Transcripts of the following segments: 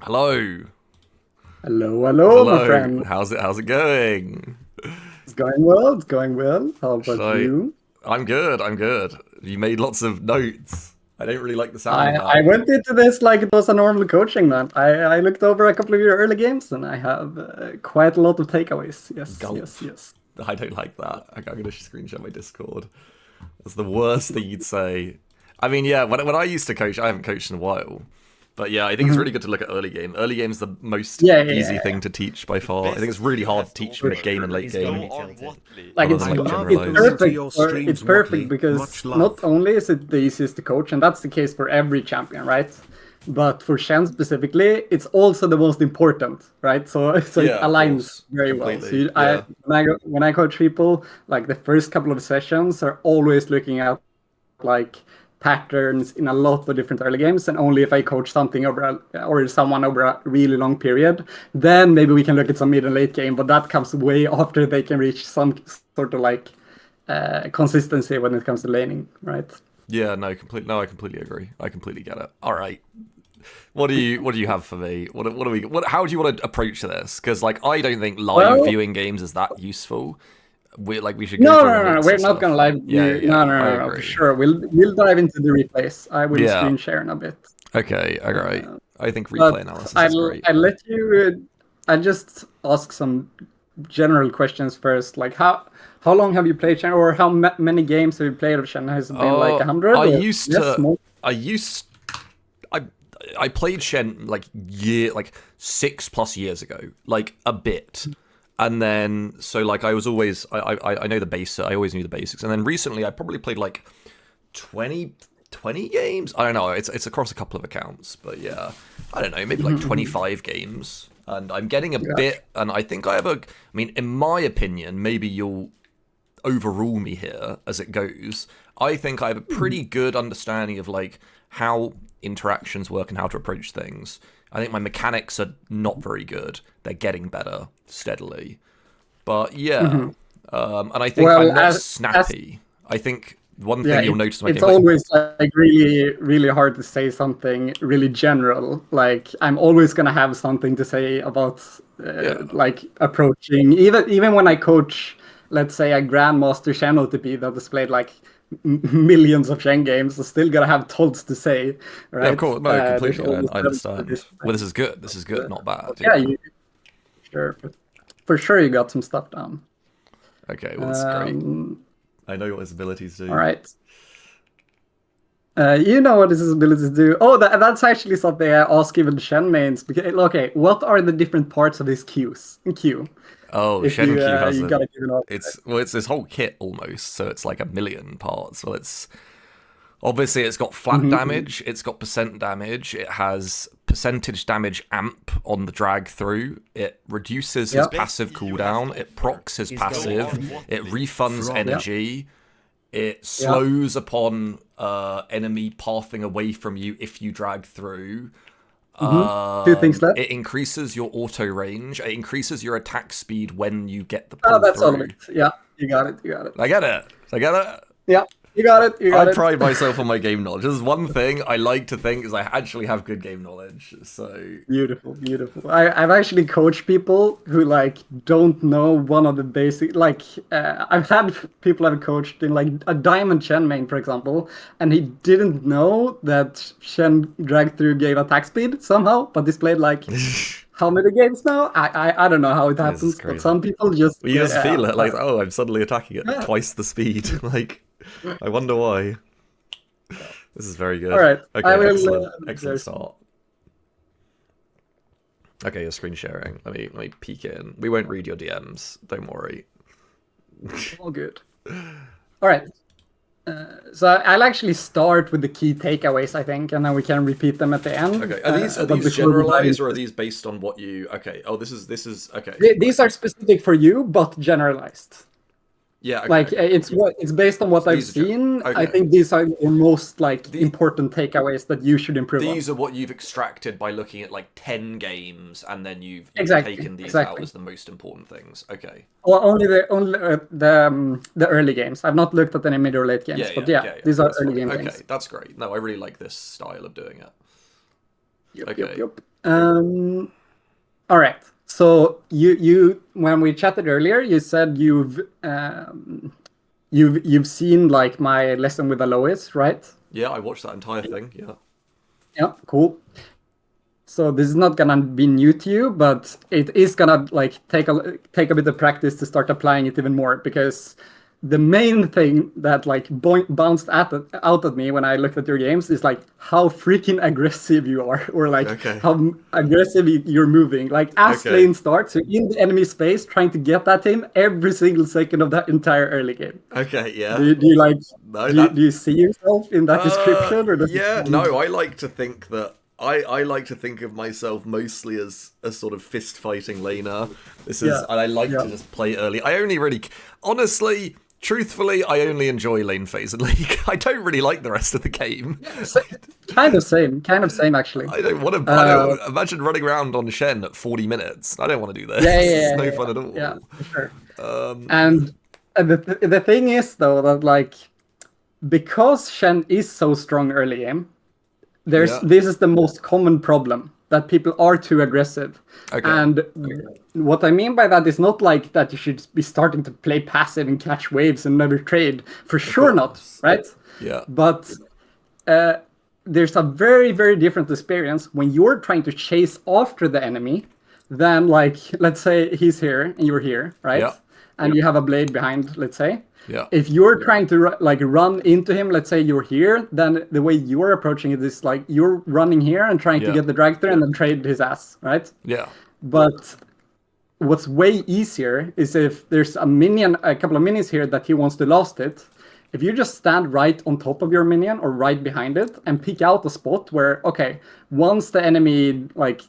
Hello. Hello, my Hello. friend. How's it going? It's going well. It's going well. How Should about I you? I'm good, I'm good. You made lots of notes. I don't really like the sound of I that. went into this like it was a normal coaching, man. I looked over a couple of your early games and I have quite a lot of takeaways. Yes, Gulp. yes, yes. I don't like that. Okay, I'm gonna screenshot my Discord. That's the worst thing you'd say. I mean, yeah, when I used to coach, I haven't coached in a while. But yeah, I think it's Hmm. really good to look at early game. Early game's the most Yeah, yeah, easy yeah, thing yeah. to teach by far. I think it's Best really hard to test teach For mid game and sure. late is go game, on Whatley. Like other it's than I like love it's to generalized. listen to perfect your for it's streams, perfect Whatley. because Much not love. only is it the easiest to coach, and that's the case for every champion, right? But for Shen specifically, it's also the most important, right? So it Yeah, of aligns course. very well. So Completely. Yeah. when I coach people, like the first couple of sessions are always looking at like patterns in a lot of different early games, and only if I coach something or someone over a really long period, then maybe we can look at some mid and late game. But that comes way after they can reach some sort of like consistency when it comes to laning, right? Yeah, no, I completely agree. I completely get it. All right. What do you have for me? What do we how do you want to approach this? Cuz like I don't think live Well, viewing games is that useful. We should go no, through no, our no, no. notes We're and not gonna stuff. live Yeah, view. yeah, No, yeah. no, I no, no, for agree. sure. We'll dive into the replays. I will Yeah. screen share in a bit. Okay, all right. Uh, I think replay but analysis is I'll great. I'll let you. I just ask some general questions first. Like how long have you played Shen, or how many games have you played of Shen? Has it been like Uh 100 I or used yes, to more? I used I I played Shen like 6+ years ago, like a bit, and then so like I was always I know the basics. I always knew the basics, and then recently I probably played like 20 games. I don't know. It's across a couple of accounts, but yeah, I don't know, maybe like Mhm. 25 games, and I'm getting a Gotcha. bit. And I think I have a. I mean, in my opinion, maybe you'll overrule me here as it goes. I think I have a pretty good understanding of like how interactions work and how to approach things. I think my mechanics are not very good. They're getting better steadily. But yeah, Mhm. and I think I'm Well, not as snappy. I think one yeah, thing you'll notice in my it's games, like, always like really, really hard to say something really general. Like I'm always gonna have something to say about yeah, like approaching. Even when I coach, let's say a grandmaster Shen OTP that has played like millions of Shen games, I'm still gonna have tons to say, yeah, of right? course, no, There's completely. always I levels to understand. this Well, this thing. is good. This is good, not But bad. yeah, Yeah. sure, for sure you got some stuff down. Okay. Well, this is great. Um, I know what his abilities all do. right. You know what his abilities do. Oh, that's actually something I ask even Shen mains. Because, okay, what are the different parts of his Q? Oh, If Shen you Q has you a. gotta give it up. It's this whole kit almost. So it's like a million parts. Well, it's obviously it's got flat Mm-hmm. damage. It's got percent damage. It has percentage damage amp on the drag through. It reduces his Yeah, Best passive US cooldown. It offer procs his is go passive. on It Whatley. refunds From yeah, energy. It yeah. slows upon enemy pathing away from you if you drag through. Mm-hmm. Two things left. It increases your auto range. It increases your attack speed when you get the Oh, pull that's all of through. it. Yeah, you got it. You got it. I get it. I get it. Yeah, you got it. You I got it. pride myself on my game knowledge. There's one thing I like to think is I actually have good game knowledge. So Beautiful, beautiful. I've actually coached people who like don't know one of the basic like I've had people I've coached in like a diamond Shen main, for example, and he didn't know that Shen drag through gave attack speed somehow, but displayed like how many games now? I don't know how it this is happens, but crazy. some people just You just yeah, feel it like, oh, I'm suddenly attacking at yeah, twice the speed. Like, I wonder why. yeah. This is very All good. right, I Okay, will. excellent. Excellent There's start. Okay, you're screen sharing. Let me peek in. We won't read your DMs. Don't worry. all good. All right. So I'll actually start with the key takeaways, I think, and then we can repeat them at the end. Okay, are But these before we dive generalized into or are this, these based on what you? Okay. Oh, this is okay. Right. these are specific for you, but generalized. Yeah. Like Okay. it's based on what So I've these are seen. I okay. think these are the most like The important takeaways that you should improve on. these are what you've extracted by looking at like 10 games, and then you've Exactly, taken these out exactly. as the most important things. Okay. Well, only the early games. I've not looked at any mid or late games, Yeah. but Yeah. yeah, Yeah. Yeah. these are That's early fine. game Okay, things. that's great. No, I really like this style of doing it. Yep, yep, Okay. yep. Um, all right. So you when we chatted earlier, you said you've seen like my lesson with Alois, right? Yeah, I watched that entire thing. Yeah. Yeah, cool. So this is not gonna be new to you, but it is gonna like take a bit of practice to start applying it even more because the main thing that like bounced out at me when I looked at your games is like how freaking aggressive you are, or like Okay. how aggressive you're moving. Like as Okay. lane starts, you're in the enemy space trying to get at him every single second of that entire early game. Okay. Do Yeah. you, do you like No, do you see yourself in that description, or does it yeah, sound... no, I like to think that I like to think of myself mostly as a sort of fist fighting laner. This is, Yeah, and I like yeah. to just play early. I only really, honestly, truthfully, I only enjoy lane phase in League. I don't really like the rest of the game. Sa- kind of same actually. I don't want to. I Uh, don't imagine running around on Shen at 40 minutes. I don't want to do this. yeah, yeah, It's yeah, no yeah, fun at yeah, all. for sure. Um, And the thing is though that like because Shen is so strong early game, yeah. this is the most common problem that people are too aggressive. Okay. And what I mean by that is not like that you should be starting to play passive and catch waves and never trade. For Of sure not, course. right? Yeah. But uh, there's a very, very different experience when you're trying to chase after the enemy than like, let's say he's here and you're here, right? Yeah. And you have a blade behind, let's say. Yeah. If you're trying to like run into him, let's say you're here, then the way you're approaching it is like you're running here and trying to Yeah. get the drag through and then trade his ass, right? Yeah. But what's way easier is if there's a couple of minions here that he wants to last it. If you just stand right on top of your minion or right behind it and pick out a spot where, okay, once the enemy like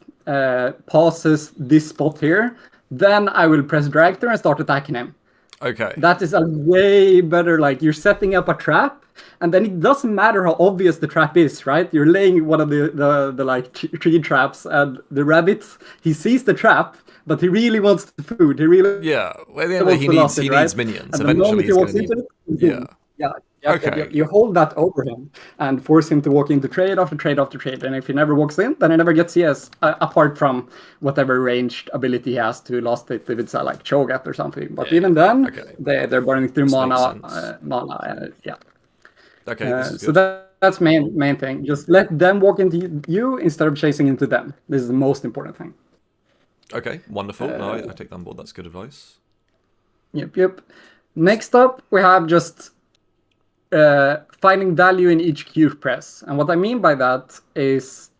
passes this spot here, then I will press drag through and start attacking him. Okay. That is a way better, like you're setting up a trap, and then it doesn't matter how obvious the trap is, right? You're laying one of the like tree traps, and the rabbit, he sees the trap, but he really wants the food. He really Yeah. Well, at the end of the day, wants to last it, he right? needs minions. And the moment Eventually, he he's going walks to need. into it, Yeah. boom. Yeah, yeah, Okay. you hold that over him and force him to walk into trade after trade after trade. And if he never walks in, then he never gets CS, apart from whatever ranged ability he has to last it if it's like Cho'Gath or something. But Yeah. even then, Okay. they're burning through This mana, makes sense. yeah. Okay, this is So good. that's main thing. Just let them walk into you instead of chasing into them. This is the most important thing. Okay, wonderful. No, I take that on board. That's good advice. Yep. Next up, we have just finding value in each Q press. And what I mean by that is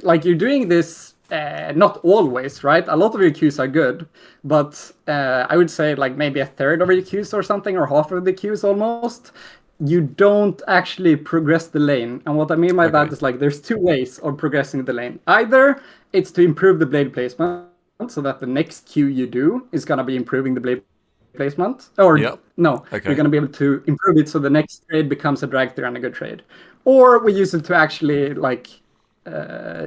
like you're doing this not always, right? A lot of your Qs are good, but I would say like maybe a third of your Qs or something, or half of the Qs almost, you don't actually progress the lane. And what I mean by that Okay. is like there's two ways of progressing the lane. Either it's to improve the blade placement so that the next Q you do is going to be improving the blade placement, or Yep. no, you're Okay. going to be able to improve it so the next trade becomes a drag through and a good trade. Or we use it to actually like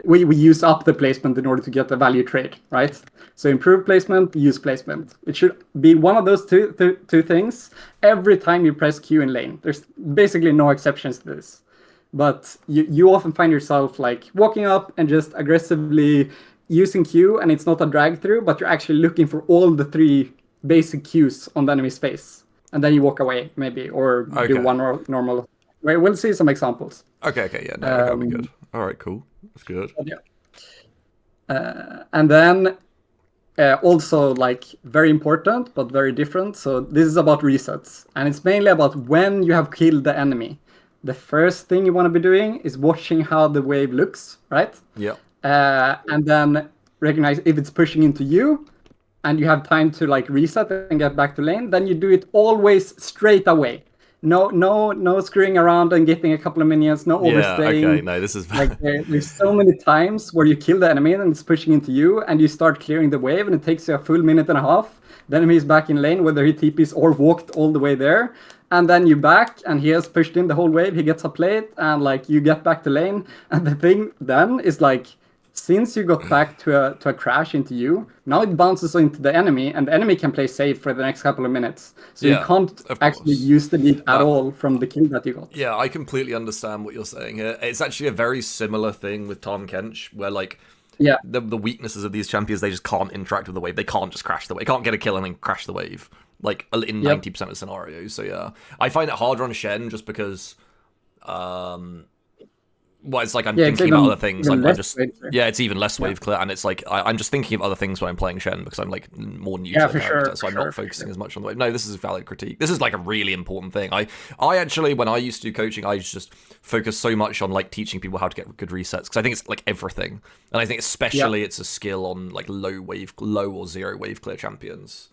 we use up the placement in order to get a value trade, right? So improve placement, use placement. It should be one of those two things every time you press Q in lane. There's basically no exceptions to this. But you often find yourself like walking up and just aggressively using Q, and it's not a drag through, but you're actually looking for all the three basic Qs on the enemy's face. And then you walk away, maybe, or do Okay. one normal. We'll see some examples. Okay. Yeah. No. Okay. That'll be good. All right. Cool. That's good. Yeah. And then also like very important but very different. So this is about resets, and it's mainly about when you have killed the enemy. The first thing you want to be doing is watching how the wave looks, right? Yeah. And then recognize if it's pushing into you, and you have time to like reset and get back to lane. Then you do it always straight away. No screwing around and getting a couple of minions. No Yeah. Okay. overstaying. No, this is Like there's so many times where you kill the enemy and it's pushing into you, and you start clearing the wave, and it takes you a full minute and a half. The enemy is back in lane, whether he TPs or walked all the way there, and then you back, and he has pushed in the whole wave. He gets a plate, and like you get back to lane. And the thing then is like, since you got back to a crash into you, now it bounces into the enemy, and the enemy can play safe for the next couple of minutes. So you Yeah, can't of actually course. use the lead at No. all from the kill that you got. Yeah, I completely understand what you're saying here. It's actually a very similar thing with Tom Kench, where like Yeah. the weaknesses of these champions, they just can't interact with the wave. They can't just crash the wave. They can't get a kill and then crash the wave, like in 90% of scenarios. So yeah, I find it harder on Shen just because, well, it's like I'm thinking about other things. I'm just it's even less wave clear, and it's like I'm just thinking of other things when I'm playing Shen because I'm like more new to the character, so I'm not focusing as much on the wave. No, this is a valid critique. This is like a really important thing. I actually, when I used to do coaching, I used to just focus so much on like teaching people how to get good resets because I think it's like everything, and I think especially it's a skill on like low or zero wave clear champions.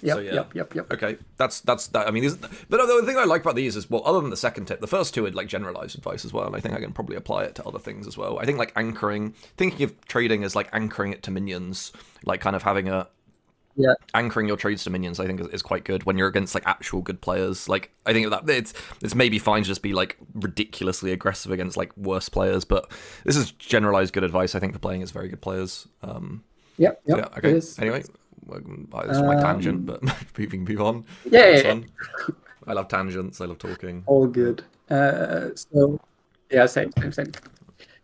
Yep. Okay, that's that. I mean, the thing I like about these is, well, other than the second tip, the first two are like generalized advice as well, and I think I can probably apply it to other things as well. I think like thinking of trading as like anchoring it to minions, like kind of having anchoring your trades to minions, I think is quite good when you're against like actual good players. Like I think that it's maybe fine to just be like ridiculously aggressive against like worse players, but this is generalized good advice I think for playing as very good players. Okay. Anyway. This is my tangent, but we can move on. Yeah. I love tangents. I love talking. All good. Same.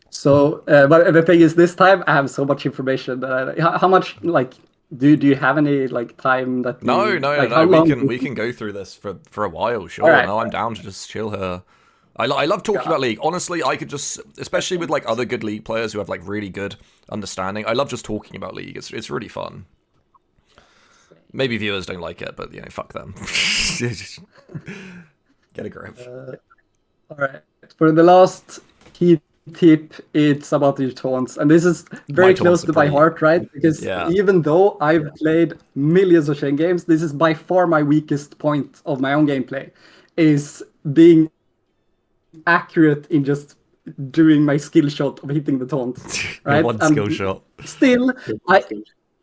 So, but the thing is, this time I have so much information that how much like do you have any like time that? No. We can go through this for a while. Sure. Right. No, I'm down to just chill here. I love talking about League. Honestly, I could just, especially with like other good League players who have like really good understanding. I love just talking about League. It's really fun. Maybe viewers don't like it, but fuck them. Get a grip. All right. For the last key tip, it's about your taunts, and this is very close to my heart, right? Because even though I've played millions of Shen games, this is by far my weakest point of my own gameplay, is being accurate in just doing my skill shot of hitting the taunt. Right? One skill shot. Still,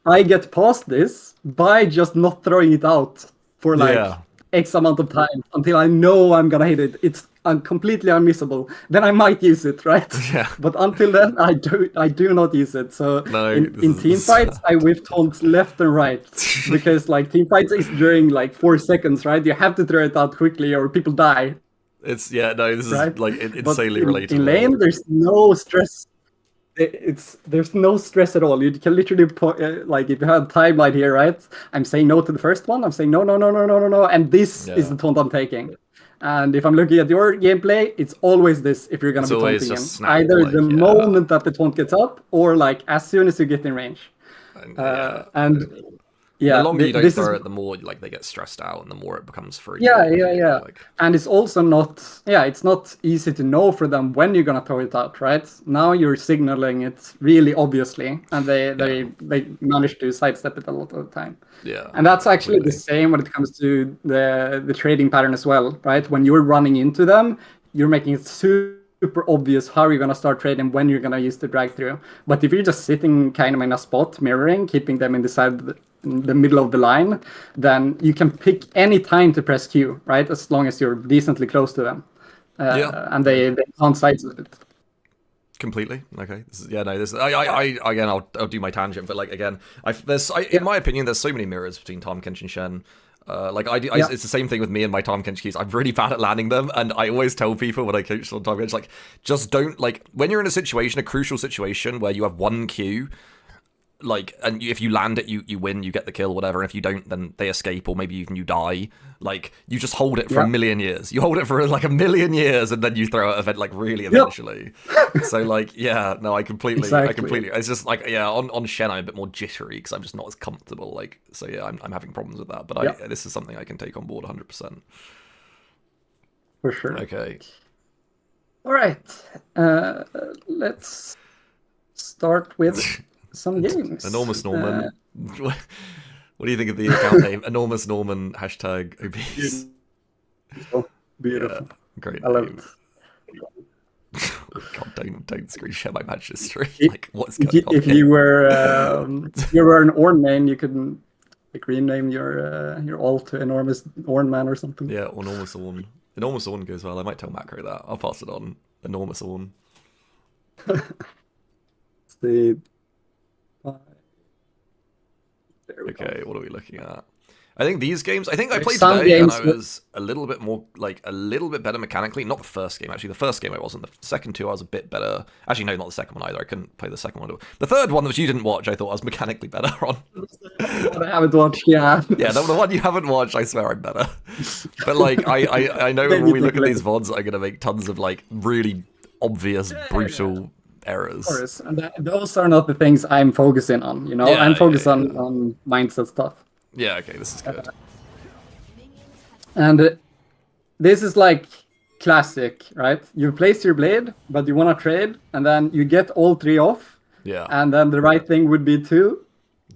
I get past this by just not throwing it out for like X amount of time until I know I'm gonna hit it. It's completely unmissable. Then I might use it, right? Yeah. But until then, I do not use it. So in team fights, I whip taunts left and right because like team fights is during like 4 seconds, right? You have to throw it out quickly or people die. This is like insanely relatable. In lane, there's no stress. There's no stress at all. You can literally like if you have timeline here, right? I'm saying no to the first one. I'm saying no, and this is the taunt I'm taking. And if I'm looking at your gameplay, it's always this. If you're gonna be taunting him, either the moment that the taunt gets up, or like as soon as you get in range. The longer you don't throw it, the more like they get stressed out, and the more it becomes free. And it's also not, it's not easy to know for them when you're gonna throw it out, right? Now you're signaling it really obviously, and they manage to sidestep it a lot of the time. Yeah. And that's actually the same when it comes to the trading pattern as well, right? When you're running into them, you're making it super obvious how you're gonna start trading, when you're gonna use the drag through. But if you're just sitting kind of in a spot, mirroring, keeping them in the middle of the line, then you can pick any time to press Q, right? As long as you're decently close to them. And they can't sidestep it. Completely. Okay. I'll do my tangent, but like again, in my opinion, there's so many mirrors between Tahm Kench and Shen. It's the same thing with me and my Tahm Kench keys. I'm really bad at landing them, and I always tell people when I coach on Tahm Kench, like, just don't, like, when you're in a crucial situation where you have one Q, like, and if you land it, you win, you get the kill, whatever, and if you don't, then they escape, or maybe even you die. Like, you just hold it for a million years. You hold it for like a million years, and then you throw it like really eventually. So like, I completely, it's just like, on Shen I'm a bit more jittery because I'm just not as comfortable. Like, so I'm having problems with that. But this is something I can take on board 100%. For sure. Okay. All right. Let's start with some games. Enormous Norman. What do you think of the account name? Enormous Norman #obese. Beautiful. Great. I love it. God, don't screen share my match history. Like, what's going on? If you were an Orn main, you could like rename your alt to Enormous Orn Man or something. Yeah, Enormous Orn. Enormous Orn goes well. I might tell Macro that. I'll pass it on. Enormous Orn. See. Okay, what are we looking at? I think these games. I think I played some today, and games I was a little bit more, like a little bit better mechanically. Not the first game, actually. The first game I wasn't. The second two I was a bit better. Actually, no, not the second one either. I couldn't play the second one. The third one, which you didn't watch, I thought I was mechanically better on. I haven't watched. Yeah. Yeah, the one you haven't watched, I swear I'm better. But like, I know when we look at these VODs, I'm gonna make tons of like really obvious, brutal errors. Of course, and those are not the things I'm focusing on. You know, Yeah, I'm focused yeah. on mindset stuff. Yeah, okay, this is good. And this is like classic, right? You place your blade, but you want to trade, and then you get all three off. Yeah. And then the right thing would be to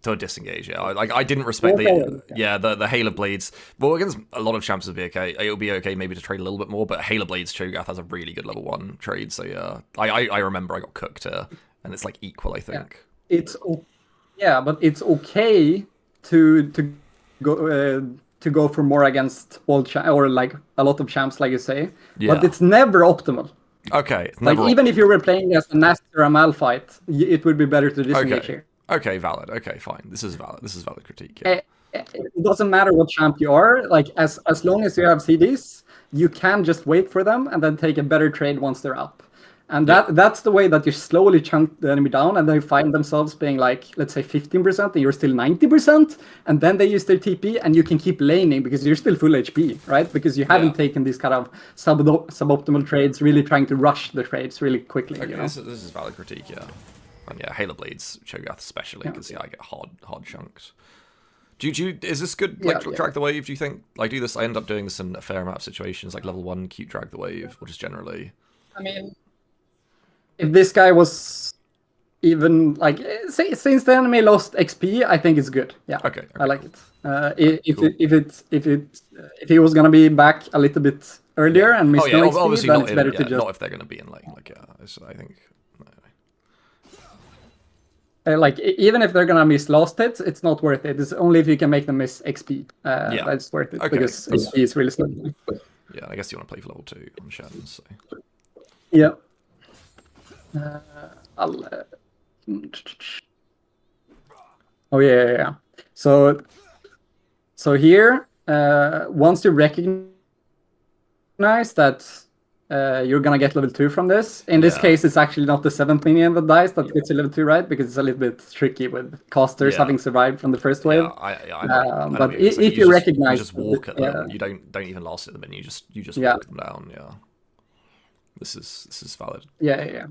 disengage. Yeah, I didn't respect the Hail of Blades. Well, against a lot of champs it'll be okay. It'll be okay maybe to trade a little bit more, but Hail of Blades Cho'Gath has a really good level 1 trade. So yeah, I remember I got cooked here, and it's like equal, I think. Yeah, but it's okay to go for more against all or like a lot of champs, like you say. Yeah. But it's never optimal. Okay, it's like never even if you were playing as a Nast or a Malphite, it would be better to disengage here. Okay, valid. Okay, fine. This is valid critique. Yeah. It doesn't matter what champ you are. Like as long as you have CDs, you can just wait for them and then take a better trade once they're up. And that's the way that you slowly chunk the enemy down, and they find themselves being like, let's say 15%, and you're still 90%, and then they use their TP, and you can keep laning because you're still full HP, right? Because you haven't taken these kind of suboptimal trades, really trying to rush the trades really quickly. Okay, you know? this is valid critique, yeah. And yeah, Hail of Blades, Cho'Gath especially, because I get hard chunks. Is this good, like, drag the wave, do you think? Like, I end up doing this in a fair amount of situations, like level 1, cute drag the wave, or just generally? I mean, if this guy was even, like, since the enemy lost XP, I think it's good. Yeah, okay I like it. If he was gonna be back a little bit earlier and miss no XP, obviously then not it's better to just... not if they're gonna be in lane, like, I think... like, even if they're gonna miss last hits, it's not worth it. It's only if you can make them miss XP. That's worth it, because XP is really slow. Yeah, I guess you want to play for level 2 on SHEN, so... Yeah. Oh yeah. So here, once you recognize that you're gonna get level 2 from this. In this case, it's actually not the 7th minion that dies that gets you level 2, right? Because it's a little bit tricky with casters having survived from the first wave. But if you recognize, you just walk at them. You don't even last at them, and you just walk them down. Yeah. This is valid. Yeah.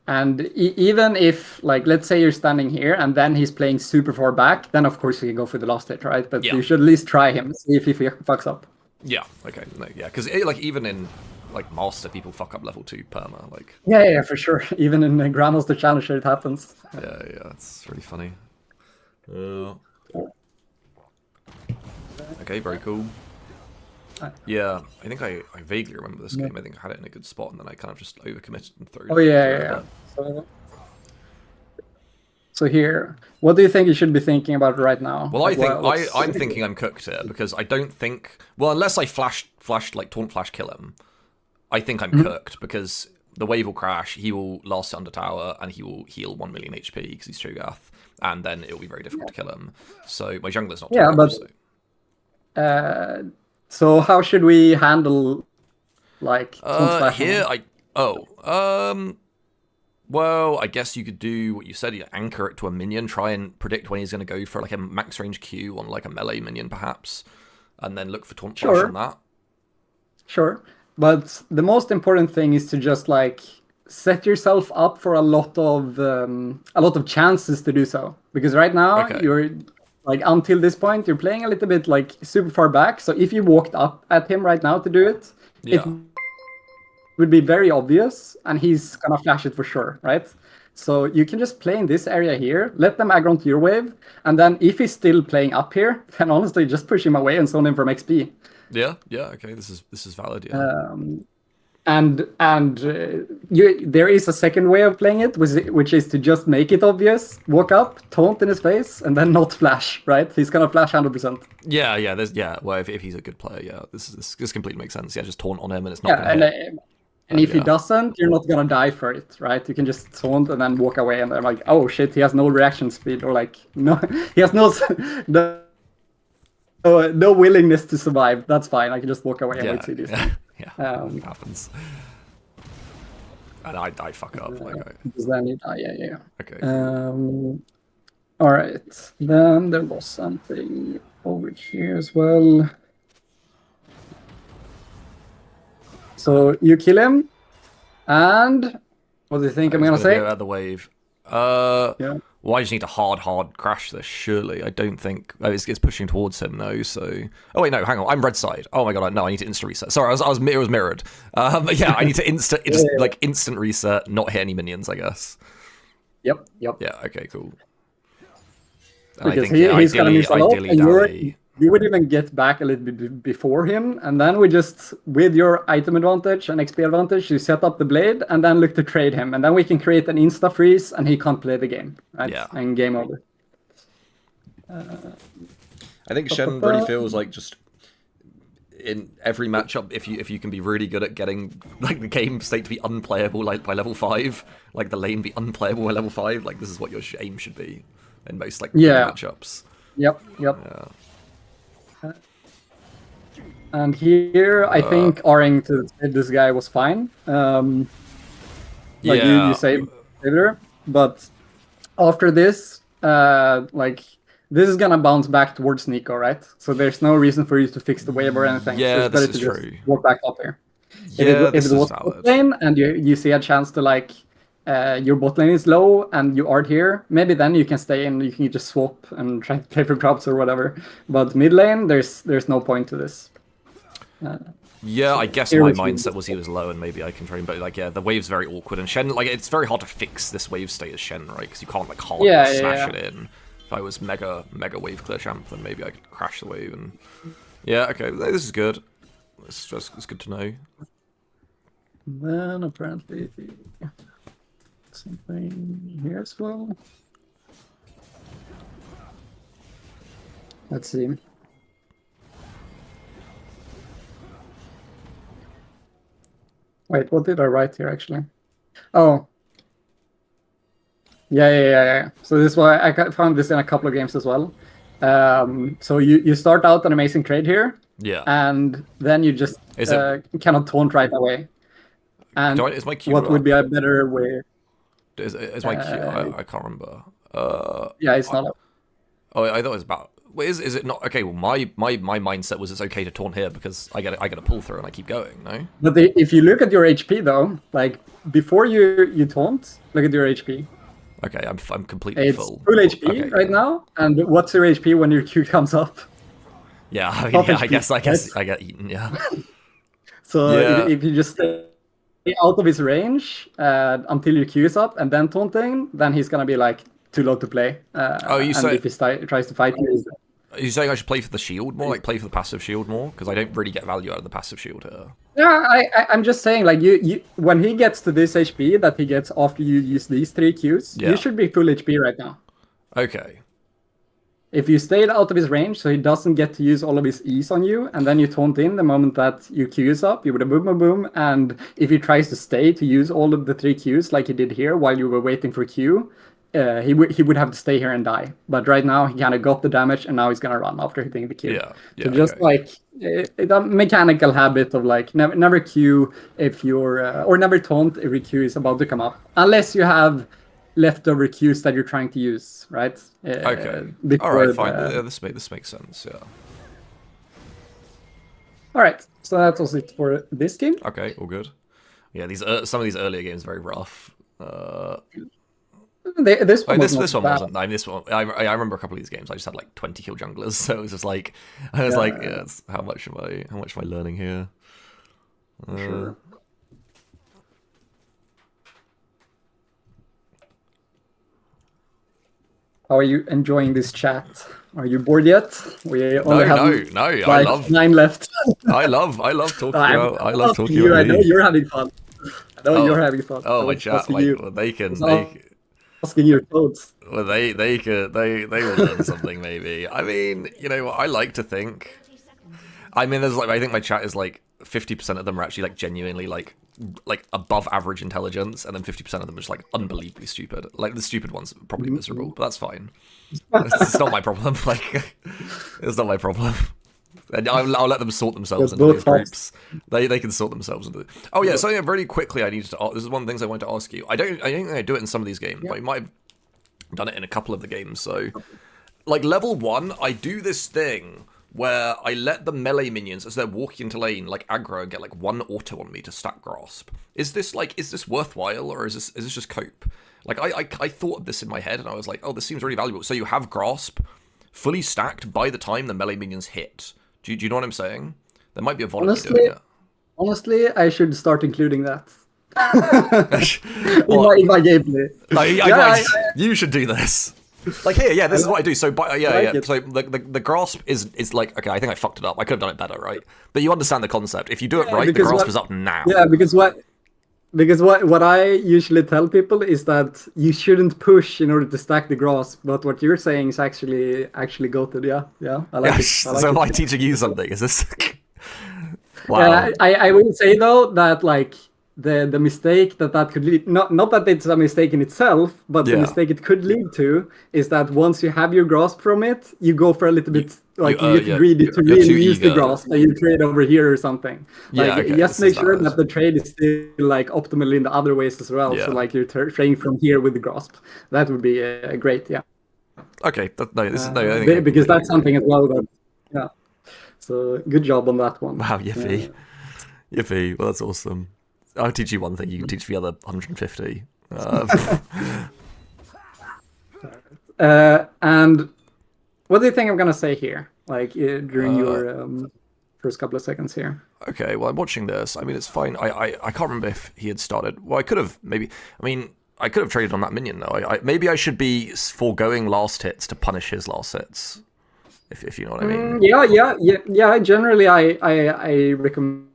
And even if, like, let's say you're standing here and then he's playing super far back, then of course you can go for the last hit, right? But you should at least try him, see if he fucks up. Yeah. Okay. No, yeah. Because like even in like Master, people fuck up level 2 perma. Like. Yeah, for sure. Even in Grandmaster Challenger, it happens. Yeah. It's really funny. Okay. Very cool. Yeah, I think I vaguely remember this game. I think I had it in a good spot, and then I kind of just overcommitted and threw. Oh yeah. So here, what do you think you should be thinking about right now? Well, I'm thinking I'm cooked here, because I don't think... Well, unless I flash like Taunt Flash kill him, I think I'm cooked, because the wave will crash, he will last under tower, and he will heal 1 million HP because he's Cho'Gath, and then it'll be very difficult to kill him. So my jungler's not so how should we handle, like, Taunt Flash? Here, well, I guess you could do what you said, you anchor it to a minion, try and predict when he's going to go for like a max range Q on like a melee minion perhaps, and then look for Taunt Flash on that. Sure, but the most important thing is to just like set yourself up for a lot of chances to do so, because right now you're like, until this point you're playing a little bit like super far back, so if you walked up at him right now to do it, it would be very obvious, and he's gonna flash it for sure, right? So you can just play in this area here, let them aggro onto your wave, and then if he's still playing up here, then honestly just push him away and zone him from XP. Yeah, okay, this is valid, yeah. There is a second way of playing it, which is to just make it obvious, walk up, taunt in his face, and then not flash, right? He's gonna flash 100%. Yeah. Well, if he's a good player, this completely makes sense. Yeah, just taunt on him, and it's not gonna hit. And if he doesn't, you're not gonna die for it, right? You can just taunt and then walk away, and they're like, oh shit, he has no reaction speed, or like, no, he has no no willingness to survive. That's fine. I can just walk away and wait to do this. Yeah, Um, it happens. And I fuck up. Because then you die. Yeah. Okay. All right. Then there was something over here as well. So you kill him, and what do you think I'm gonna say? Go at the wave. Well, Yeah. I just need to hard crash this. Surely, I don't think it's pushing towards him though. So, oh wait, no, hang on, I'm red side. Oh my god, no, I need to instant reset. Sorry, it was mirrored. But yeah, I need to instant reset, not hit any minions, I guess. Yep. Yeah. Okay. Cool. And because he's gonna miss a lot, and you would even get back a little bit before him, and then we just, with your item advantage and XP advantage, you set up the blade, and then look to trade him, and then we can create an insta freeze, and he can't play the game, right? Yeah. And game over. I think Shen really feels like just in every matchup, if you can be really good at getting like the game state to be unplayable like by level 5, like the lane be unplayable by level 5, like this is what your aim should be in most like matchups. Yep. Yeah. And here, I think R'ing to save this guy was fine. You saved her, but after this, this is gonna bounce back towards Nico, right? So there's no reason for you to fix the wave or anything. Yeah, so this is true. Just walk back up here. Yeah, if it was bot lane and you see a chance to your bot lane is low and you are here, maybe then you can stay and you can just swap and try to play for crops or whatever. But mid lane, there's no point to this. Yeah, I guess my mindset was he was low and maybe I can train, but the wave's very awkward and Shen, it's very hard to fix this wave state as Shen, right? Because you can't hard smash it in. If I was mega wave clear champ, then maybe I could crash the wave and okay, this is good. It's good to know. Then apparently something here as well. Let's see. Wait, what did I write here actually? Oh. Yeah. So this is why I found this in a couple of games as well. So you start out an amazing trade here. Yeah. And then you just cannot taunt right away. And is my Q what would be a better way? Is my Q? I can't remember. Yeah, it's not. Oh, I thought it was about. Wait, is it not? Okay, well, my mindset was it's okay to taunt here because I get a pull through and I keep going. No. But if you look at your HP though, before you taunt, look at your HP. Okay, I'm completely full. Full HP right now. And what's your HP when your Q comes up? Yeah, I guess I get eaten. Yeah. So if you just stay out of his range until your Q is up and then taunting, then he's gonna be too low to play. If he tries to fight you. Are you saying I should play for the shield more, play for the passive shield more? Because I don't really get value out of the passive shield here. Yeah, I'm just saying, you when he gets to this HP that he gets after you use these 3 Qs, you should be full HP right now. Okay. If you stayed out of his range, so he doesn't get to use all of his E's on you, and then you taunt in the moment that your Q is up, you would have boom, and if he tries to stay to use all of the 3 Qs like he did here while you were waiting for Q, he would have to stay here and die. But right now he kind of got the damage, and now he's gonna run after hitting the Q. So just a mechanical habit of never Q if you're or never taunt if your Q is about to come up, unless you have leftover Qs that you're trying to use, right? Okay. All right, fine. This makes sense. Yeah. All right. So that was it for this game. Okay, all good. Yeah, some of these earlier games are very rough. This one wasn't. I remember a couple of these games. I just had 20 kill junglers, so it was just how much am I learning here? Sure. How are you enjoying this chat? Are you bored yet? We only have I love 9 left. I love talking about. I love talking about. I know you're having fun. You're having fun. Oh, my chat. They can. Asking your thoughts. Well, they will learn something maybe. I mean, I like to think. I mean, I think my chat is 50% of them are actually like genuinely like above average intelligence, and then 50% of them are just like unbelievably stupid. Like the stupid ones are probably miserable, but that's fine. It's not my problem. Like, it's not my problem. And I'll let them sort themselves into these groups. They can sort themselves into. Oh yeah, so yeah, very quickly I needed to. This is one of the things I wanted to ask you. I don't think I do it in some of these games, but I might have done it in a couple of the games. So, like level 1, I do this thing where I let the melee minions, as they're walking into lane, like aggro and get like 1 auto on me to stack grasp. Is this worthwhile, or is this just cope? Like I thought of this in my head and I was like, oh, this seems really valuable. So you have grasp fully stacked by the time the melee minions hit. Do you know what I'm saying? There might be a VOD doing it. Honestly, I should start including that. in my gameplay. You should do this. Like here, this is what I do. So, So the grasp is like, okay, I think I fucked it up. I could have done it better, right? But you understand the concept. If you do it right, the grasp is up now. Yeah, because what I usually tell people is that you shouldn't push in order to stack the grasp. But what you're saying is actually goated. Yeah. I like it. So am I teaching you something? Is this? Wow. I will say though that like the mistake that could lead, not that it's a mistake in itself, but the mistake it could lead to is that once you have your grasp from it, you go for a little bit you get greedy to really use the grasp, and you trade over here or something. Like just make sure that the trade is still like optimally in the other ways as well. So like you're trading from here with the grasp. That would be great. Yeah. Okay. Because that's something as well that So good job on that one. Wow, Yiffy. Yiffy. Well, that's awesome. I'll teach you one thing. You can teach the other 150. And what do you think I'm gonna say here? Like during your first couple of seconds here. Okay. Well, I'm watching this. I mean, it's fine. I can't remember if he had started. Well, I could have maybe. I mean, I could have traded on that minion though. Maybe I should be foregoing last hits to punish his last hits. If you know what I mean. Yeah. Generally, I recommend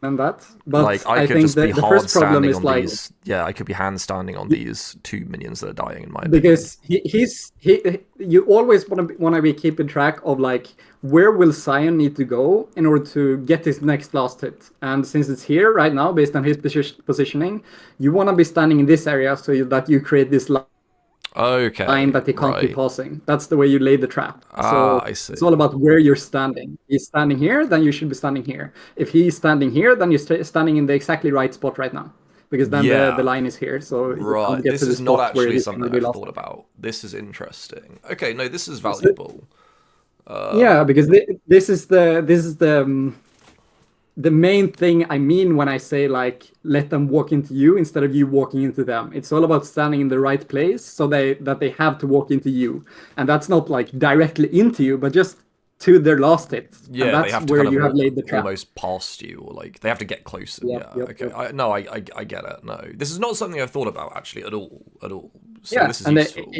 that, but like I could think just be the hard first problem standing is on like these. Yeah, I could be hand standing on these 2 minions that are dying in my opinion. Because you always want to be keeping track of like where will Sion need to go in order to get his next last hit, and since it's here right now based on his positioning, you want to be standing in this area so that you create this line that he can't keep passing. That's the way you lay the trap. So I see. It's all about where you're standing. He's standing here, then you should be standing here. If he's standing here, then you're standing in the exactly right spot right now, because then the line is here. So right, this is not actually something I've thought about. This is interesting. Okay, no, this is valuable. Because this is the main thing I mean when I say like let them walk into you instead of you walking into them. It's all about standing in the right place so that they have to walk into you, and that's not like directly into you, but just to their last hit. Yeah, and that's they have to where kind of you have laid the trap. Almost past you, or like they have to get closer. Okay. I get it. No, this is not something I've thought about actually at all. So this is and useful.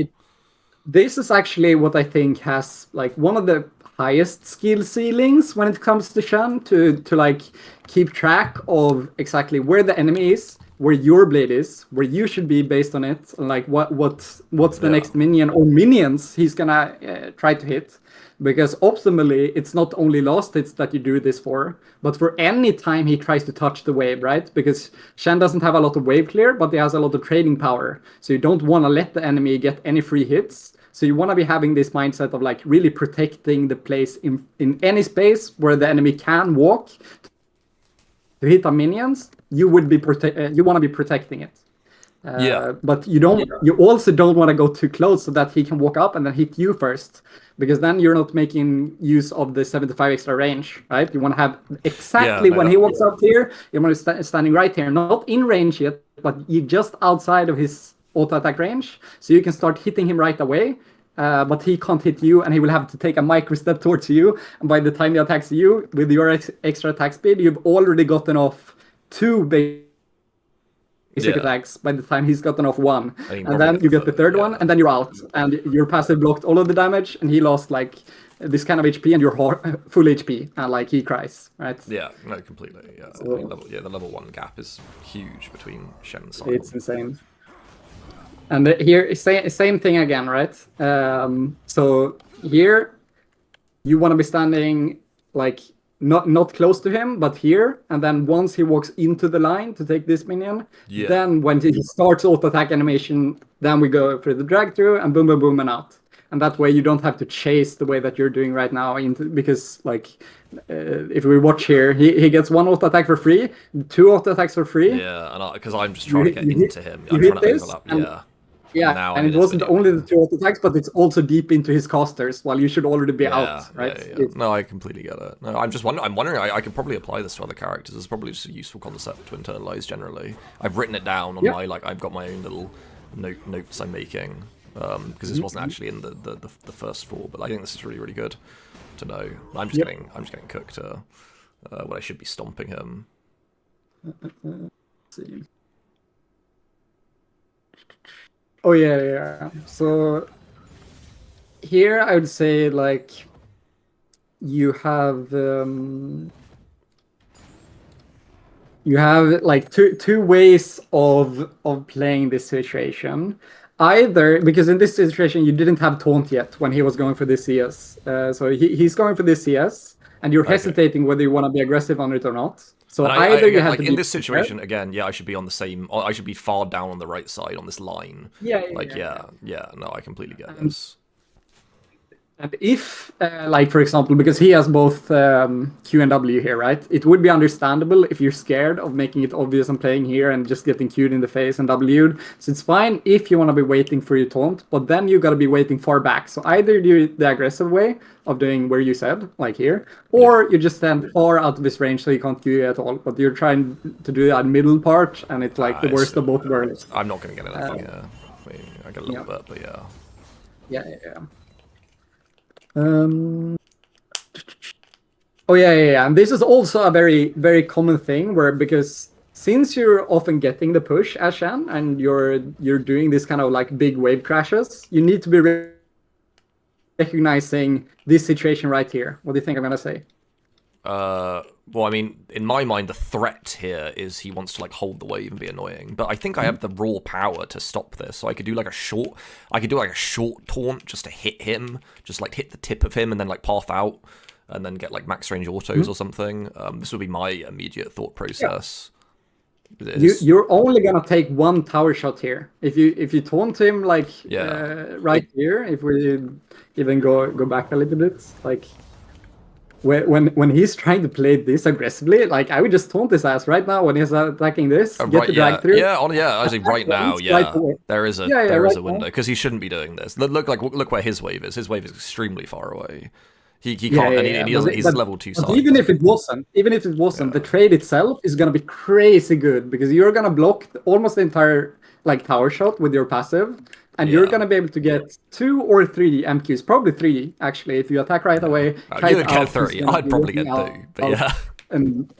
This is actually what I think has like one of the highest skill ceilings when it comes to SHEN, to like keep track of exactly where the enemy is, where your blade is, where you should be based on it, and like what's the next minion or minions he's gonna try to hit. Because optimally, it's not only last hits that you do this for, but for any time he tries to touch the wave, right? Because SHEN doesn't have a lot of wave clear, but he has a lot of trading power. So you don't want to let the enemy get any free hits. So you want to be having this mindset of like really protecting the place in any space where the enemy can walk to hit the minions. You would be you want to be protecting it. But you also don't want to go too close so that he can walk up and then hit you first, because then you're not making use of the 75 extra range, right? You want to have exactly when he walks up here, you want to standing right here, not in range yet, but you just outside of his auto attack range, so you can start hitting him right away. But he can't hit you, and he will have to take a micro step towards you. And by the time he attacks you with your extra attack speed, you've already gotten off 2 basic attacks by the time he's gotten off 1. And then you get the third one, and then you're out. And your passive blocked all of the damage, and he lost like this kind of HP, and you're full HP, and like he cries, right? Yeah, no, completely. Yeah, so, the level 1 gap is huge between SHEN and Sion. It's insane. And here, same thing again, right? So here, you want to be standing like not close to him, but here. And then once he walks into the line to take this minion, Yeah. then when he starts auto attack animation, then we go for the drag through and boom, boom, boom, and out. And that way you don't have to chase the way that you're doing right now, because like if we watch here, he gets one auto attack for free, two auto attacks for free. Yeah, and because I'm just trying to get into him. I'm hit trying to this, overlap. and Yeah. yeah, Now and it wasn't only the two auto attacks, but it's also deep into his casters. While you should already be out, right? Yeah. No, I completely get it. No, I'm just wondering. I'm wondering. I could probably apply this to other characters. It's probably just a useful concept to internalize generally. I've written it down on my I've got my own little notes I'm making because this wasn't actually in the first four. But I think this is really good to know. I'm just getting cooked when I should be stomping him. Let's see. Oh yeah. So here I would say like you have like two ways of playing this situation. Either because in this situation you didn't have Taunt yet when he was going for this CS, so he's going for this CS, and you're hesitating whether you want to be aggressive on it or not. So either you have like to in this situation again, I should be on the same. I should be far down on the right side on this line. Yeah. No, I completely get this. And if, like for example, because he has both Q and W here, right? It would be understandable if you're scared of making it obvious and playing here and just getting Q'd in the face and W'd. So it's fine if you want to be waiting for your taunt, but then you got to be waiting far back. So either do it the aggressive way of doing where you said, like here, or you just stand far out of his range so he can't Q you at all. But you're trying to do that middle part, and it's like the worst of both worlds. I'm not going to get anything here. I get a little bit, but yeah. Yeah. Oh yeah. And this is also a very, very common thing because since you're often getting the push as SHEN and you're doing this kind of like big wave crashes, you need to be recognizing this situation right here. What do you think I'm gonna say? Well, I mean, in my mind, the threat here is he wants to like hold the wave and be annoying. But I think I have the raw power to stop this. So I could do like a short taunt just to hit him, just like hit the tip of him and then like path out and then get like max range autos or something. This would be my immediate thought process. Yeah. You're only gonna take one tower shot here. If you taunt him like right here, if we even go back a little bit, like. When he's trying to play this aggressively, like I would just taunt his ass right now when he's attacking this. Get the drag through. Actually, right now, there is a window because he shouldn't be doing this. Look where his wave is. His wave is extremely far away. He can't, and he's level 2 side. Even if it wasn't, the trade itself is gonna be crazy good because you're gonna block almost the entire like tower shot with your passive. And you're going to be able to get 2 or 3 MQs, probably 3 actually, if you attack right away. You would get 3. I'd probably get 2, but yeah. And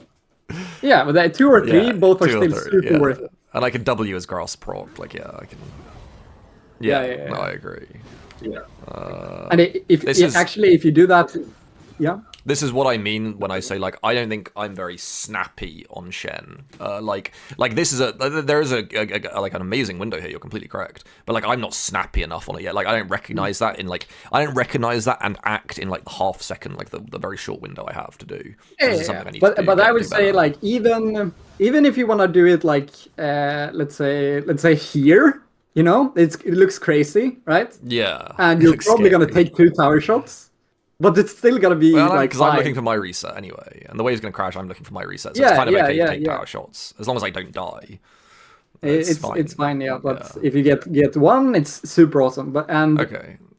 yeah, but 2 or 3, both are still super worth it. And I can W as grass proc, like I can. No, I agree. Yeah. And if you do that, This is what I mean when I say like I don't think I'm very snappy on SHEN. Like this is there is a like an amazing window here. You're completely correct, but like I'm not snappy enough on it yet. Like I don't recognize that and act in like the half second, like the very short window I have to do. But I would say like even if you want to do it like let's say here, you know, it looks crazy, right? Yeah. And you're probably gonna take 2 tower shots. But it's still gonna be like because I'm looking for my reset anyway, and the way he's gonna crash, I'm looking for my reset. So it's kind of okay to take power shots as long as I don't die. It's fine, But if you get 1, it's super awesome. But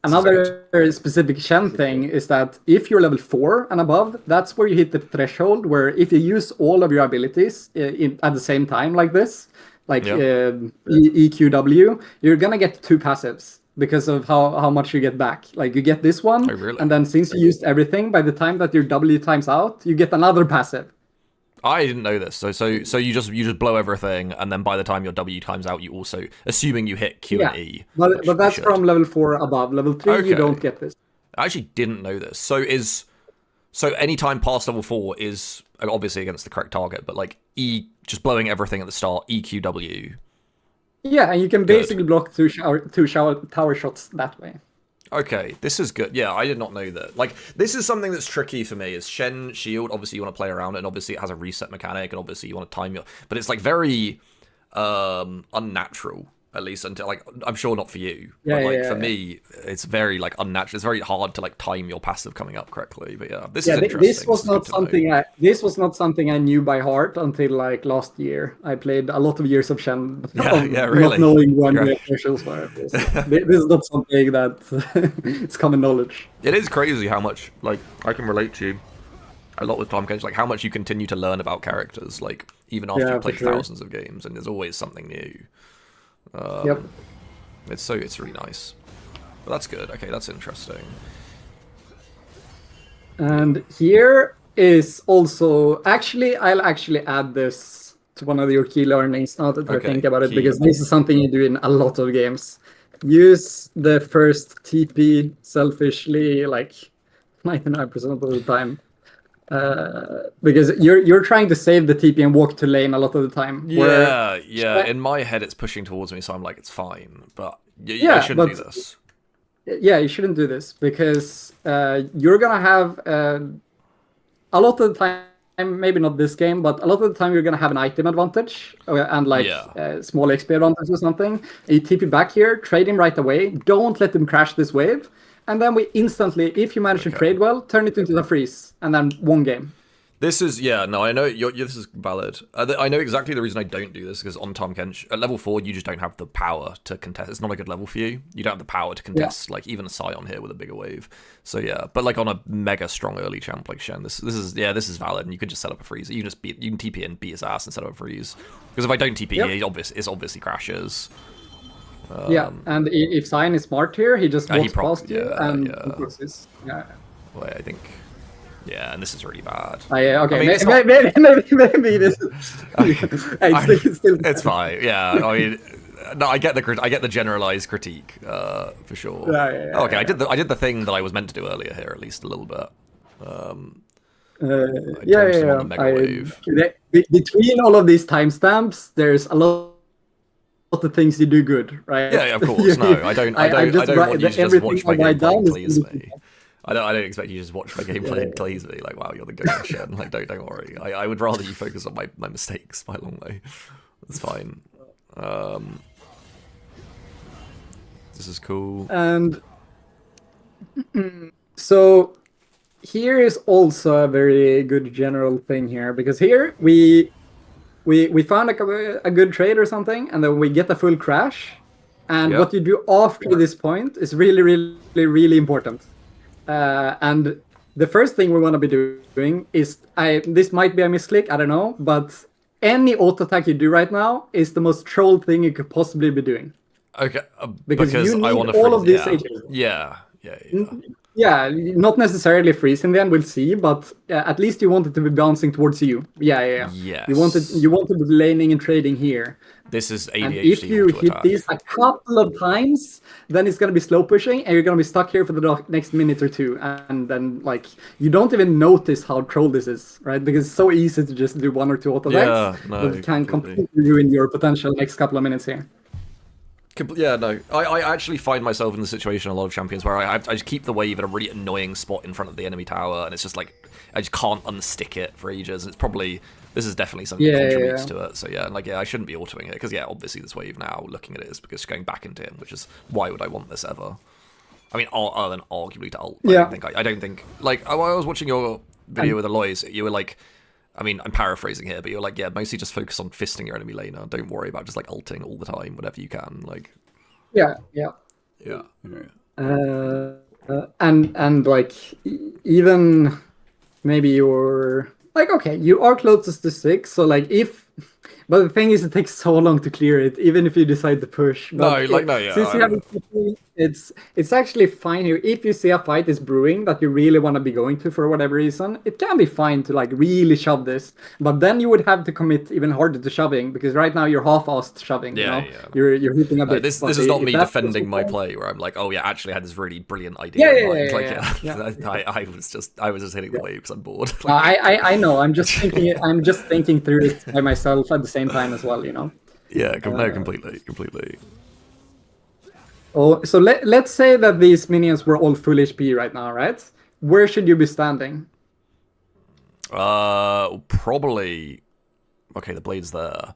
another specific SHEN thing is that if you're level 4 and above, that's where you hit the threshold. Where if you use all of your abilities at the same time, like this, like EQW, you're gonna get 2 passives. Because of how much you get back. Like you get this one, and then since you used everything, by the time that your W times out, you get another passive. I didn't know this. So you just blow everything, and then by the time your W times out, you also, assuming you hit Q and E. But that's from level 4 above. Level 3, you don't get this. I actually didn't know this. So anytime past level 4 is obviously against the correct target, but like just blowing everything at the start, EQW. Yeah, and you can basically block 2 tower shots that way. Okay, this is good. Yeah, I did not know that. Like, this is something that's tricky for me, is Shen Shield, obviously you want to play around it, and obviously it has a reset mechanic, and obviously you want to time your... But it's, like, very unnatural, at least, until, like, I'm sure not for you, but, like, for me, it's very, like, unnatural. It's very hard to, like, time your passive coming up correctly, but yeah, this is interesting. This was not something this was not something I knew by heart until, like, last year. I played a lot of years of Shen, really. not knowing when the officials were. This is not something that it's common knowledge. It is crazy how much, like, I can relate to you a lot with Tom Kench, like, how much you continue to learn about characters, like, even after you've played thousands of games, and there's always something new. Yep. It's really nice. But that's good. Okay, that's interesting. And here is also... Actually, I'll actually add this to one of your key learnings now that I think about it, because this is something you do in a lot of games. Use the first TP selfishly, like 99% of the time. Because you're trying to save the TP and walk to lane a lot of the time. Yeah. In my head, it's pushing towards me, so I'm like, it's fine. But I shouldn't do this. Yeah, you shouldn't do this, because you're gonna have a lot of the time, maybe not this game, but a lot of the time you're gonna have an item advantage and like small XP advantage or something. You TP back here, trade him right away. Don't let him crash this wave. And then we instantly, if you manage to trade well, turn it into a freeze, and then one game. This is, I know, this is valid. I know exactly the reason I don't do this, because on Tahm Kench, at level 4, you just don't have the power to contest. It's not a good level for you. You don't have the power to contest, like, even a Scion here with a bigger wave. So, yeah, but, like, on a mega strong early champ like Shen, this is valid, and you can just set up a freeze. You can TP in, beat his ass, and set up a freeze. Because if I don't TP here, it obviously crashes. And if Scion is smart here, he just walks past you and crosses. Well, I think... Yeah, and this is really bad. Okay, I mean, maybe this is... It's fine. Yeah, I mean, no, I get the generalized critique for sure. Okay, I did the thing that I was meant to do earlier here, at least a little bit. Between all of these timestamps, there's a lot of things you do good, right? Yeah, of course. No, I don't want you to just watch my gameplay and please me. I don't expect you to just watch my gameplay and please me. Like, wow, you're the goat, Shen. Like, don't worry. I would rather you focus on my mistakes by a long way. That's fine. This is cool. And so here is also a very good general thing here, because here we found a good trade or something, and then we get a full crash. And what you do after this point is really, really, really important. And the first thing we want to be doing is, this might be a misclick, I don't know, but any auto attack you do right now is the most troll thing you could possibly be doing. Okay, because you need all of these agents. Yeah, not necessarily freeze in the end, we'll see, but at least you want it to be bouncing towards you. Yeah. Yes. You want to be laning and trading here. This is ADHD. And if you hit these a couple of times, then it's going to be slow pushing, and you're going to be stuck here for the next minute or two. And then, like, you don't even notice how troll this is, right? Because it's so easy to just do one or two auto attacks. But it can completely ruin your potential next couple of minutes here. Yeah, no. I actually find myself in the situation a lot of champions where I just keep the wave at a really annoying spot in front of the enemy tower, and it's just like, I just can't unstick it for ages. It's probably... This is definitely something that contributes to it. So yeah, like, I shouldn't be autoing it, because obviously this wave now, looking at it, is because going back into him, which is, why would I want this ever? I mean, other than arguably to ult. I don't think, like, I was watching your video with Aloys, you were like, I mean, I'm paraphrasing here, but you're like, mostly just focus on fisting your enemy laner. Don't worry about just, like, ulting all the time, whatever you can, like. Yeah. And like, even maybe you're like, okay, you are closest to 6, so like, but the thing is, it takes so long to clear it, even if you decide to push. But since you have it's actually fine here. If you see a fight is brewing that you really want to be going to for whatever reason, it can be fine to, like, really shove this. But then you would have to commit even harder to shoving, because right now you're half-assed shoving. You're hitting a bit. This is not me defending my play, where I'm like, oh yeah, actually I had this really brilliant idea. I was just hitting the wave because I'm bored. I know. I'm just thinking through it by myself at the same time as well. Yeah, completely. Oh, so let's say that these minions were all full HP right now, right? Where should you be standing? Probably. Okay, the blade's there.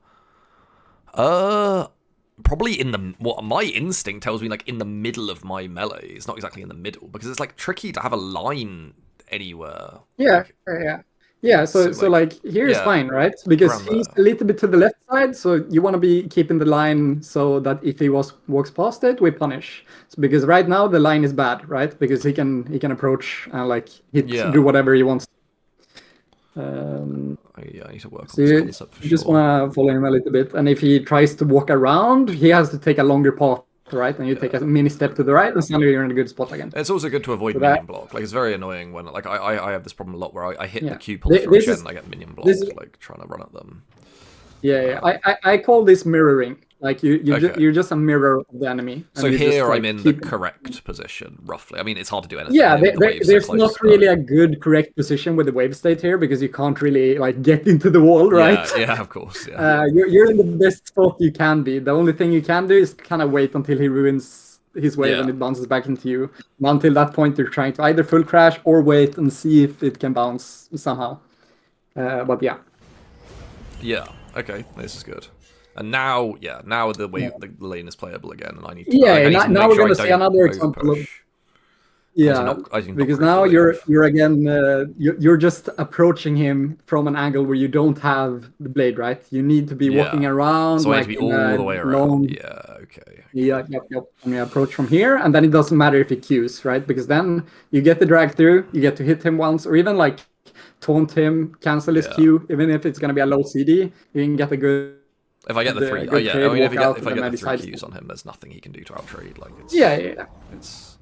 Probably in the what my instinct tells me, like in the middle of my melee. It's not exactly in the middle because it's like tricky to have a line anywhere. Yeah, Like, yeah. Yeah, so like here is yeah, fine, right? Because around he's there. a little bit to the left side, so you want to be keeping the line so that if he walks past it, we punish. So because right now the line is bad, right? Because he can approach and like Yeah. do whatever he wants. Um, Yeah, I need to work on so this you, concept for you just sure. want to follow him a little bit, and if he tries to walk around, he has to take a longer path, right? And you take a Yeah. mini step to the right, and suddenly you're in a good spot again. It's also good to avoid So that minion block. Like, it's very annoying when, like, I have this problem a lot where I hit the yeah, Q pull through a this Shen is and I get minion this is blocked, like, trying to run at them. yeah. I call this mirroring. Like Okay. you're just a mirror of the enemy, and So you just here I'm like in the keep. correct position, roughly. I mean, it's hard to do anything Yeah, here with the waves so there's close, not but... really a good correct position with the wave state here because you can't really like get into the wall, right? Yeah, yeah, of course, yeah. You're in the best spot you can be. The only thing you can do is kind of wait until he ruins his wave Yeah. and it bounces back into you. And until that point, you're trying to either full crash or wait and see if it can bounce somehow. But yeah. Yeah, okay, this is good. And now, yeah, now the Yeah. lane is playable again, and I need to, Yeah, I need to now make we're sure I gonna see don't another over example of push. yeah, I do not because create the now you're wave. you're again you're just approaching him from an angle where you don't have the blade, right? You need to be walking Yeah. around So I need to like be in all a the way around. long Yeah, okay. yeah, yep. And you approach from here, and then it doesn't matter if he queues, right? Because then you get the drag through, you get to hit him once, or even like taunt him, cancel his Yeah. Q, even if it's gonna be a low CD, you can get a If I get the three, oh good yeah, I trade, mean walk out, if and I then get the maybe three side. Qs on him, there's nothing he can do to outtrade. Like Yeah. it's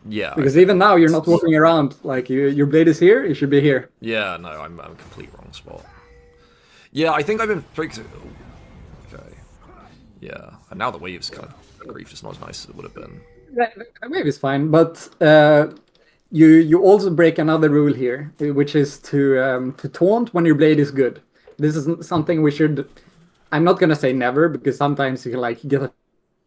yeah. Because Okay. even now you're not walking around. Like your blade is here, it should be here. Yeah, no, I'm complete wrong spot. Yeah, I think I've been okay. Yeah, and now the wave's kind of grief is not as nice as it would have been. Maybe it's fine, but you also break another rule here, which is to taunt when your blade is good. This is something we should. I'm not gonna say never because sometimes you can like get a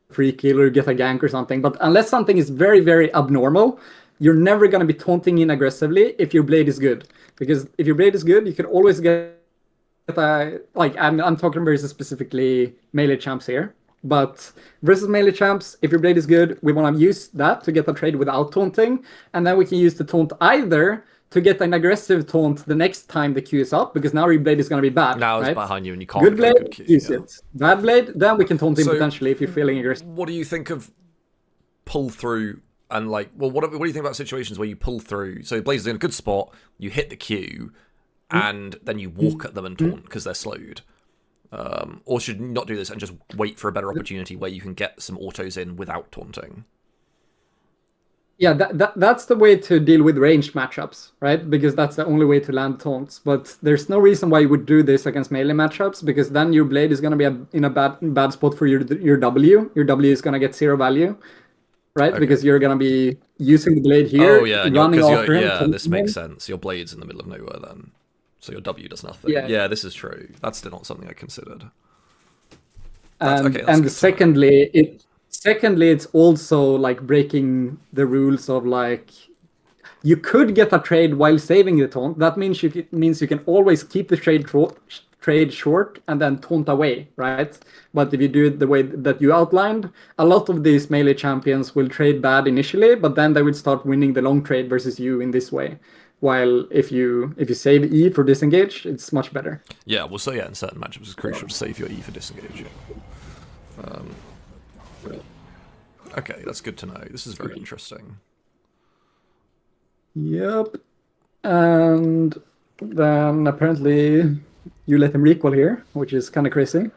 free kill or get a gank or something. But unless something is very very abnormal, you're never gonna be taunting in aggressively if your blade is good. Because if your blade is good, you can always get like I'm talking versus specifically melee champs here. But versus melee champs, if your blade is good, we want to use that to get a trade without taunting, and then we can use the taunt either to get an aggressive taunt the next time the Q is up, because now your blade is going to be bad, Now it's right? behind you and you can't Good get a blade, good Q. use Yeah. it. Bad blade, then we can taunt him So, potentially if you're feeling aggressive. what do you think of pull through and like? Well, what do you think about situations where you pull through? So Blaze is in a good spot, you hit the Q, and then you walk at them and taunt because they're slowed. Or should you not do this and just wait for a better opportunity where you can get some autos in without taunting? Yeah, that's the way to deal with ranged matchups, right? Because that's the only way to land taunts. But there's no reason why you would do this against melee matchups, because then your blade is going to be in a bad spot for your W. Your W is going to get zero value, right? Okay. Because you're going to be using the blade here, Oh yeah, running after him. yeah, this makes him. sense. Your blade's in the middle of nowhere then, so your W does nothing. Yeah. Yeah, this is true. That's still not something I considered. And Okay, that's good secondly, it's also like breaking the rules of like you could get a trade while saving the taunt. That means you can always keep the trade short and then taunt away, right? But if you do it the way that you outlined, a lot of these melee champions will trade bad initially, but then they will start winning the long trade versus you in this way. While if you save E for disengage, it's much better. Yeah, well, so yeah, in certain matchups, it's crucial to save your E for disengage. Okay, that's good to know. This is very interesting. Yep. And then apparently you let him recall here, which is kind of crazy.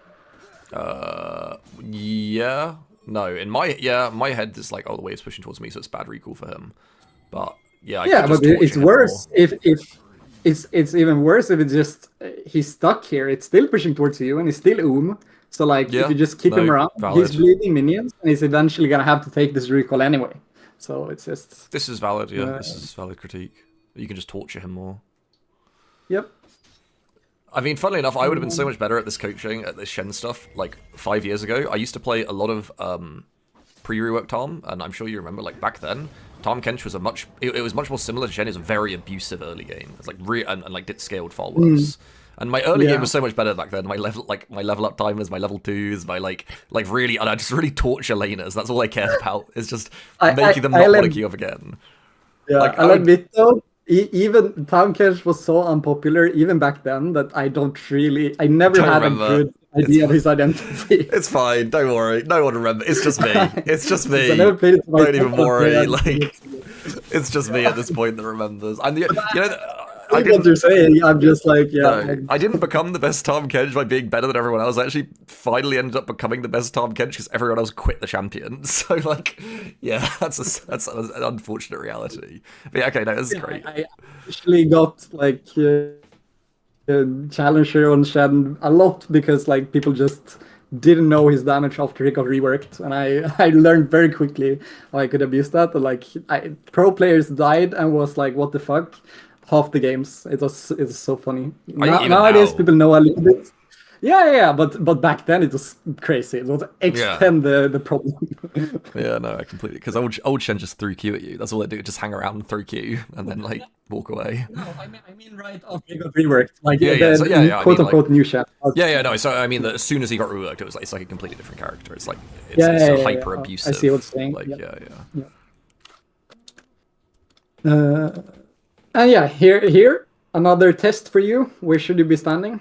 Yeah, no, in my head it's like, oh, the wave's pushing towards me, so it's bad recall for him. But yeah, I could just but torture it's him worse more. if it's even worse if it's just he's stuck here. It's still pushing towards you and he's still So like Yeah, if you just keep no, him around, valid. he's bleeding minions and he's eventually gonna have to take this recall anyway. So it's just This is valid. Yeah, this is valid critique. You can just torture him more. yep. I mean, funnily enough, I would have been so much better at this coaching, at this Shen stuff, like 5 years ago. I used to play a lot of pre-rework Tom, and I'm sure you remember, like, back then, Tom Kench was it was much more similar to Shen. It was a very abusive early game. It's like, and like, it scaled far worse. And my early game was so much better back then. My level up timers, my level 2s, my like really, and I just really torture laners. That's all I care about. It's just making them not want to queue up again. Yeah, like, I'll admit though, even Town Cash was so unpopular even back then that I never had a good idea of his identity. It's fine, don't worry. No one remembers. It's just me. It's just me. I never played it Don't even worry. Like, it's just me at this point that remembers. And I get what you're saying. I'm just like, yeah. No, I didn't become the best Tom Kench by being better than everyone else. I actually finally ended up becoming the best Tom Kench because everyone else quit the champion. So, like, yeah, that's an unfortunate reality. But yeah, okay, no, this is great. I actually got like challenger on Shen a lot because like people just didn't know his damage after he got reworked, and I learned very quickly how I could abuse that. And, like, pro players died and was like, what the fuck? Half the games. It's so funny. Nowadays people know a little bit. Yeah, but back then it was crazy. It was extend the problem. Yeah, no, I completely, because old Shen just threw Q at you. That's all they do, just hang around and throw Q and then like walk away. No, I mean right after he got reworked, like quote unquote new Shen. No. So I mean that as soon as he got reworked, it's like a completely different character. It's like it's so hyper abusive. I see what's saying. Like And yeah, here another test for you. Where should you be standing?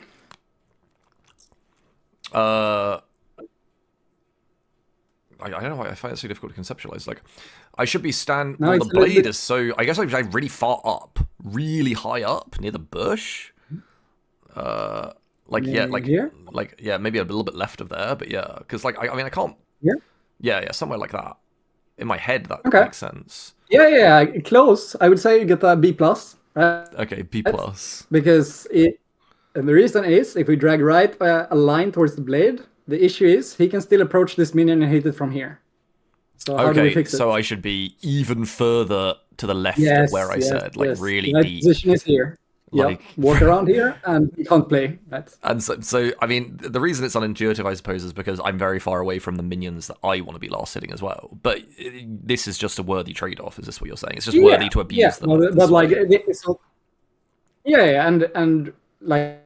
I don't know why I find it so difficult to conceptualize. Like, I should be the blade is so. I guess I'm really far up, really high up near the bush. Here? Maybe a little bit left of there, but yeah, because like I mean I can't. Here? Yeah, somewhere like that. In my head, that makes sense. Yeah, close. I would say you get a B plus. Okay, B plus. Because and the reason is, if we drag right a line towards the blade, the issue is he can still approach this minion and hit it from here. So how do we fix it? So I should be even further to the left of where I said, like really deep. Position is here. Like, walk around here and you can't play. And so, I mean, the reason it's unintuitive, I suppose, is because I'm very far away from the minions that I want to be last hitting as well. But this is just a worthy trade-off. Is this what you're saying? It's just worthy to abuse them. But like, and like,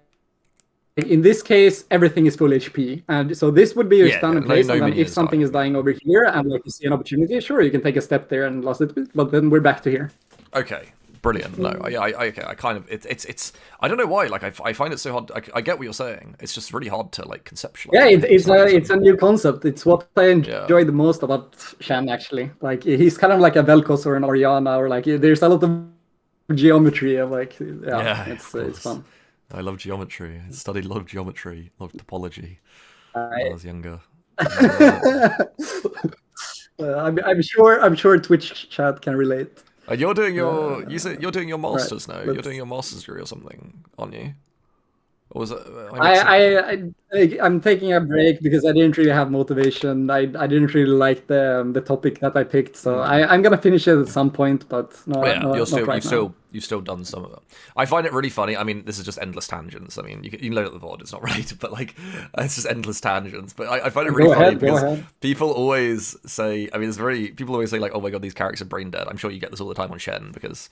in this case, everything is full HP, and so this would be your standard place. And then if something is dying over here, and like you see an opportunity, sure, you can take a step there and lose it. But then we're back to here. Okay. Brilliant. No, I kind of it's I don't know why. Like I find it so hard. I get what you're saying. It's just really hard to like conceptualize. Yeah, it's a new concept. It's what I enjoy the most about Shen actually. Like he's kind of like a Vel'Koz or an Orianna, or like there's a lot of geometry. Of like it's fun. I love geometry. I studied a lot of geometry, a lot of topology when I was younger. I'm sure Twitch chat can relate. And you're doing your you're doing your masters now. You're doing your master's degree or something, aren't you? Or was it? I'm taking a break because I didn't really have motivation. I didn't really like the topic that I picked, so I'm gonna finish it at some point. But you've still done some of it. I find it really funny. I mean, this is just endless tangents. I mean, you can load up the VOD. It's not related, but like it's just endless tangents. But I find it really funny because people always say. I mean, people always say like, "Oh my god, these characters are brain dead." I'm sure you get this all the time on Shen because.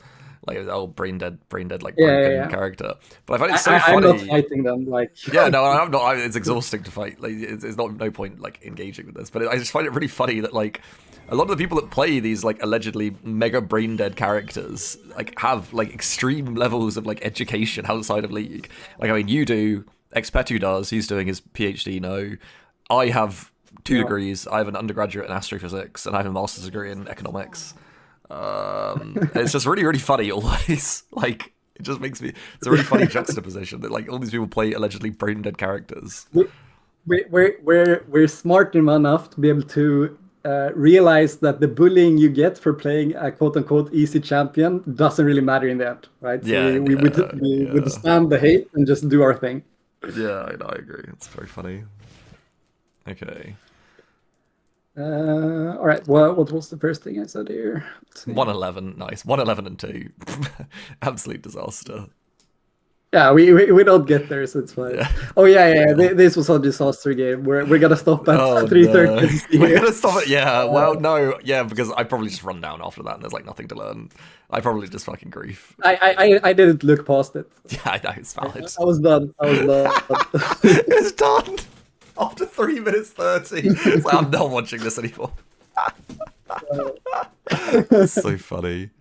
Like, brain dead, like broken character. But I find it so funny. I'm not fighting them, like. Yeah, no, I'm not. It's exhausting to fight. Like, it's no point like engaging with this. But I just find it really funny that like a lot of the people that play these like allegedly mega brain dead characters like have like extreme levels of like education outside of League. Like, I mean, you do. Expetu does. He's doing his PhD now. I have 2 degrees. I have an undergraduate in astrophysics, and I have a master's degree in economics. It's just really funny always. Like, it just makes me. It's a really funny juxtaposition that like all these people play allegedly brain dead characters. We're smart enough to be able to realize that the bullying you get for playing a quote unquote easy champion doesn't really matter in the end, right? So we withstand the hate and just do our thing. Yeah, I agree. It's very funny. Okay. All right. What was the first thing I said here? 111, nice. 111 and 2. Absolute disaster. Yeah, we don't get there, so it's fine. Yeah. Oh yeah. This was a disaster game. We're gonna stop at Oh 3:30 no. and see We're here. gonna stop it. Yeah. Well, no. Yeah, because I probably just run down after that, and there's like nothing to learn. I probably just fucking grief. I didn't look past it. Yeah, I know it's valid. I was done. I was done. It's done after 3 minutes 30. It's like, I'm not watching this anymore. It's so funny.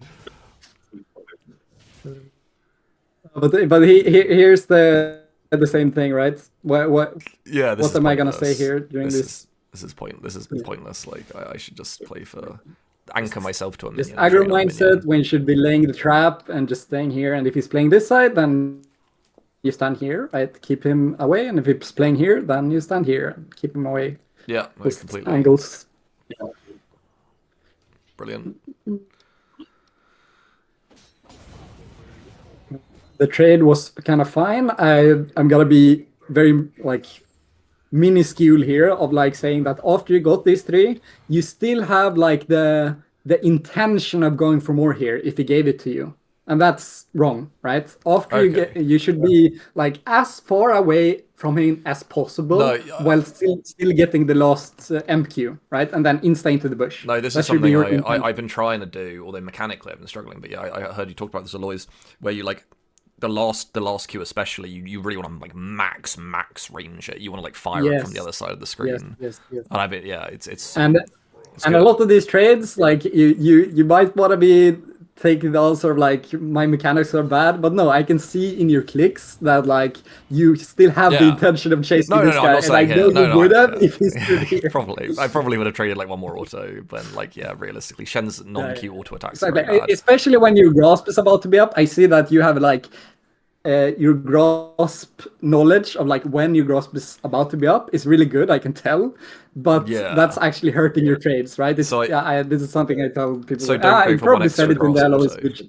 But here's the same thing, right? Yeah, this What is am I gonna pointless. say here during this? This is pointless. Like I should just play for anchor myself to a Just minion. aggro train on a mindset minion. when you should be laying the trap and just staying here. And if he's playing this side, then you stand here, right? Keep him away. And if he's playing here, then you stand here and keep him away. Yeah, no, Just completely. angles. Brilliant. The trade was kind of fine. I'm gonna be very like minuscule here of like saying that after you got these three, you still have like the intention of going for more here if he gave it to you. And that's wrong, right? After you Okay. get, you should be like as far away from him as possible, No, while still getting the last MQ, right? And then insta into the bush. No, this That is should be something your intent. I've been trying to do, although mechanically I've been struggling. But yeah, I heard you talk about this a lot, where you like the last queue especially, you really want to like max range it. You want to like fire it from the Yes. other side of the Yes, screen. yes, yes. And I mean, yeah, it's And it's and a good. lot of these trades, like you might want to be taking the sort of like my mechanics are bad, but no, I can see in your clicks that like you still have the Yeah. intention of chasing No, this I'm guy, not and I saying know here. No, you no, would have yeah. if he stood here. I probably would have traded like one more auto, but like yeah, realistically, Shen's non-Q auto attacks are Exactly. very bad. Especially when your grasp is about to be up, I see that you have like your grasp knowledge of like when your grasp is about to be up is really good. I can tell, but Yeah. that's actually hurting your trades, right? It's, So this is something I tell people. so Like, don't go you for one probably said extra it in the grasp LOS auto. speech.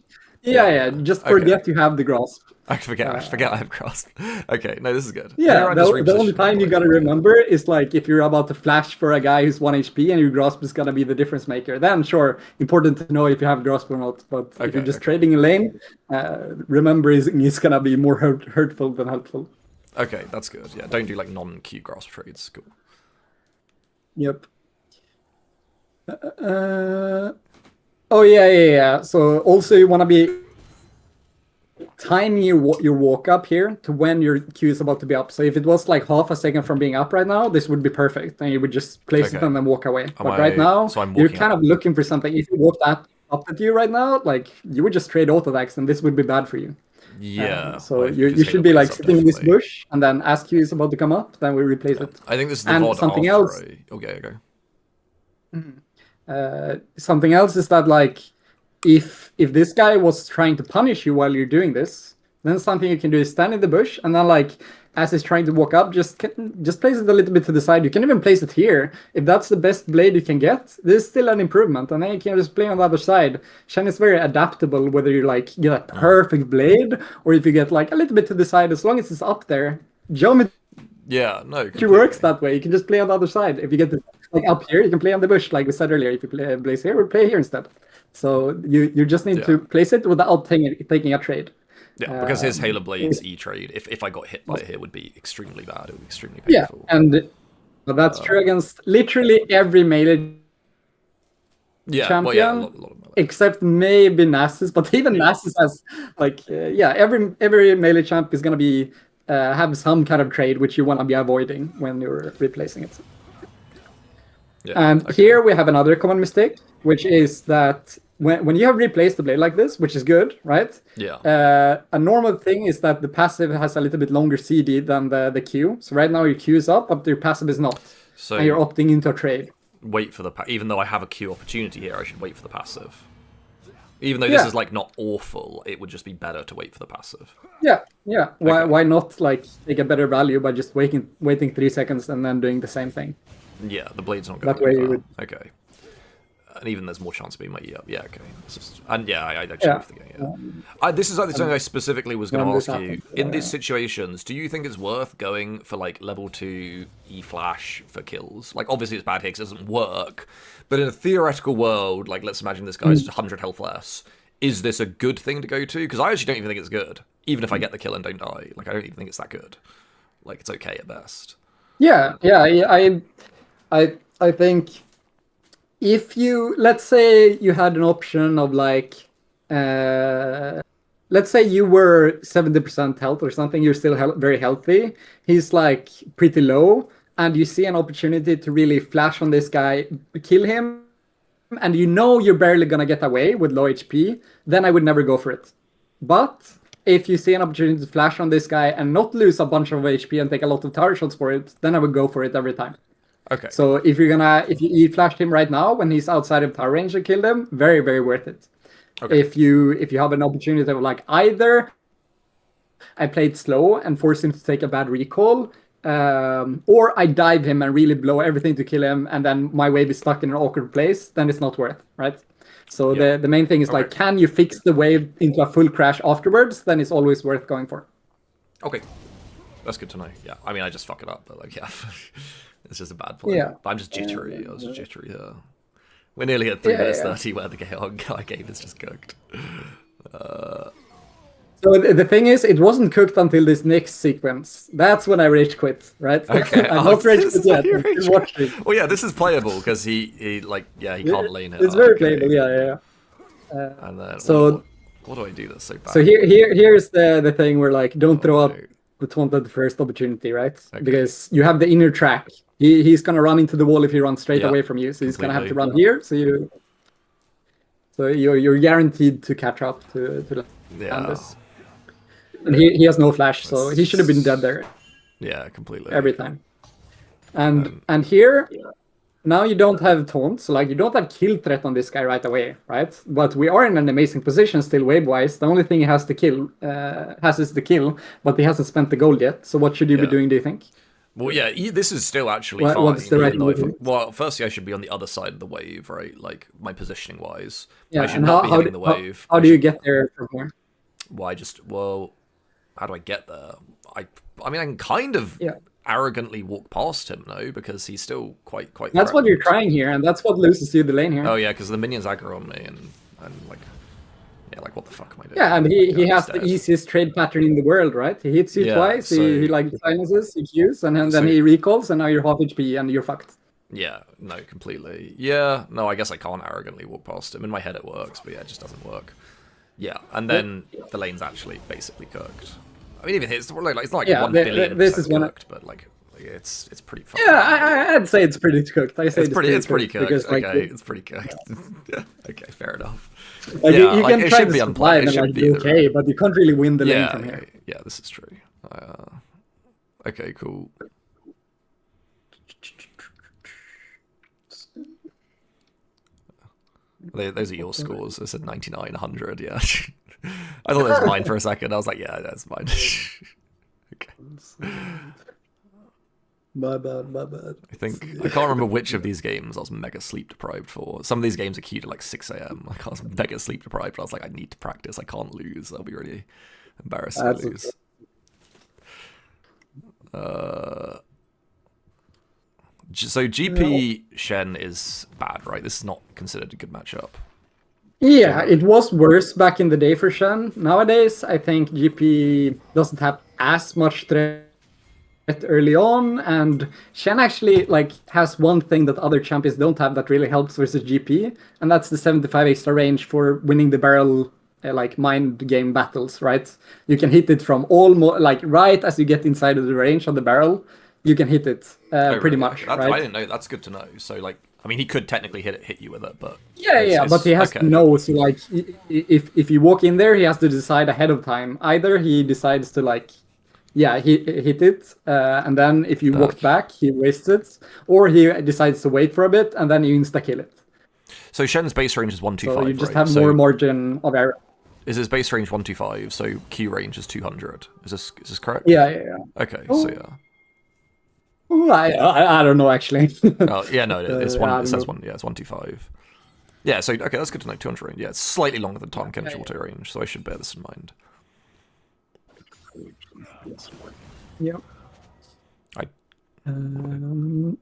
Yeah, Yeah. yeah. Just Okay. forget you have the grasp. I forget I have grasp. Okay, no, this is good. Yeah, Here I just the only reposition time you the gotta blade. remember is like if you're about to flash for a guy who's 1 HP and your grasp is gonna be the difference maker. Then sure, important to know if you have grasp or not. But if you're just trading a lane, remembering is gonna be more hurtful than helpful. Okay, that's good. Yeah, don't do like non-Q grasp trades. Cool. Yep. Oh yeah. So also you wanna be timing your walk up here to when your queue is about to be up. So if it was like half a second from being up right now, this would be perfect. And you would just place it Okay. and then walk away. But I- right now, so I'm you're walking kind up. of looking for something. If you walked up at you right now, like you would just trade auto attacks and this would be bad for you. Yeah. So like, you because should Halo be Blade's like up, sitting in this definitely. bush and then as queue is about to come up, then we replace Yeah. it. I think this is the And VOD something after else. Okay. Something else is that like if this guy was trying to punish you while you're doing this, then something you can do is stand in the bush and then like as he's trying to walk up, just place it a little bit to the side. You can even place it here if that's the best blade you can get. There's still an improvement, and then you can just play on the other side. Shen is very adaptable, whether you like get a perfect blade or if you get like a little bit to the side. As long as it's up there, geometry Yeah, no. works Completely. that way. You can just play on the other side. If you get like up here, you can play on the bush, like we said earlier. If you play blaze here, we'll play here instead. So you just need to place it without taking a trade. Yeah, because his Halo Blades E trade, if I got hit by it here, would be extremely bad. It would be extremely Yeah, painful. and that's true against literally every melee champion, well, yeah, a lot of melee. except maybe Nasus. But even Nasus has like every melee champ is gonna be have some kind of trade which you want to be avoiding when you're replacing it. Yeah, And okay. here we have another common mistake, which is that when you have replaced the blade like this, which is good, right? Yeah. A normal thing is that the passive has a little bit longer CD than the Q. So right now your Q is up, but your passive is not. So And you're opting into a trade. wait for the even though I have a Q opportunity here, I should wait for the passive. Even though this is like not awful, it would just be better to wait for the passive. Yeah. Okay. Why not like take a better value by just waiting 3 seconds and then doing the same thing? Yeah, the blade's not going That way you anywhere. would. Okay. And even there's more chance of being my E up. Yeah, okay. And yeah, I actually with the game. Yeah. This is like something I specifically was going to ask you. In these situations, do you think it's worth going for like level 2 E flash for kills? Like obviously it's bad here because it doesn't work, but in a theoretical world, like let's imagine this guy's 100 health less. Is this a good thing to go to? Because I actually don't even think it's good. even if I get the kill and don't die, like I don't even think it's that good. Like it's okay at best. Yeah. I think if let's say you had an option of like, let's say you were 70% health or something, you're still very healthy. He's like pretty low, and you see an opportunity to really flash on this guy, kill him, and you know you're barely gonna get away with low HP, then I would never go for it. But if you see an opportunity to flash on this guy and not lose a bunch of HP and take a lot of tower shots for it, then I would go for it every time. Okay. So if you flashed him right now when he's outside of tower range and killed him, very, very worth it. Okay. If you have an opportunity of like either I played slow and forced him to take a bad recall, or I dive him and really blow everything to kill him, and then my wave is stuck in an awkward place, then it's not worth, right? So the main thing is like, can you fix the wave into a full crash afterwards? Then it's always worth going for. Okay, that's good to know. Yeah, I mean I just fuck it up, but like yeah, it's just a bad play. Yeah, but I'm just jittery. I was just jittery here. We're nearly at 3 minutes 30 where the game is just cooked. So the thing is, it wasn't cooked until this next sequence. That's when I rage quit, right? Okay. I'm not rage quit yet. I'm still watching. Well, yeah, this is playable because he can't lane it. It's very playable, yeah. And then so what do I do that's so bad? So here's the thing where like don't throw up the Taunt at the first opportunity, right? Okay. Because you have the inner track. He's gonna run into the wall if you run straight away from you. So he's gonna have to run here. So you're guaranteed to catch up to this. And he has no flash, so he should have been dead there. Yeah, completely. Every time. And here, now you don't have Taunt, so like you don't have kill threat on this guy right away, right? But we are in an amazing position still wave-wise. The only thing he has to kill is the kill, but he hasn't spent the gold yet. So what should you be doing, do you think? Well, yeah, this is still actually fine. What's the right move? Well, firstly, I should be on the other side of the wave, right? Like, my positioning-wise. Yeah, I should not be hitting the wave. How do you get there from here? Well, how do I get there? I mean, I can kind of arrogantly walk past him, though, because he's still quite That's what you're trying here, and that's what loses you the lane here. Oh, yeah, because the minions aggro on me, and like... Yeah, like what the fuck am I doing? Yeah, and he has the easiest trade pattern in the world, right? He hits you twice, he like silences, he Qs, and then he recalls, and now you're half HP and you're fucked. Yeah, no, completely. Yeah, no, I guess I can't arrogantly walk past him. In my head it works, but yeah, it just doesn't work. Yeah, and then the lane's actually basically cooked. I mean, even it's like it's not like 1 billion cooked, but like it's pretty fucking I'd say it's pretty cooked. I say it's pretty cooked. Because, like, okay, it's pretty cooked. Yeah, okay, fair enough. Like, yeah, you can try to be survive and like be okay, but you can't really win the lane from here. Yeah, this is true. Okay, cool. Those are your scores. I said 99, 100, yeah. I thought that was mine for a second. I was like, yeah, that's mine. Okay. My bad. I can't remember which of these games I was mega sleep deprived for. Some of these games are queued at like 6 a.m. Like I was mega sleep deprived, but I was like, I need to practice. I can't lose. I'll be really embarrassed to lose. So GP Shen is bad, right? This is not considered a good matchup. Yeah, it was worse back in the day for Shen. Nowadays, I think GP doesn't have as much threat early on, and Shen actually like has one thing that other champions don't have that really helps versus GP, and that's the 75 extra range for winning the barrel like mind game battles, right? You can hit it from almost like right as you get inside of the range of the barrel, you can hit it pretty much. Right? I didn't know. That's good to know. So like, I mean, he could technically hit you with it, but but he has to know. So like, if you walk in there, he has to decide ahead of time. Either he decides to like, he hit it, and then if you walked back, he wastes it, or he decides to wait for a bit and then you insta kill it. So Shen's base range is 125. So you just have more margin of error. Is his base range 125? So Q range is 200. Is this correct? Yeah. Okay, so yeah. I don't know actually. Oh yeah, no, it's one. It says one. Yeah, it's 125. Yeah, so okay, that's good to know. 200 range. Yeah, it's slightly longer than Taunt and shorter range, so I should bear this in mind. Yep.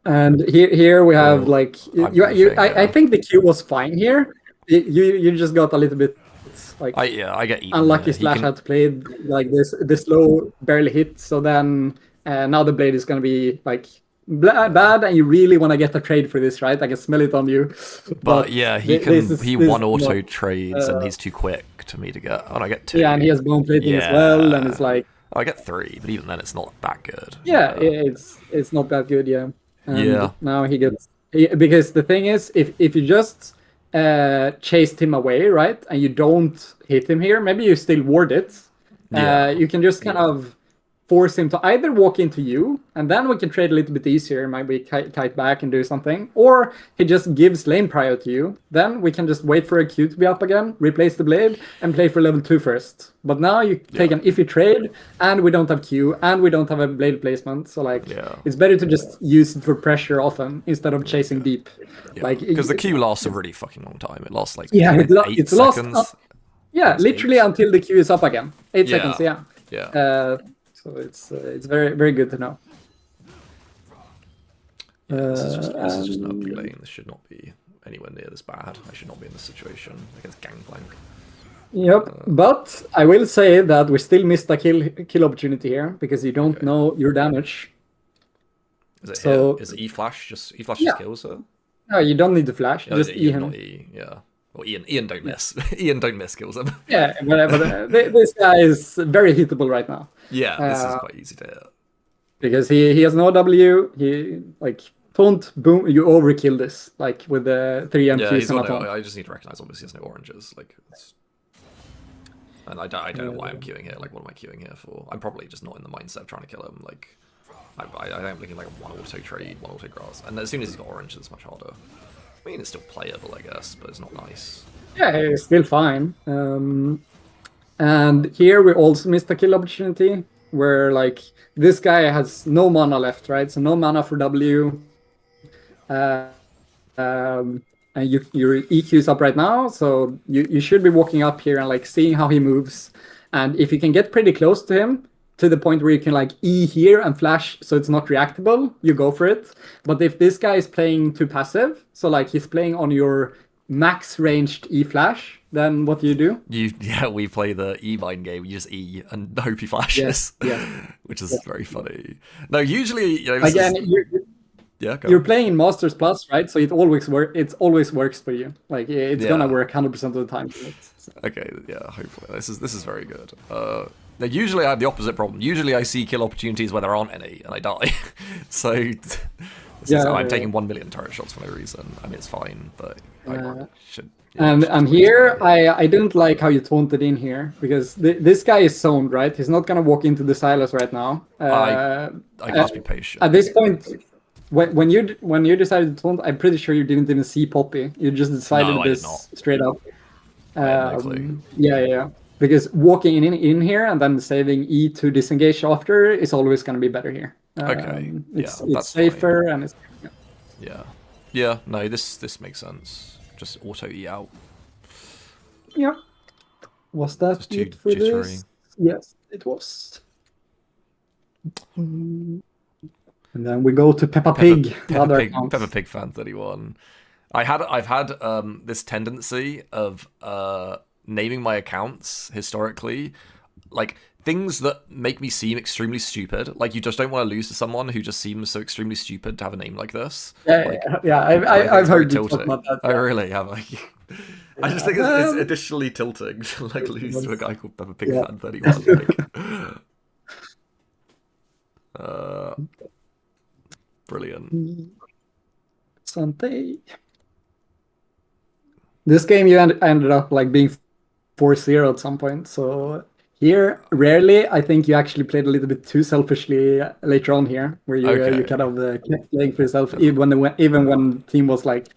And here we have like I think the Q was fine here. You just got a little bit Like I get eaten unlucky here. He slash can, had played like this low barely hit, so then now the blade is gonna be like bad, and you really want to get a trade for this, right? I can smell it on you. but But yeah, he this is one not, auto trades and uh, he's too quick to me to get. Oh, and I get yeah, and he 2. has bone plating as well, and it's Yeah, like oh, I get 3, but even then it's not that good. yeah, it's not that good, yeah. Yeah, And now he gets because the thing is, if you just chased him away, right, and you don't hit him here, maybe you still ward it. yeah, You can just kind of force him to either walk into you, and then we can trade a little bit easier, maybe kite back and do something, or he just gives lane prior to you. Then we can just wait for a Q to be up again, replace the blade, and play for level 2 first. But now you take yeah, an iffy trade, and we don't have Q, and we don't have a blade placement, so like yeah, it's better to just use it for pressure often instead of chasing deep. yeah. Like Because the Q lasts a really fucking long time. It lasts like yeah, eight it's lost. seconds. Yeah, It's literally 8. until the Q is up again. 8 seconds, Yeah, yeah. yeah. So it's very very good to know. Yeah, this is just an ugly And lane. This should not be anywhere near this bad. I should not be in this situation against Gangplank. yep, but I will say that we still missed a kill opportunity here because you don't Okay. know your damage. Is it So here? Is it E flash? E flash yeah, just kills her? no, you don't need to flash. Oh, Just E Ian, not him. E. Yeah. Well, Ian don't miss. Ian don't miss kills him. Yeah, but this guy is very hittable right now. Yeah, this is Uh, quite easy to hit. because he has no W. He like taunt boom. You overkill this like with the 3 Yeah, MQs he's and a got no. taunt. I just need to recognize. Obviously, he has no oranges. Like, and I don't know why I'm queuing here. Like, what am I queuing here for? I'm probably just not in the mindset of trying to kill him. Like, I'm looking like one auto trade, one auto grass, and as soon as he's got orange, it's much harder. I mean, it's still playable, I guess, but it's not nice. Yeah, it's still fine. And here we also missed a kill opportunity where like this guy has no mana left, right? So no mana for W. Uh, and your EQ is up right now, so you should be walking up here and like seeing how he moves. And if you can get pretty close to him, to the point where you can like E here and flash so it's not reactable, you go for it. But if this guy is playing too passive, so like he's playing on your max ranged E flash, then what do you do? Yeah, we play the E mine game. You just E and hope he flashes, Yes, yes. which is very funny. No, usually, Again, yeah, you're playing in Masters Plus, right? So it always works for you. Like it's gonna work 100% of the time. So. Okay, yeah, hopefully this is very good. Now usually I have the opposite problem. Usually I see kill opportunities where there aren't any, and I die. So I'm taking 1 million turret shots for no reason. I mean, it's fine, but I should. Yeah, and here I didn't like how you taunted in here because this guy is zoned, right? He's not gonna walk into the silos right now. I can just be patient. At this point, when you decided to taunt, I'm pretty sure you didn't even see Poppy. You just decided No, I did this not. straight up. I had no clue. Yeah. Because walking in here and then saving E to disengage after is always going to be better here. Okay, It's that's safer fine. and it's Yeah. No, this makes sense. Just auto E out. yeah. Was that Just too it for jittery. this? Yes, it was. And then we go to Peppa Pig. Peppa Pig fan 31. I've had this tendency of naming my accounts historically like things that make me seem extremely stupid. Like you just don't want to lose to someone who just seems so extremely stupid to have a name like this. I've heard you talk about that. I really have. I just think it's additionally tilting to like lose to a guy called Peppa Pig fan 31. Brilliant. Sunday. This game you ended up like being 4-0 at some point. So here, rarely, I think you actually played a little bit too selfishly later on here, where you kind of kept playing for yourself, even when team was like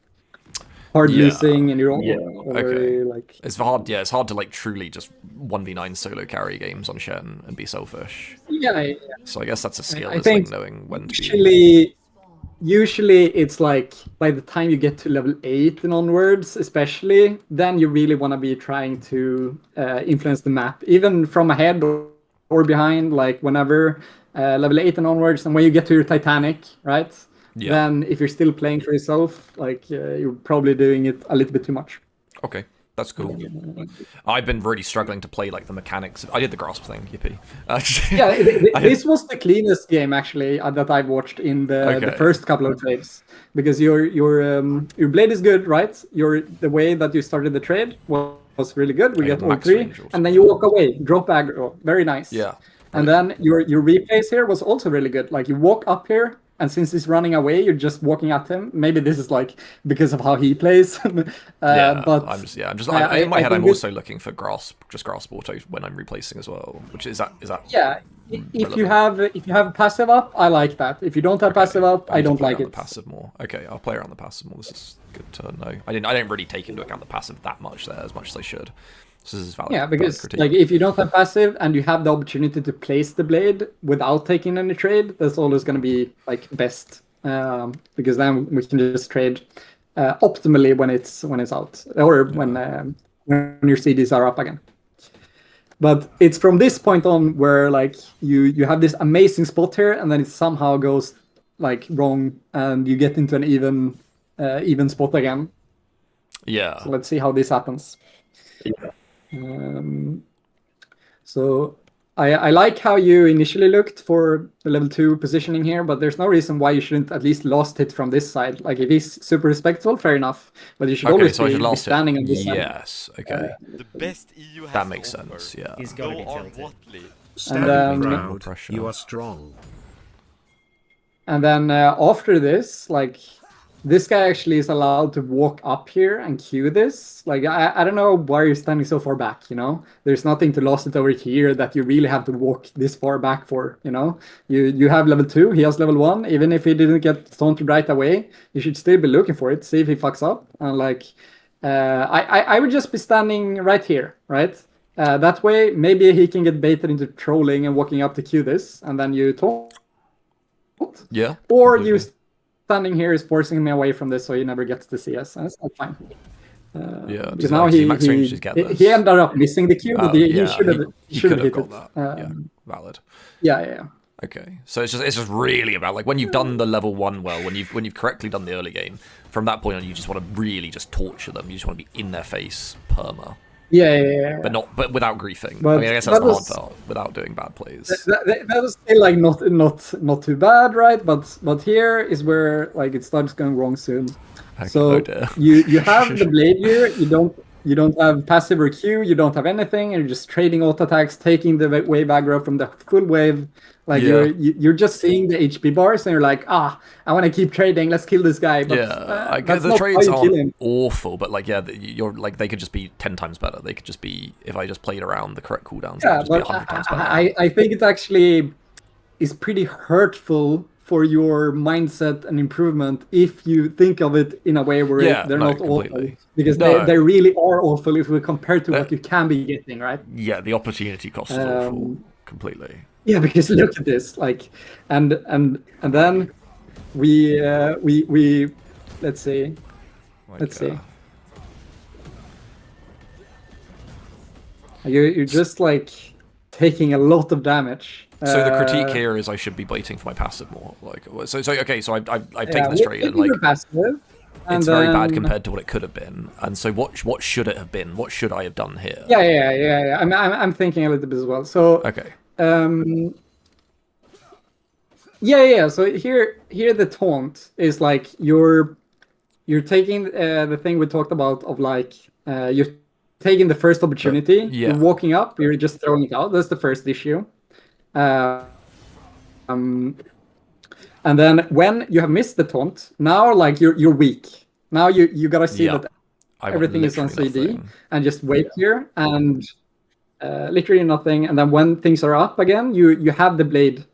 hard losing and you're already like. It's hard. Yeah, it's hard to like truly just 1v9 solo carry games on Shen and be selfish. Yeah. So I guess that's a skill. I is think like knowing when to be. Usually it's like by the time you get to level 8 and onwards, especially, then you really want to be trying to influence the map, even from ahead or behind, like whenever level 8 and onwards. And when you get to your Titanic, right? Yeah. Then if you're still playing for yourself, like you're probably doing it a little bit too much. Okay, That's cool. I've been really struggling to play like the mechanics. I did the grasp thing, yippee. This was the cleanest game actually that I've watched in the first couple of trades, because your blade is good, right? The way that you started the trade was really good. We get all 3, and then you walk away, drop aggro, very nice. Yeah. And then your replays here was also really good. Like you walk up here, and since he's running away, you're just walking at him. Maybe this is like because of how he plays. But I'm just in my head. I'm also looking for grasp auto when I'm replacing as well. Which is that? Yeah. If you have passive up, I like that. If you don't have passive up, I don't like it. The passive more. Okay, I'll play around the passive more. This is good to know. I don't really take into account the passive that much there, as much as I should. So this is valid. Yeah, because like if you don't have passive and you have the opportunity to place the blade without taking any trade, that's always going to be like best, because then we can just trade optimally when it's out, or when your CDs are up again. But it's from this point on where like you have this amazing spot here, and then it somehow goes like wrong, and you get into an even spot again. Yeah. So let's see how this happens. Yeah. So I like how you initially looked for the level 2 positioning here, but there's no reason why you shouldn't at least lost it from this side. Like if he's super respectful, fair enough, but you should always be standing on this side. Yes, okay. The best EU has that makes sense. Yeah. He's got to be tilted. WHATLEY. Stand proud. You are strong. And then after this, like this guy actually is allowed to walk up here and queue this. Like, I don't know why you're standing so far back, you know? There's nothing to lost it over here that you really have to walk this far back for, you know? You have level 2, he has level 1. Even if he didn't get taunted right away, you should still be looking for it, see if he fucks up. And like, I would just be standing right here, right? That way, maybe he can get baited into trolling and walking up to queue this, and then you taunt. Yeah. Or you standing here is forcing me away from this, so he never gets to see us. That's not fine. Yeah. Because now he ended up missing the queue, but he should have hit it. Yeah. Valid. Yeah. Okay, so it's just really about like when you've done the level 1 well, when you've correctly done the early game. From that point on, you just want to really just torture them. You just want to be in their face, perma. Yeah. But without griefing. But I mean, I guess that's the hard part. Without doing bad plays. That was still like not too bad, right? But here is where like it starts going wrong soon. Okay, so you have the blade here. You don't have passive or Q. You don't have anything. And you're just trading auto attacks, taking the wave aggro from the full wave. Like you're just seeing the HP bars, and you're like, I want to keep trading. Let's kill this guy. But, the trades aren't awful, but like you're like they could just be 10 times better. They could just be if I just played around the correct cooldowns. Yeah, but 100 times better. I think it actually is pretty hurtful for your mindset and improvement if you think of it in a way where they're not awful, because they really are awful if we compare to what you can be getting, right? Yeah, the opportunity cost is awful completely. Yeah, because look at this, like, and then we let's see. You're just like taking a lot of damage. So the critique here is I should be waiting for my passive more. Like, so okay, so I've taken this trade and like it's very bad compared to what it could have been. And so what should it have been? What should I have done here? Yeah. I'm thinking a little bit as well. So okay. So here the taunt is like you're taking the thing we talked about of like you're taking the first opportunity. You're walking up. You're just throwing it out. That's the first issue. And then when you have missed the taunt, now like you're weak. Now you gotta see that everything is on CD and just wait here and literally nothing. And then when things are up again, you have the blade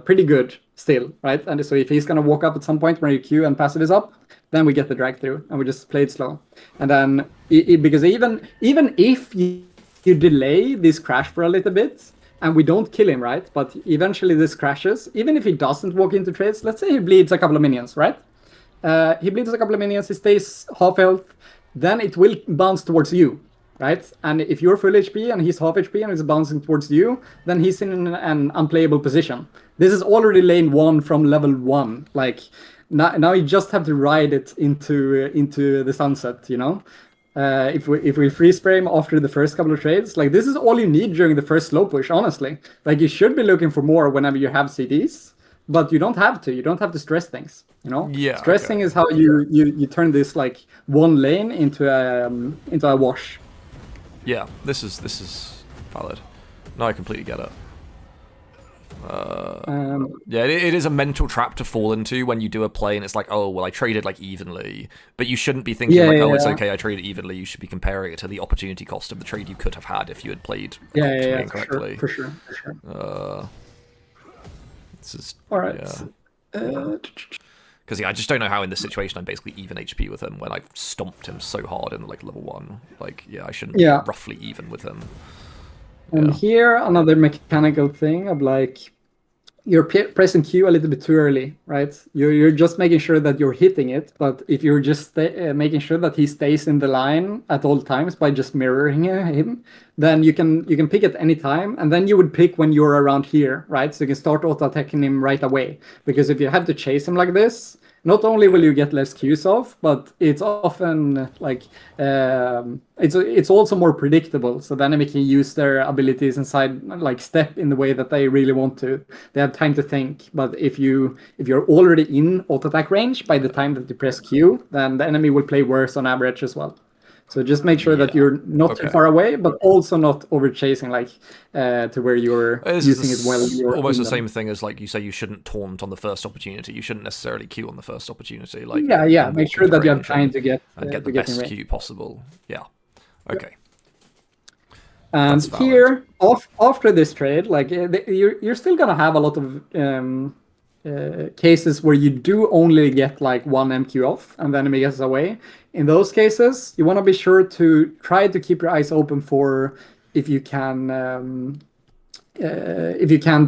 pretty good still, right? And so if he's gonna walk up at some point when your Q and passive is up, then we get the drag through and we just play it slow. And then because even if you delay this crash for a little bit and we don't kill him, right? But eventually this crashes. Even if he doesn't walk into trades, let's say he bleeds a couple of minions, right? He bleeds a couple of minions, he stays half health, then it will bounce towards you, right? And if you're full HP and he's half HP and he's bouncing towards you, then he's in an unplayable position. This is already lane 1 from level 1. Like now you just have to ride it into the sunset, you know? if we freeze frame after the first couple of trades, like this is all you need during the first slow push, honestly. Like you should be looking for more whenever you have CDs, but you don't have to. You don't have to stress things, you know? Yeah. Stressing Okay. is how you turn this like one lane into a wash. Yeah, this is valid. No, I completely get it. Yeah, it is a mental trap to fall into when you do a play and it's like, oh, well, I traded like evenly, but you shouldn't be thinking like, oh, it's okay, I traded evenly. You should be comparing it to the opportunity cost of the trade you could have had if you had played optimally and correctly. For sure. This is all right. Because I just don't know how in this situation I'm basically even HP with him when I've stomped him so hard in like level 1. Like, yeah, I shouldn't be roughly even with him. And here, another mechanical thing of like, you're pressing Q a little bit too early, right? You're just making sure that you're hitting it, but if you're just making sure that he stays in the line at all times by just mirroring him, then you can pick at any time, and then you would pick when you're around here, right? So you can start auto-attacking him right away. Because if you have to chase him like this, not only will you get less Qs off, but it's often like it's also more predictable. So the enemy can use their abilities inside like step in the way that they really want to. They have time to think. But if you're already in auto attack range by the time that you press Q, then the enemy will play worse on average as well. So just make sure that you're not too far away, but also not over chasing, like to where you're using it well. You're almost the same thing as like you say you shouldn't taunt on the first opportunity. You shouldn't necessarily queue on the first opportunity. Like make sure that you have time to get the best queue possible. Yeah. Okay. And here, after this trade, like you're still gonna have a lot of cases where you do only get like one MQ off and the enemy gets away. In those cases, you want to be sure to try to keep your eyes open for if you can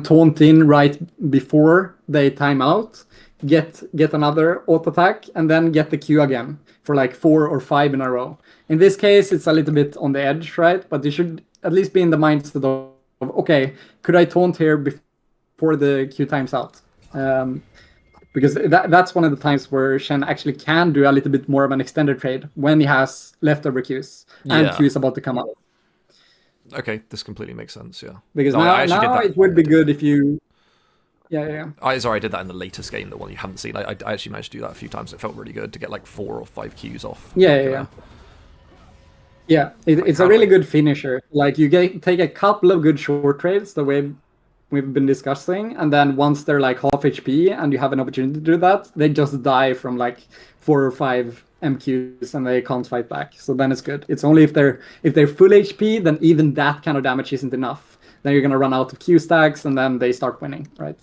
taunt in right before they time out, get another auto attack, and then get the Q again for like 4 or 5 in a row. In this case, it's a little bit on the edge, right? But you should at least be in the mindset of okay, could I taunt here before the Q times out? Because that's one of the times where SHEN actually can do a little bit more of an extended trade when he has leftover Qs and Q is about to come out. Okay, this completely makes sense, yeah. Because now it would be good if you... Yeah. I did that in the latest game, the one you haven't seen. I actually managed to do that a few times. It felt really good to get like 4 or 5 Qs off. Yeah. It's a really good finisher. Like you take a couple of good short trades the way we've been discussing, and then once they're like half HP and you have an opportunity to do that, they just die from like 4 or 5 MQs and they can't fight back. So then it's good. It's only if they're full HP, then even that kind of damage isn't enough. Then you're gonna run out of Q stacks and then they start winning, right?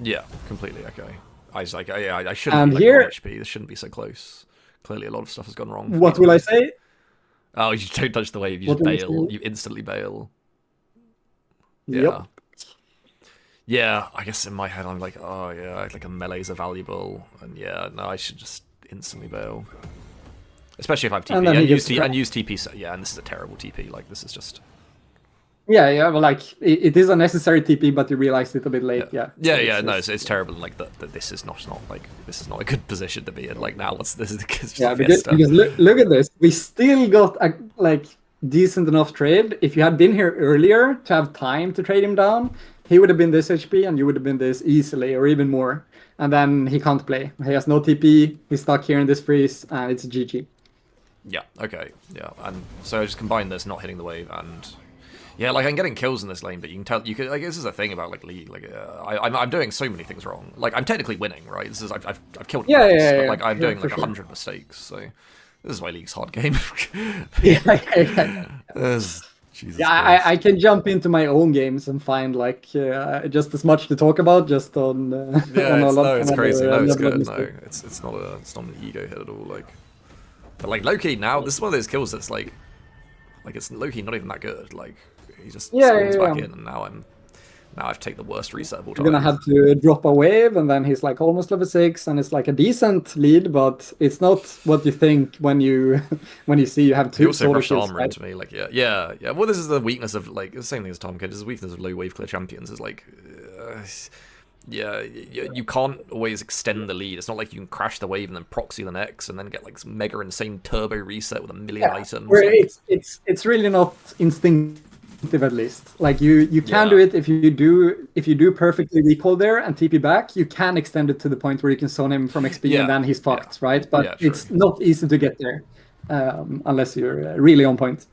Yeah, completely. Okay. I was like, I shouldn't be like here, 1 HP. This shouldn't be so close. Clearly, a lot of stuff has gone wrong. What will I say? Oh, you don't touch the wave. You just bail. You instantly bail. Yeah. Yep. Yeah, I guess in my head I'm like, oh yeah, like a melees are valuable, and yeah, no, I should just instantly bail. Especially if I have TP and use TP. So, yeah, and this is a terrible TP. Like this is just. Yeah, but like it is a necessary TP, but you realized it a bit late. Yeah. No, it's terrible. Like that, this is not like this is not a good position to be in. Like now, this is just because look at this. We still got a like decent enough trade. If you had been here earlier to have time to trade him down, he would have been this HP and you would have been this easily or even more. And then he can't play. He has no TP. He's stuck here in this freeze, and it's GG. Yeah. Okay. Yeah. And so I just combine this, not hitting the wave, and. Yeah, like I'm getting kills in this lane, but you can tell like this is a thing about like League. Like I'm doing so many things wrong. Like I'm technically winning, right? This is I've killed. But like I'm doing like 100 mistakes. So this is why League's hard game. Jesus I can jump into my own games and find like just as much to talk about just on. It's crazy. No, it's good. No, it's not an ego hit at all. Like, but like Loki now, this is one of those kills that's like it's Loki not even that good. Like. He just spawns back in, and now I have to take the worst reset of all time. You're gonna have to drop a wave, and then he's like almost level 6, and it's like a decent lead, but it's not what you think when you see you have 2 he also rushed armor into me. Like yeah. Well, this is the weakness of like the same thing as Tom Kid. This is the weakness of low wave clear champions. Is like Yeah, you can't always extend the lead. It's not like you can crash the wave and then proxy the next and then get like some mega insane turbo reset with a million items. Where Like... it's really not instinctive at least. Like you can do it if you do perfectly recall there and TP back, you can extend it to the point where you can zone him from XP and then he's fucked, right? But it's not easy to get there unless you're really on point.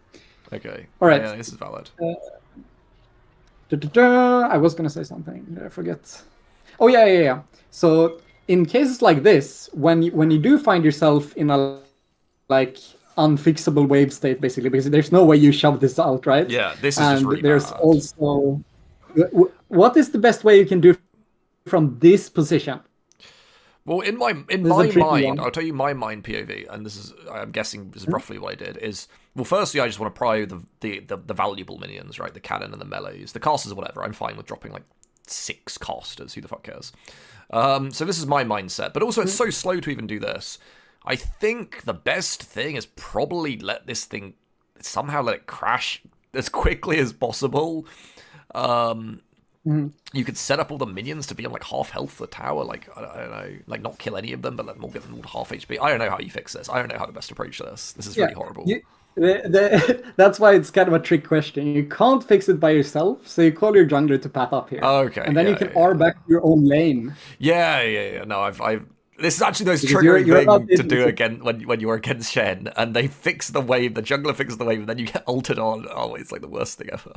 Okay. All right. Yeah, this is valid. I was gonna say something. Did I forget? Oh yeah. So in cases like this, when you do find yourself in a like unfixable wave state, basically, because there's no way you shove this out, right? Yeah, this is just really there's bad. Also, what is the best way you can do from this position? Well, in my mind, I'll tell you my mind POV, and this is, I'm guessing, this is roughly what I did. Is, well, firstly, I just want to pry the valuable minions, right? The cannon and the melees, the casters, whatever. I'm fine with dropping like 6 casters. Who the fuck cares? So this is my mindset, but also it's so slow to even do this. I think the best thing is probably let it crash as quickly as possible. You could set up all the minions to be on like half health the tower, like I don't know, like not kill any of them, but let them all get them all to half HP. I don't know how you fix this. I don't know how to best approach this. This is really horrible. That's why it's kind of a trick question. You can't fix it by yourself, so you call your jungler to path up here. Okay. And then you can R back your own lane. Yeah. No, I've this is actually the most triggering thing to do again when you're against Shen, and they fix the wave, the jungler fixes the wave, and then you get ulted on. Oh, it's like the worst thing ever.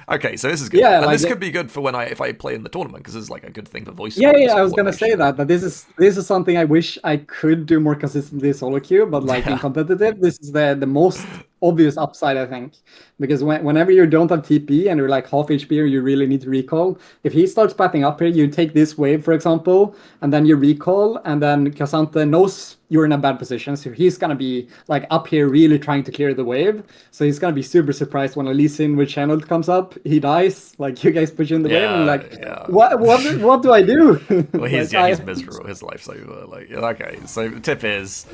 Okay, so this is good. Yeah, and like this could be good for if I play in the tournament, because this is like a good thing for voice. Yeah, I was gonna say that this is something I wish I could do more consistently solo queue, but like in competitive, this is the most obvious upside, I think, because whenever you don't have TP and you're like half HP or you really need to recall, if he starts pathing up here, you take this wave, for example, and then you recall, and then Cassandra knows you're in a bad position, so he's gonna be like up here really trying to clear the wave, so he's gonna be super surprised when a Lee Sin with channel comes up, he dies, like you guys push in the wave, and like, what do I do? Well, he's miserable, his life's over. Like, okay, so the tip is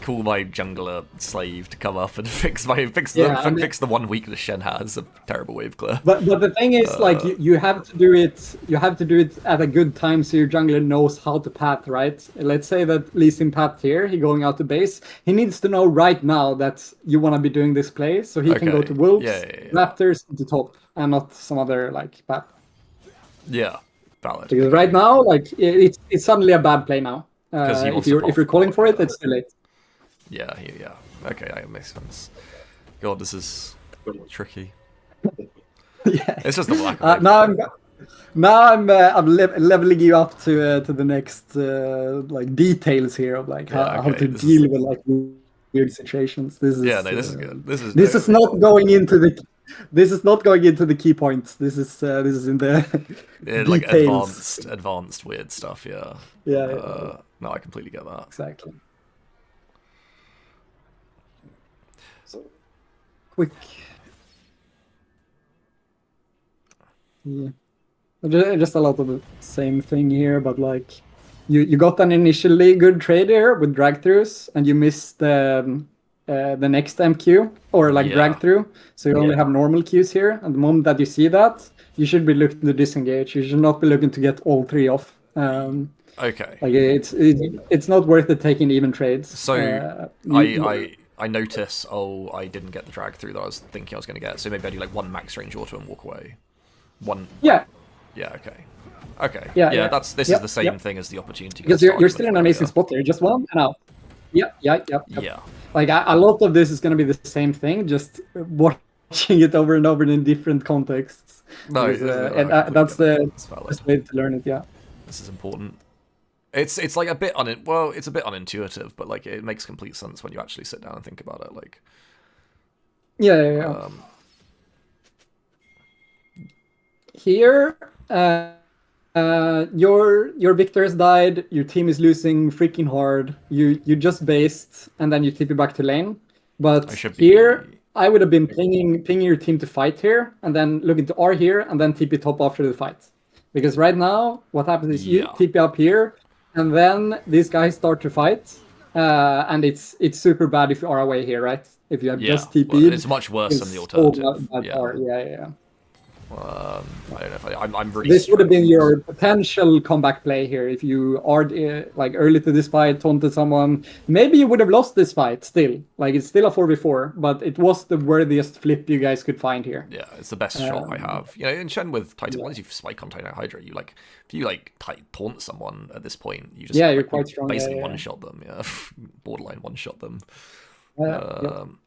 call my jungler slave to come up and fix the one weakness Shen has, a terrible wave clear. But the thing is, like, you have to do it at a good time so your jungler knows how to path, right? Let's say that Lee Sin path here, he going out to base, he needs to know right now that you want to be doing this play, so he can go to Wolves, Raptors, to top, and not some other like path. Yeah, valid. Because right now, like, it's suddenly a bad play now. If you're calling for it, it's too late. Yeah. Okay, that makes sense. God, this is tricky. It's just the lack of Now I'm leveling you up to the next like details here of like how to deal with like weird situations. This is this is good. This is not going into the key points. This is in the like details. advanced weird stuff. Yeah. No, I completely get that. Exactly. So quick. Yeah. Just a lot of the same thing here, but like you got an initially good trade here with drag throughs, and you missed the next MQ or like drag through, so you only have normal queues here. And the moment that you see that, you should be looking to disengage. You should not be looking to get all 3 off. Okay. Like it's not worth it taking even trades. So I notice, I didn't get the drag through that I was thinking I was going to get. So maybe I do like 1 max range auto and walk away. Yeah. Okay. Yeah. This is the same thing as the opportunity. Because you're still in an amazing spot there. Just 1 and out. Yeah. Like a lot of this is going to be the same thing, just watching it over and over in different contexts. No, that's the best way to learn it. Yeah. This is important. It's like a bit it's a bit unintuitive, but like it makes complete sense when you actually sit down and think about it. Like, here, your victor has died. Your team is losing freaking hard. You just based, and then you TP back to lane. But here, I would have been pinging your team to fight here, and then looking to R here, and then TP top after the fight. Because right now, what happens is you TP up here, and then these guys start to fight, and it's super bad if you are away here, right? If you have just TP'd. Well, it's much worse than the alternative. Yeah. I don't know if I'm really. This would have been your potential comeback play here if you are like early to this fight, taunted someone. Maybe you would have lost this fight still. Like it's still a 4v4, but it was the worthiest flip you guys could find here. Yeah, it's the best shot I have. You know, in Shen with Titan, once you spike on Titan Hydra, you like if you like taunt someone at this point, you just you're quite strong. Basically one shot them. Yeah, borderline one shot them. And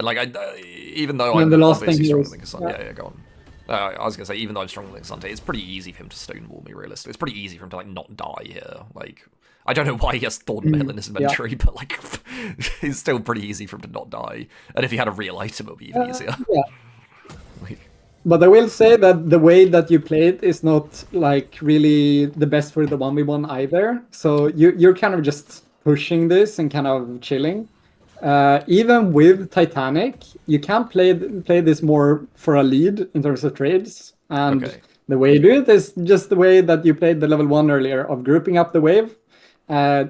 like even though I'm obviously stronger than Cassandra, go on. I was gonna say, even though I'm stronger than Cassandra, it's pretty easy for him to stonewall me. Realistically, it's pretty easy for him to like not die here. Like, I don't know why he has Thorn Mill in his inventory, but like, it's still pretty easy for him to not die. And if he had a real item, it would be even easier. Yeah. Like, but I will say that the way that you played is not like really the best for the 1v1 either. So you're kind of just pushing this and kind of chilling. Even with Titanic, you can play this more for a lead in terms of trades. And the way you do it is just the way that you played the level 1 earlier of grouping up the wave,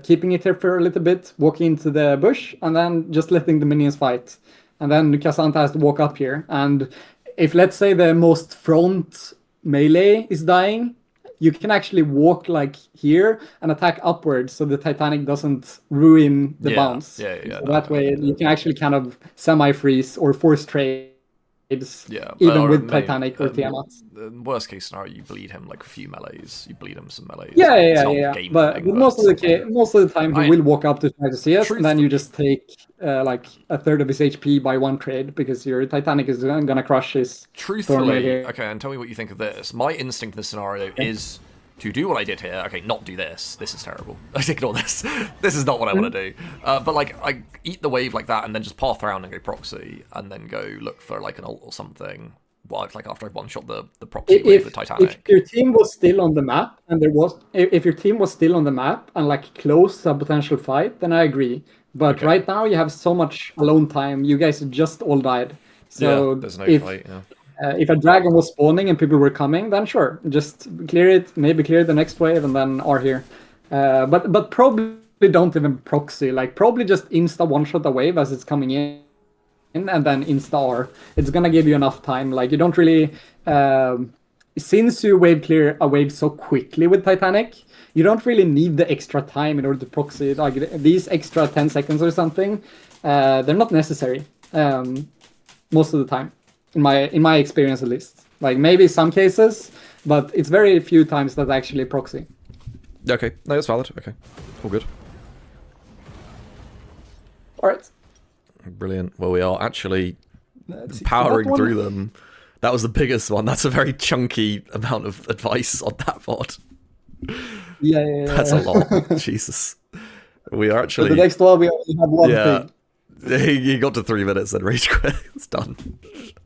keeping it here for a little bit, walking into the bush, and then just letting the minions fight. And then Cassandra has to walk up here. And if, let's say, the most front melee is dying, you can actually walk like here and attack upwards so the Titanic doesn't ruin the bounce. So that way you can actually kind of semi-freeze or force trades even with Titanic or Tiamat. Worst case scenario, you bleed him like a few melees. You bleed him some melees. Yeah. But most of the time he will walk up to try to see us, and then you just take like a third of his HP by one trade because your Titanic is gonna crush his. Truthfully, okay, and tell me what you think of this. My instinct in this scenario is to do what I did here. Okay, not do this. This is terrible. I ignore this. This is not what I want to do. But like, I eat the wave like that, and then just path around and go proxy, and then go look for like an ult or something. Well, like after I've one shot the proxy wave with Titanic. If your team was still on the map, and if your team was still on the map and like close a potential fight, then I agree. But right now you have so much alone time. You guys just all died. So there's no fight. If a dragon was spawning and people were coming, then sure, just clear it, maybe clear the next wave, and then are here. But probably don't even proxy. Like probably just insta one shot a wave as it's coming in, and then insta R. It's gonna give you enough time. Like you don't really, since you wave clear a wave so quickly with Titanic, you don't really need the extra time in order to proxy. Like these extra 10 seconds or something, they're not necessary most of the time. In my experience, at least, like maybe some cases, but it's very few times that actually proxy. Okay, no, that's valid. Okay, all good. All right, brilliant. Well, we are actually powering through them. That was the biggest one. That's a very chunky amount of advice on that mod. Yeah. That's a lot. Jesus, we are actually. But the next one we only have one thing. He got to 3 minutes and rage quit. It's done.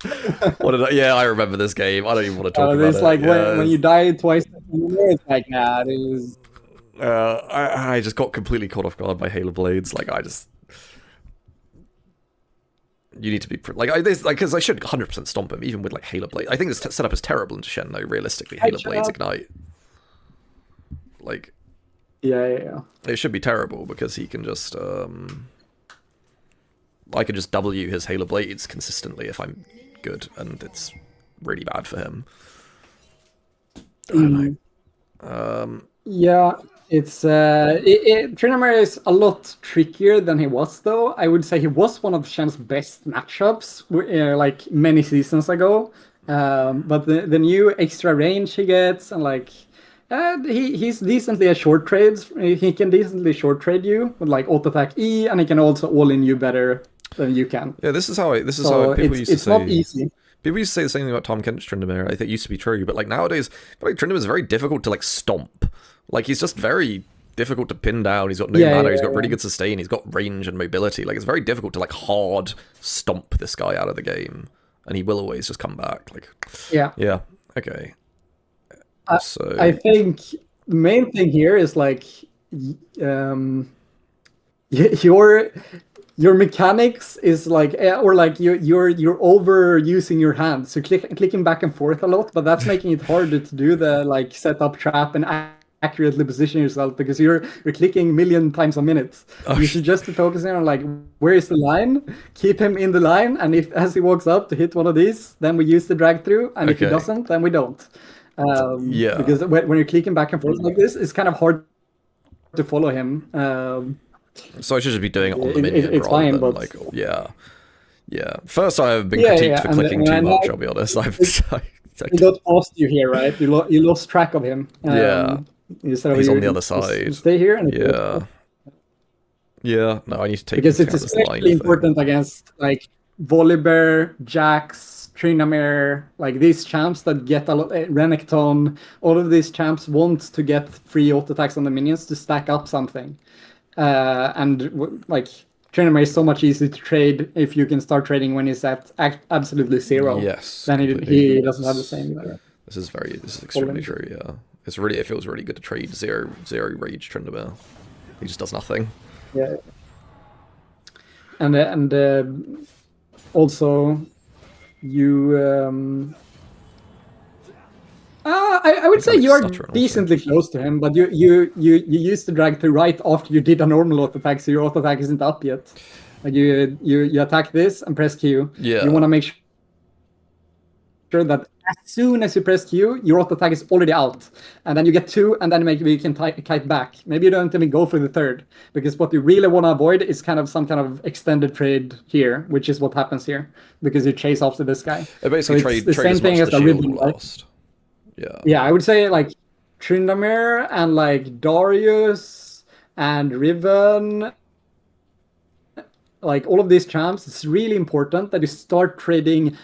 I remember this game. I don't even want to talk about it. It's like when you die twice, it's like, nah, it is. I just got completely caught off guard by Halo Blades. Like, you need to be because I should 100% stomp him even with like Halo Blades. I think this setup is terrible into Shen though. Realistically, Halo Blades ignite. Like, yeah. It should be terrible because he can just I could just W his Halo Blades consistently if I'm good, and it's really bad for him. I don't know. Yeah, it's Tryndamere is a lot trickier than he was, though. I would say he was one of Shen's best matchups, like many seasons ago. But the new extra range he gets, and like he's decently at short trades. He can decently short trade you with like auto attack E, and he can also all in you better than you can. Yeah, this is how people used to say. It's not easy. People used to say the same thing about Tom Kent's Tryndamere. I think it used to be true, but like nowadays, Tryndamere is very difficult to like stomp. Like he's just very difficult to pin down. He's got no mana. He's got really good sustain. He's got range and mobility. Like it's very difficult to like hard stomp this guy out of the game, and he will always just come back. Like yeah, okay. So I think the main thing here is like your mechanics is like, or like you're overusing your hands, so clicking back and forth a lot, but that's making it harder to do the like setup trap and accurately position yourself because you're clicking million times a minute. You should just be focusing on like where is the line, keep him in the line, and if as he walks up to hit one of these, then we use the drag through, and if he doesn't, then we don't. Because when you're clicking back and forth like this, it's kind of hard to follow him. So I should just be doing it on the minion it's rather fine, than but like First, I have been critiqued for clicking too much. I'll be honest. He got past you here, right? You lost track of him. He's on the other side. Stay here. And No, I need to take because it's especially important against like Volibear, Jax, Tryndamere, like these champs that get a lot. Renekton, all of these champs want to get free auto attacks on the minions to stack up something, and like. Tryndamere is so much easier to trade if you can start trading when he's at absolutely zero. Yes. Then he doesn't have the same. This is extremely true. Yeah, it feels really good to trade zero rage Tryndamere. He just does nothing. Yeah. And also you. I would say you are decently close to him, but you used to drag through right after you did a normal auto attack, so your auto attack isn't up yet. Like you attack this and press Q. Yeah. You want to make sure that as soon as you press Q, your auto attack is already out, and then you get 2, and then maybe you can kite back. Maybe you don't even go for the 3rd, because what you really want to avoid is kind of some kind of extended trade here, which is what happens here, because you chase after this guy. It basically so it's the same thing as the Ribbon, right? Yeah, I would say like Tryndamere and like Darius and Riven, like all of these champs, it's really important that you start trading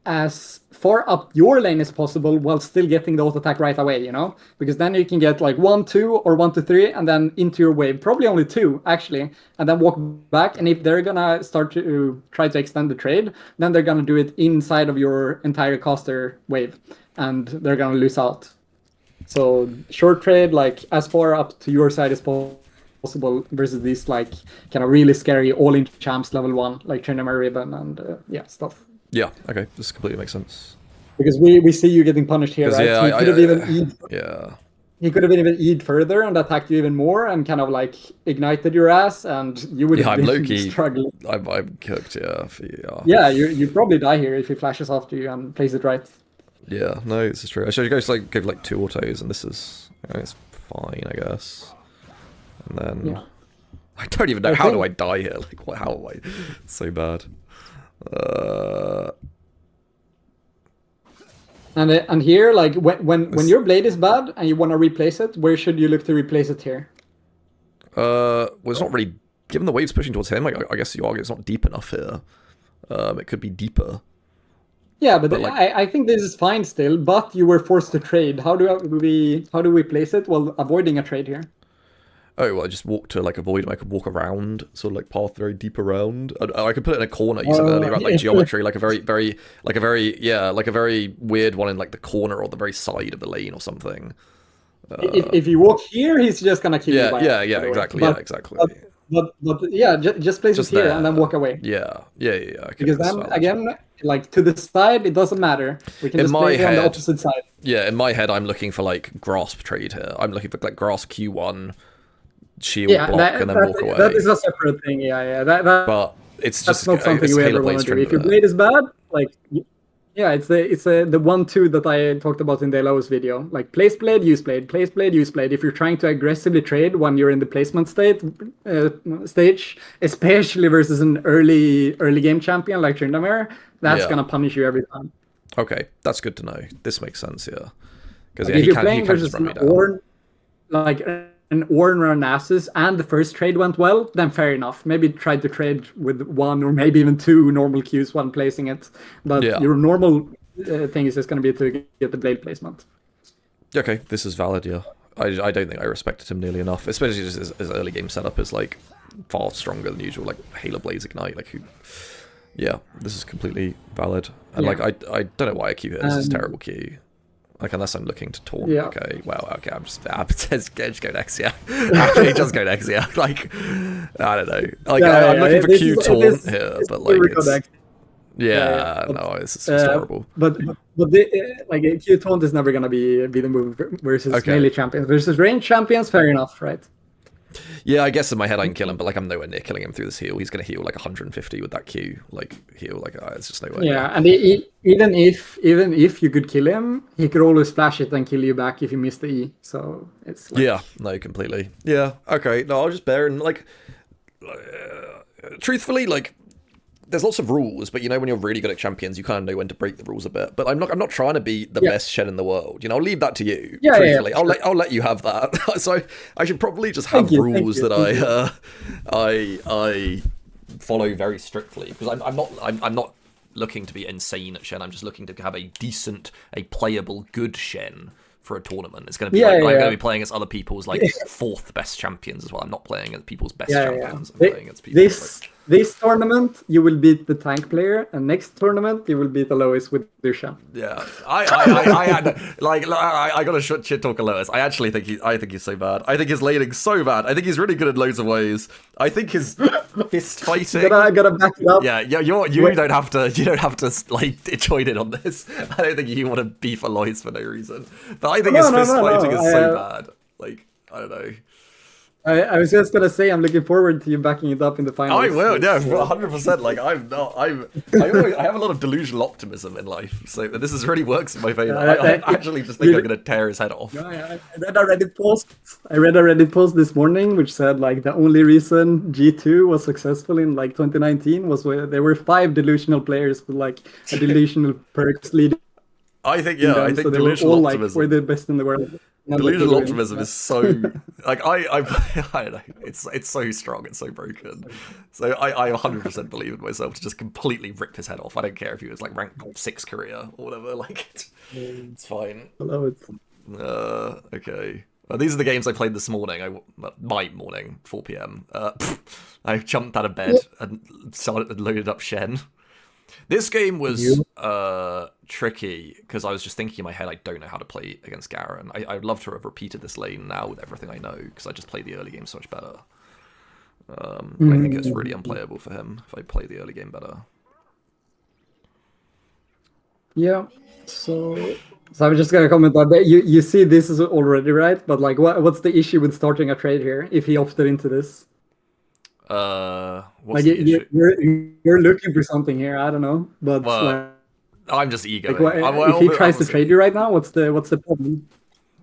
as far up your lane as possible while still getting the auto attack right away, you know? Because then you can get like 1, 2 or 1 to 3 and then into your wave, probably only 2 actually, and then walk back. And if they're gonna start to try to extend the trade, then they're gonna do it inside of your entire caster wave, and they're gonna lose out. So short trade, like as far up to your side as possible versus these like kind of really scary all-in champs level 1 like Tryndamere, Riven, and stuff. Yeah, okay, this completely makes sense. Because we see you getting punished here, right? Yeah, he could have even He could have even E'd further and attacked you even more and kind of like ignited your ass, and you would have been struggling. I'm cooked, Yeah, you probably die here if he flashes after you and plays it right. Yeah, no, this is true. I should go like give like 2 autos, and this is it's fine, I guess. And then I don't even know how do I die here. Like, what? How am I? It's so bad. And here, like when your blade is bad and you want to replace it, where should you look to replace it here? Well, it's not really, given the waves pushing towards him. I guess you argue it's not deep enough here. It could be deeper. Yeah, but like, I think this is fine still. But you were forced to trade. How do we place it while avoiding a trade here? Oh, well, I just walk to like avoid him. I could walk around, sort of like path very deep around. I could put it in a corner. You said earlier about like geometry, like a very weird one in like the corner or the very side of the lane or something. If you walk here, he's just gonna kill you. Exactly. But just place it here and then walk away. Yeah. Because then again, like to the side, it doesn't matter. We can just play it on the opposite side. Yeah, in my head, I'm looking for like grasp trade here. I'm looking for like grasp Q1. Shield block and then walk away. That is a separate thing, but that's not something we ever want to do. If your blade is bad, like it's the 1-2 that I talked about in the lowest video. Like place blade, use blade, place blade, use blade. If you're trying to aggressively trade when you're in the placement stage, especially versus an early game champion like Tryndamere, that's gonna punish you every time. Okay, that's good to know. This makes sense, because if you're playing versus an Ornn, like an Ornn or an Nasus, and the first trade went well, then fair enough. Maybe try to trade with 1 or maybe even 2 normal Qs when placing it. But your normal thing is just going to be to get the blade placement. Okay, this is valid, I don't think I respected him nearly enough, especially just his early game setup is like far stronger than usual, like Halo Blaze Ignite, like this is completely valid. And like I don't know why I queue here, this is a terrible queue. Like, unless I'm looking to taunt. Yeah. Okay, well, okay, I'm just go next, Actually, just go next, Like, I don't know. Like, I'm looking for Q taunt here, but like, Yeah, no, it's horrible. But like Q Taunt is never gonna be the move versus melee champions. Versus range champions, fair enough, right? Yeah, I guess in my head I can kill him, but like I'm nowhere near killing him through this heal. He's gonna heal like 150 with that Q, like heal, like it's just nowhere. Yeah, and even if you could kill him, he could always flash it and kill you back if you miss the E. So it's like... Yeah, no, completely. Yeah, okay, no, I'll just bear in like. Truthfully, like. There's lots of rules, but you know when you're really good at champions, you kind of know when to break the rules a bit. But I'm not trying to be the best Shen in the world. You know, I'll leave that to you. Yeah, truthfully, yeah, sure. I'll let you have that. So I should probably just have rules that I follow very strictly, because I'm not looking to be insane at Shen. I'm just looking to have a decent, a playable, good Shen for a tournament. It's going to be I'm going to be playing as other people's like fourth best champions as well. I'm not playing as people's best champions. I'm playing as people's This tournament, you will beat the tank player, and next tournament, you will beat Alois with Dushan. Yeah, I got to shit talk Alois. I actually think he's so bad. I think his laning's so bad. I think he's really good in loads of ways. I think his fist fighting. Gotta back it up. Yeah, you don't have to like join in on this. I don't think you want to beef Alois for no reason. But I think his fist fighting is so bad. Like, I don't know. I was just gonna say I'm looking forward to you backing it up in the finals. I will, yeah, 100%. Like I have a lot of delusional optimism in life, so this really works in my favor. I actually just think I'm gonna tear his head off. I read a Reddit post this morning which said like the only reason G2 was successful in like 2019 was where there were 5 delusional players with like a delusional perks leading. I think delusional optimism. We're the best in the world. Delusional optimism is so like I don't know. It's so strong. It's so broken. So I 100% believe in myself to just completely rip his head off. I don't care if he was like ranked 6 career or whatever. Like it's fine. I love it. Okay. These are the games I played this morning. My morning, 4 p.m. I jumped out of bed and loaded up Shen. This game was tricky because I was just thinking in my head, I don't know how to play against Garen. I'd love to have repeated this lane now with everything I know, because I just played the early game so much better. I think it's really unplayable for him if I play the early game better. Yeah, so I was just gonna comment on that. You see this is already right, but like what's the issue with starting a trade here if he opted into this? What's the issue? You're looking for something here. I don't know, but I'm just eager. Like, if he tries to trade you right now, what's the problem?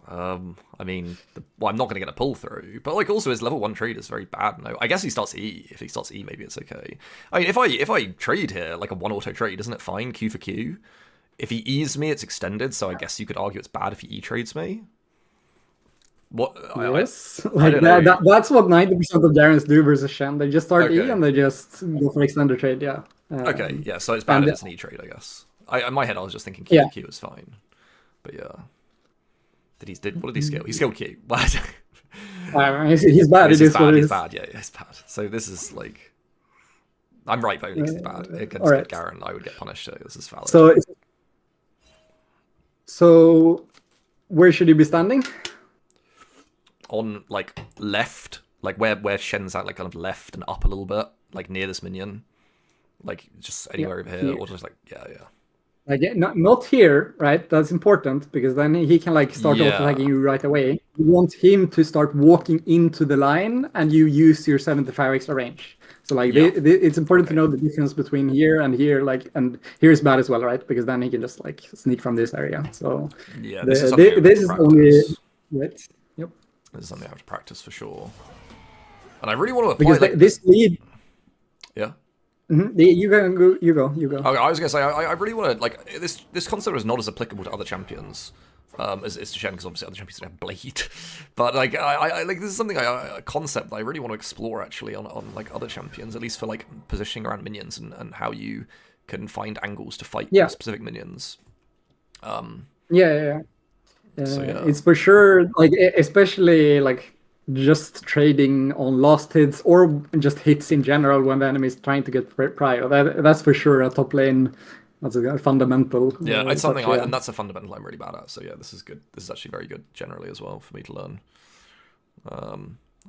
I mean, I'm not going to get a pull through, but like also his level 1 trade is very bad. No, I guess he starts E. If he starts E, maybe it's okay. I mean, if I trade here like a 1 auto trade, isn't it fine? Q for Q. If he E's me, it's extended, so I guess you could argue it's bad if he E trades me. What? Yes, like that's what 90% of Darrens do versus Shen. They just start E and they just go for extended trade. Yeah. Okay. Yeah. So it's bad if it's an E trade, I guess. In my head, I was just thinking Q is fine, but yeah. What did he scale? He scaled Q. He's bad. He's bad. Yeah, he's bad. So this is like, I'm right voting because he's bad. Against Garen, I would get punished. So this is valid. So where should he be standing? On like left, like where Shen's at, like kind of left and up a little bit, like near this minion, like just anywhere over here, or just like yeah. Like not here, right? That's important because then he can like start auto-tagging you right away. You want him to start walking into the line, and you use your 75 extra range. So like it's important to know the difference between here and here, like, and here is bad as well, right? Because then he can just like sneak from this area. So yeah, this is only right. Yep. This is something I have to practice for sure. And I really want to apply because this lead. Yeah. Mm-hmm. You go. Okay, I was gonna say I really want to like this concept is not as applicable to other champions as to Shen, because obviously other champions don't have Blade, but like I like this is something a concept that I really want to explore actually on like other champions, at least for like positioning around minions and how you can find angles to fight specific minions. So, it's for sure like especially like just trading on last hits or just hits in general when the enemy is trying to get prio. That's for sure a top lane. That's a fundamental. Yeah, it's something, and that's a fundamental I'm really bad at. So yeah, this is good. This is actually very good generally as well for me to learn.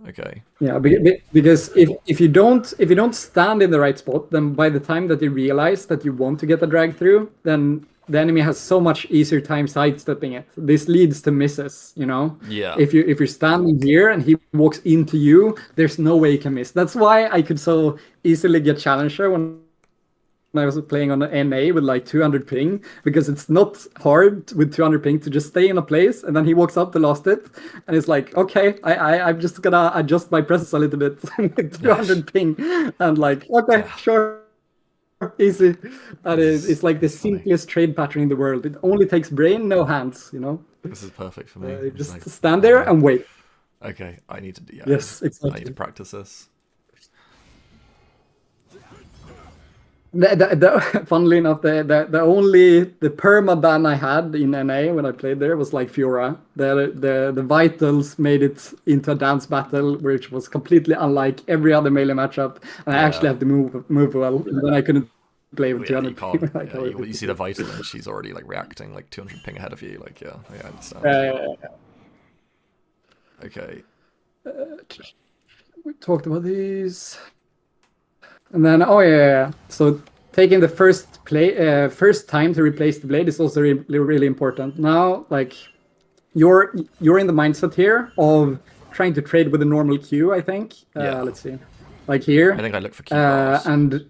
Okay. Yeah, because if you don't stand in the right spot, then by the time that you realize that you want to get a drag through, then the enemy has so much easier time sidestepping it. This leads to misses, you know? Yeah. If you're standing here and he walks into you, there's no way you can miss. That's why I could so easily get Challenger when I was playing on an NA with like 200 ping, because it's not hard with 200 ping to just stay in a place, and then he walks up to lost it, and it's like, okay, I'm just gonna adjust my presence a little bit with 200 ping, and like, okay, sure, easy. And it's like the simplest trade pattern in the world. It only takes brain, no hands, you know? This is perfect for me. Just like, stand there and wait. Okay, I need to do. Yeah, Yes, exactly. I need to practice this. Funnily enough, the only perma ban I had in NA when I played there was like Fiora. The Vitals made it into a dance battle, which was completely unlike every other melee matchup, and I actually had to move well, and then I couldn't play with 200 ping. Like, you see the Vital and she's already like reacting like 200 ping ahead of you. Like, yeah, I understand. Okay. We talked about these. And then, so taking the first time to replace the blade is also really important. Now, like, you're in the mindset here of trying to trade with a normal Q, I think. Let's see. Like here. I think I look for Q bars.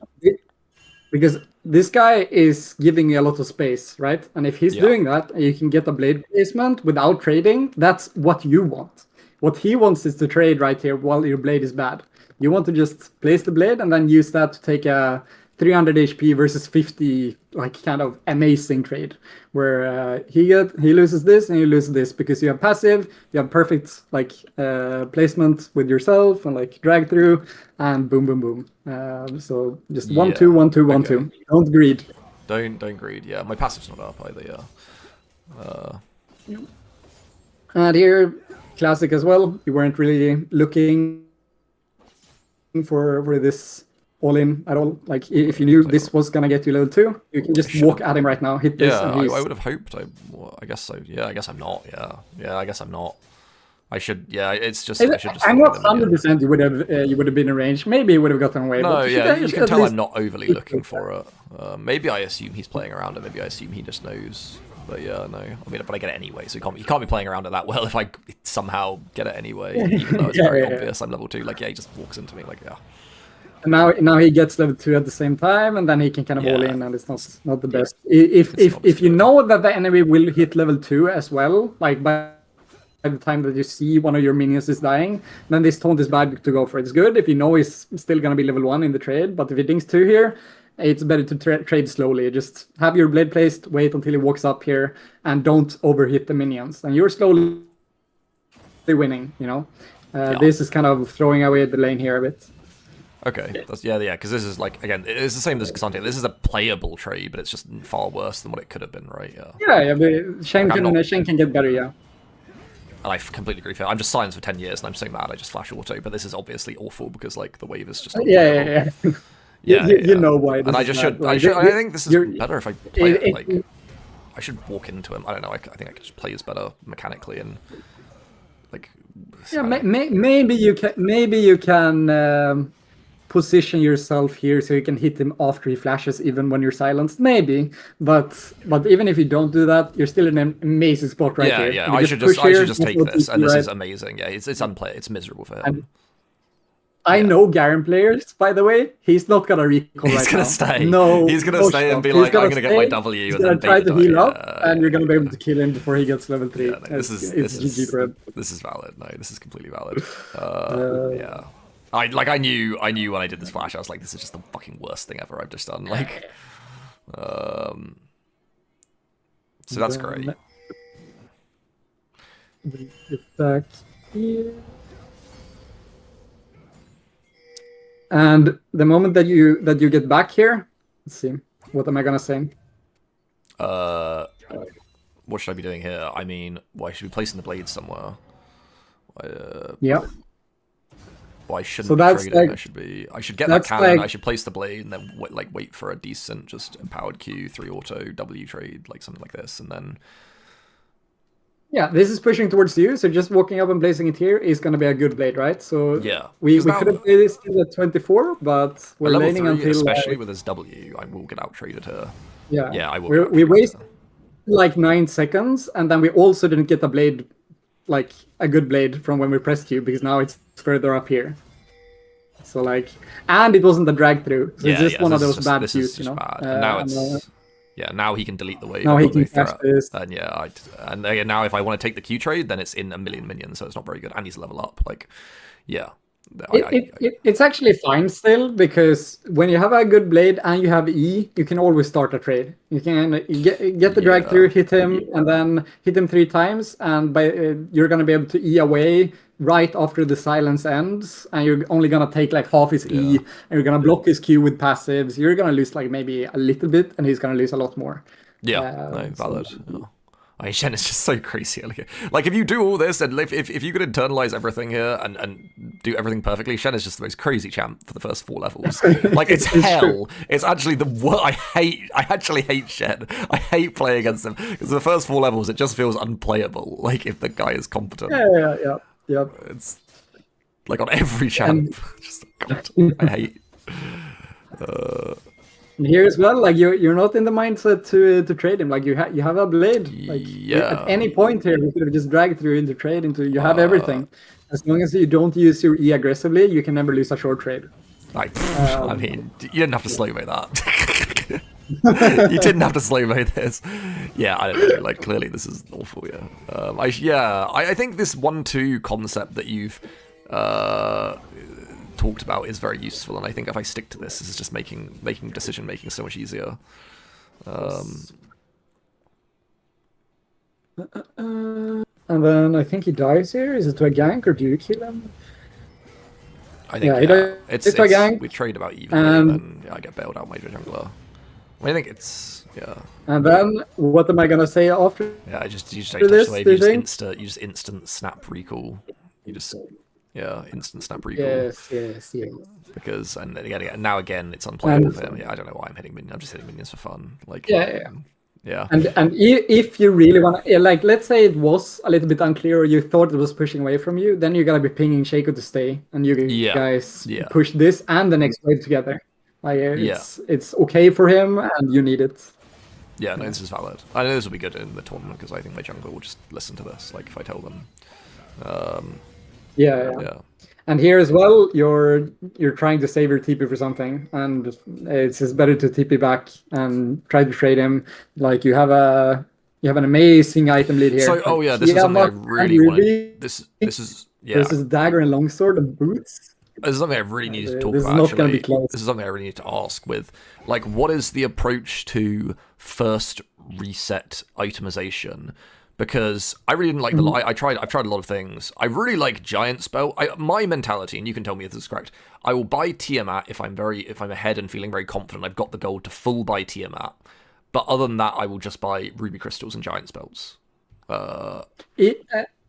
Because this guy is giving you a lot of space, right? And if he's doing that, you can get a blade placement without trading. That's what you want. What he wants is to trade right here while your blade is bad. You want to just place the blade and then use that to take a 300 HP versus 50, like, kind of amazing trade, where he loses this and you lose this because you have passive, you have perfect like placement with yourself and like drag through, and boom, boom, boom. So just 1-2, 1-2, 1-2. Don't greed. Don't greed. Yeah, my passive's not up either. Yeah. And here, classic as well. You weren't really looking for this all in at all. Like, if you knew this was gonna get you level 2, you can just walk at him right now, hit this. Yeah, I would have hoped. I guess so. Yeah, I guess I'm not. Yeah, I guess I'm not. I should. Yeah, it's just. I should just. I'm not 100%. You would have been in range. Maybe it would have gotten away. No, but yeah, you can tell I'm not overly looking for it. Maybe I assume he's playing around it. Maybe I assume he just knows. But yeah, no. I mean, but I get it anyway, so you can't be playing around it that well if I somehow get it anyway, even though it's very obvious I'm level 2. Like, yeah, he just walks into me, like, yeah. And now he gets level 2 at the same time, and then he can kind of all in, and it's not the best. If you know that the enemy will hit level 2 as well, like by the time that you see one of your minions is dying, then this taunt is bad to go for. It's good if you know he's still gonna be level 1 in the trade, but if he dings 2 here, it's better to trade slowly. Just have your blade placed, wait until he walks up here, and don't overhit the minions. And you're slowly winning, you know? This is kind of throwing away the lane here a bit. Okay, yeah, because this is like, again, it's the same as Xante. This is a playable trade, but it's just far worse than what it could have been, right? Yeah, but Shen can get better, yeah. And I completely agree with you. I'm just silenced for 10 years, and I'm so mad I just flash auto, but this is obviously awful because, like, the wave is just... Yeah. You know why. And I just should... I think this is better if I play it, like... I should walk into him. I don't know, I think I could just play this better mechanically and, like... Yeah, maybe you can position yourself here so you can hit him after he flashes, even when you're silenced. Maybe, but even if you don't do that, you're still in an amazing spot right here. Yeah. I should just take this, and this is amazing. Yeah, it's unplayable. It's miserable for him. I know Garen players, by the way. He's not gonna recall right now. He's gonna stay. No, he's gonna stay and be like, I'm gonna get my W. He's gonna try to heal up, and you're gonna be able to kill him before he gets level 3. Yeah, no, this is GG for him. This is valid. No, this is completely valid. Yeah. I knew when I did this flash, I was like, this is just the fucking worst thing ever I've just done. Like, so that's great. Get back here. And the moment that you get back here, let's see, what am I gonna say? What should I be doing here? I mean, why should we be placing the blade somewhere? Yeah. Well, I shouldn't be trading. I should get that cannon. I should place the blade and then wait for a decent just empowered Q, 3 auto, W trade, like something like this, and then. Yeah, this is pushing towards you, so just walking up and placing it here is going to be a good blade, right? So Yeah. we 'Cause now- could have played this till at 24, but we're At level laning 3, until especially with his W, I will get out traded here. yeah. Yeah, I will get We out-traded wasted here. like 9 seconds, and then we also didn't get a blade, like a good blade from when we pressed Q, because now it's further up here. So like, and it wasn't a drag through, so it's just one of those bad Qs, you know. Bad. And now it's yeah. Now he can delete the wave. Now he can no catch this. And yeah, and again, now if I want to take the Q trade, then it's in a million minions, so it's not very good. And he's level up. Like, yeah. It's actually fine still, because when you have a good blade and you have E, you can always start a trade. You can get the drag through, hit him, and then hit him 3 times, and you're gonna be able to E away right after the silence ends, and you're only gonna take like half his E, and you're gonna block his Q with passives. You're gonna lose like maybe a little bit, and he's gonna lose a lot more. Yeah, no, valid. I mean, Shen is just so crazy. Like, if you do all this, and if you could internalize everything here and do everything perfectly, Shen is just the most crazy champ for the first 4 levels. Like, it's hell. True. It's actually the worst. I actually hate Shen. I hate playing against him, because the first 4 levels, it just feels unplayable, like, if the guy is competent. Yeah. It's, like, on every champ. Just, God, I hate... Here as well, like you're not in the mindset to trade him. Like you have a blade. Like at any point here, we could have just dragged through into trade into you have everything. As long as you don't use your E aggressively, you can never lose a short trade. Like, I mean, you didn't have to slow-mo that. You didn't have to slow-mo this. Yeah, I don't know. Like, clearly this is awful. Yeah. I think this 1-2 concept that you've talked about is very useful, and I think if I stick to this is just making decision making so much easier. And then I think he dies here. Is it to a gank, or do you kill him? I think it's a gank. We trade about even, and then I get bailed out my jungler. I think it's And then what am I gonna say after? Yeah, you just don't touch the wave. You just instant snap recall. You just instant snap recall. Yes. Because and now again it's unplayable for him. Yeah, I don't know why I'm hitting minions. I'm just hitting minions for fun. Like yeah. And if you really want to, like, let's say it was a little bit unclear, or you thought it was pushing away from you, then you're gonna be pinging Shaco to stay, and you guys push this and the next wave together. Like it's okay for him, and you need it. Yeah, no, this is valid. I know this will be good in the tournament, because I think my jungler will just listen to this. Like if I tell them. Yeah. And here as well, you're trying to save your TP for something, and it's just better to TP back and try to trade him. Like you have an amazing item lead here. So like, this is something I really wanted. This is versus dagger and longsword and boots. This is something I really need to talk this about. Is not going to be close. This is something I really need to ask with, like, what is the approach to first reset itemization? Because I really didn't like I've tried a lot of things. I really like Giant Spell. My mentality, and you can tell me if this is correct, I will buy Tiamat if I'm ahead and feeling very confident I've got the gold to full buy Tiamat. But other than that, I will just buy Ruby Crystals and Giant Spells.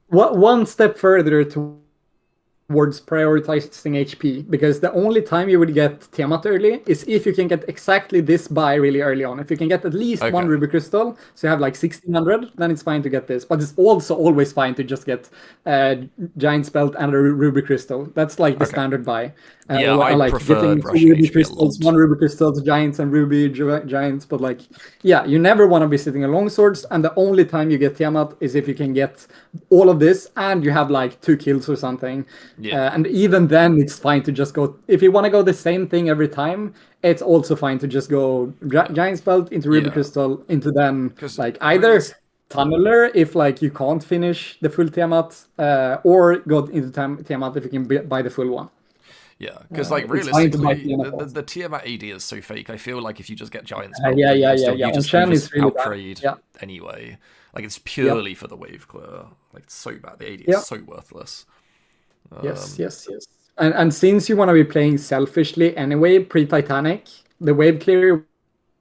One step further towards prioritizing HP, because the only time you would get Tiamat early is if you can get exactly this buy really early on. If you can get at least one Ruby Crystal, so you have like 1600, then it's fine to get this. But it's also always fine to just get Giant Spell and a Ruby Crystal. That's like the standard buy. I like prefer getting 2 Ruby Crystals, 1 Ruby Crystals, Giants and Ruby Giants. But like, you never want to be sitting along swords, and the only time you get Tiamat is if you can get all of this and you have like 2 kills or something. And even then, it's fine to just go. If you want to go the same thing every time, it's also fine to just go Giant Spell into Ruby Crystal into then like either Tunneler if like you can't finish the full Tiamat, or go into Tiamat if you can buy the full one. Yeah, because like realistically, the Tiamat AD is so fake. I feel like if you just get Giant Spell, you just out-trade anyway. Like it's purely for the wave clear. Like it's so bad. The AD is so worthless. Yes. And since you want to be playing selfishly anyway, pre-Titanic, the wave clear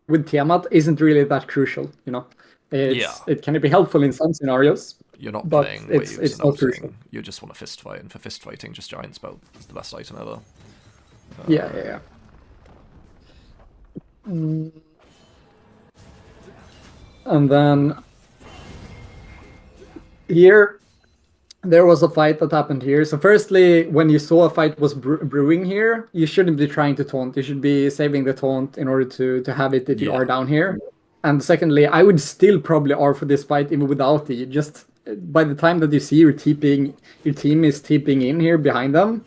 with Tiamat isn't really that crucial, you know. It can be helpful in some scenarios. You're not playing waves. It's not crucial. You just want a fist fight, and for fist fighting, just Giant Spell is the best item ever. Yeah. And then here there was a fight that happened here. So firstly, when you saw a fight was brewing here, you shouldn't be trying to taunt. You should be saving the taunt in order to have it if you are down here. And secondly, I would still probably R for this fight even without it. Just by the time that you see your team is TPing in here behind them,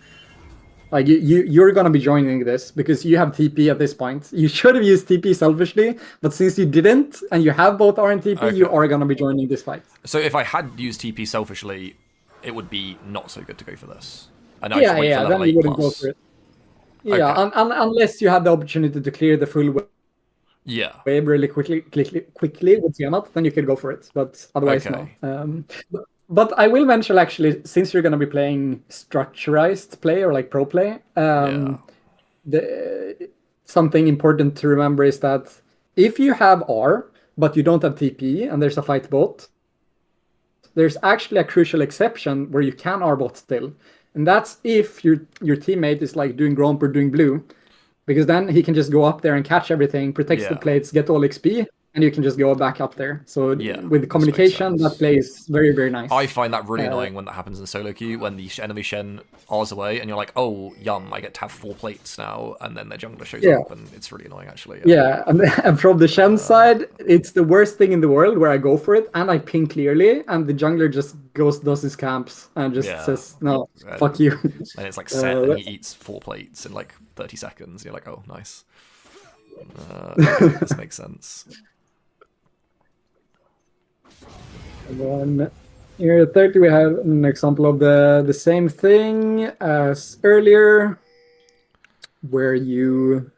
like you're gonna be joining this because you have TP at this point. You should have used TP selfishly, but since you didn't and you have both R and TP, you are gonna be joining this fight. So if I had used TP selfishly, it would be not so good to go for this. And then you wouldn't go for it. Yeah, unless you had the opportunity to clear the full wave really quickly with Tiamat, then you could go for it. But otherwise, no. But I will mention, actually, since you're going to be playing structurized play or like pro play, something important to remember is that if you have R, but you don't have TP, and there's a fight bot, there's actually a crucial exception where you can R bot still. And that's if your teammate is like doing Gromp or doing blue, because then he can just go up there and catch everything, protects the plates, get all XP, and you can just go back up there. So with communication, that plays very, very nice. I find that really annoying when that happens in solo queue, when the enemy Shen R's away, and you're like, oh, yum, I get to have 4 plates now, and then their jungler shows up, and it's really annoying, actually. And from the Shen side, it's the worst thing in the world where I go for it, and I ping clearly, and the jungler just does his camps, and just says, no, fuck you. And it's like set, and he eats 4 plates in like 30 seconds. You're like, oh, nice. This makes sense. And then here at 30, we have an example of the same thing as earlier, where you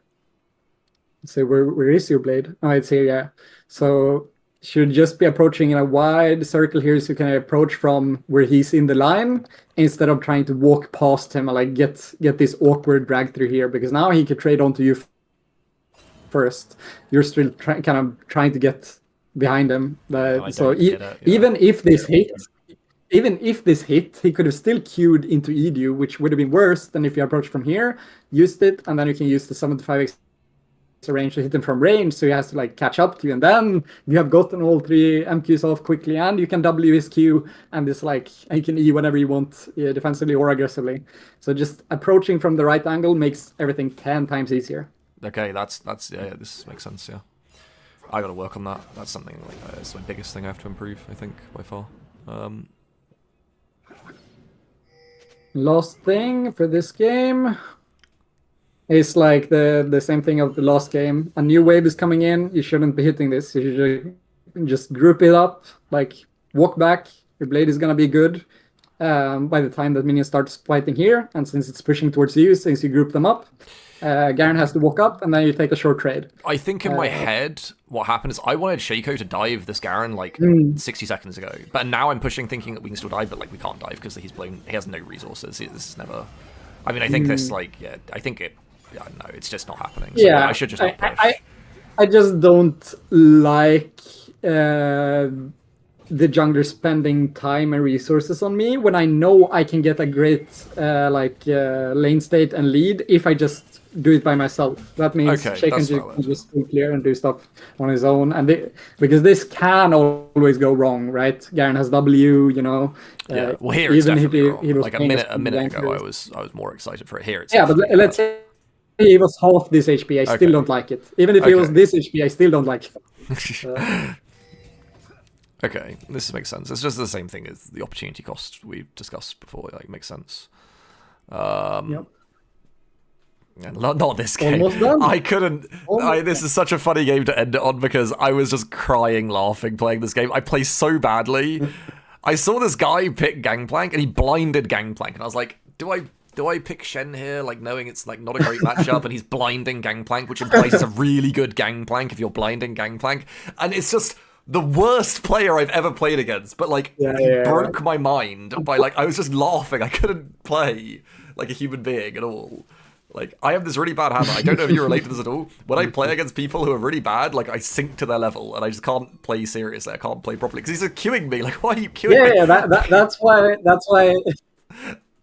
say, where is your blade? Oh, it's here, yeah. So should just be approaching in a wide circle here, so you can approach from where he's in the line instead of trying to walk past him and like get this awkward drag through here, because now he could trade onto you first. You're still kind of trying to get behind him. So even if this hit, he could have still queued into Edu, which would have been worse than if you approached from here, used it, and then you can use the 75x range to hit him from range, so he has to like catch up to you, and then you have gotten all 3 MQs off quickly, and you can W his Q, and it's like he can E whenever you want, defensively or aggressively. So just approaching from the right angle makes everything 10 times easier. Okay, that's this makes sense. Yeah, I gotta work on that. That's something like it's my biggest thing I have to improve, I think, by far. Last thing for this game is like the same thing of the last game. A new wave is coming in. You shouldn't be hitting this. You should just group it up, like walk back. Your blade is gonna be good by the time that minion starts fighting here. And since it's pushing towards you, since you group them up, Garen has to walk up, and then you take a short trade. I think in my head, what happened is I wanted Shaco to dive this Garen like 60 seconds ago, but now I'm pushing thinking that we can still dive, but like we can't dive because he has no resources. This is never. I mean, I think this I think it. Yeah, no, it's just not happening. So I should just not push. I just don't like the jungler spending time and resources on me when I know I can get a great lane state and lead if I just do it by myself. That means Shaken can just clear and do stuff on his own, and because this can always go wrong, right? Garen has W, you know. Well, here even if he was like a minute ago, I was more excited for it. Here, it's but let's say he was half this HP. I still don't like it. Even if he was this HP, I still don't like it. Okay, this makes sense. It's just the same thing as the opportunity cost we've discussed before. Like, makes sense. Yep. Not this game. Almost done. I couldn't. This is such a funny game to end it on because I was just crying, laughing playing this game. I play so badly. I saw this guy pick Gangplank and he blinded Gangplank, and I was like, do I pick Shen here, like knowing it's like not a great matchup, and he's blinding Gangplank, which implies it's a really good Gangplank if you're blinding Gangplank, and it's just the worst player I've ever played against. But like, he broke my mind by like I was just laughing. I couldn't play like a human being at all. Like, I have this really bad habit. I don't know if you relate to this at all. When I play against people who are really bad, like, I sink to their level, and I just can't play seriously. I can't play properly. Because he's just queuing me. Like, why are you queuing me? Yeah, that's why...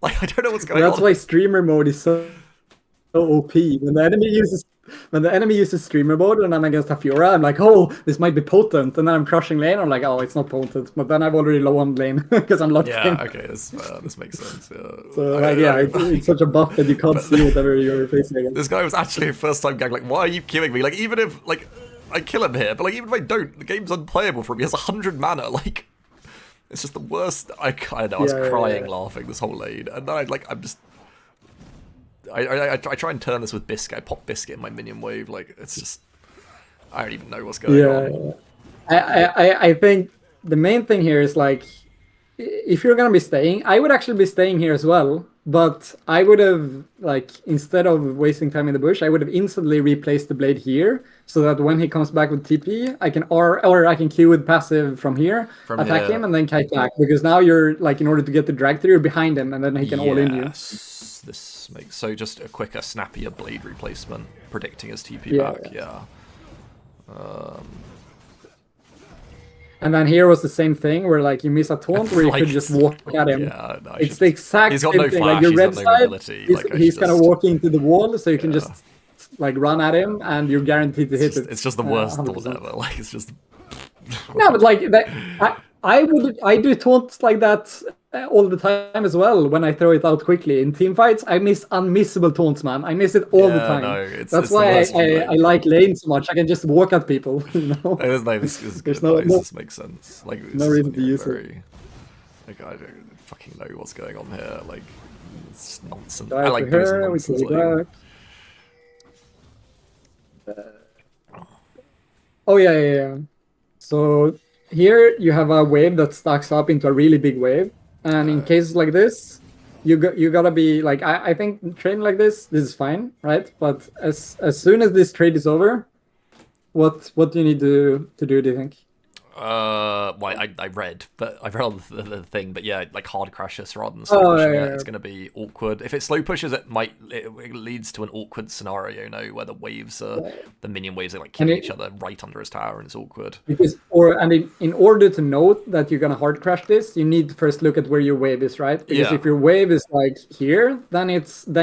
Like, I don't know what's going on. That's why streamer mode is so OP. When the enemy uses when the enemy uses streamer mode and I'm against a Fiora, I'm like, oh, this might be potent. And then I'm crushing lane. I'm like, oh, it's not potent. But then I've already low on lane because I'm locked in. Yeah, okay, this makes sense. Yeah. So like, yeah, it's such a buff that you can't see whatever you're facing against. This guy was actually a first time gang. Like, why are you killing me? Like, even if like I kill him here, but like even if I don't, the game's unplayable for him. He has 100 mana. Like, it's just the worst. I know. I was crying, laughing this whole lane, and then I'm just. I try and turn this with Biscuit. I pop Biscuit in my minion wave. Like, it's just. I don't even know what's going on. I think the main thing here is like, if you're gonna be staying, I would actually be staying here as well. But I would have, like, instead of wasting time in the bush, I would have instantly replaced the blade here, so that when he comes back with TP, I can or I can Q with passive from here, attack him, and then kite back. Because now you're like, in order to get the drag through, you're behind him, and then he can all in you. This makes so just a quicker, snappier blade replacement, predicting his TP back. Yeah. And then here was the same thing, where like you miss a taunt, where you could just walk at him. Yeah, no, it's the exact same thing. Like your red side, he's kind of walking to the wall, so you can just like run at him, and you're guaranteed to hit it. It's just the worst taunt ever. Like, it's just. No, but like that, I do taunts like that all the time as well. When I throw it out quickly in team fights, I miss unmissable taunts, man. I miss it all the time. No, that's why I like lane so much. I can just walk at people. You know? There's no, this is good. This makes sense. Like, no reason to use it. Like, I don't fucking know what's going on here. Like, it's nonsense. I like her. We can back. Oh yeah. So here you have a wave that stacks up into a really big wave, and in cases like this, you gotta be like, I think trading like this is fine, right? But as soon as this trade is over, what do you need to do? Do you think? Well, I read on the thing, but yeah, like hard crashes rather than slow pushing it, it's going to be awkward. If it slow pushes, it leads to an awkward scenario, you know, where the waves are, the minion waves are like killing each other right under his tower, and it's awkward. Because, in order to note that you're going to hard crash this, you need to first look at where your wave is, right? Because if your wave is like here, then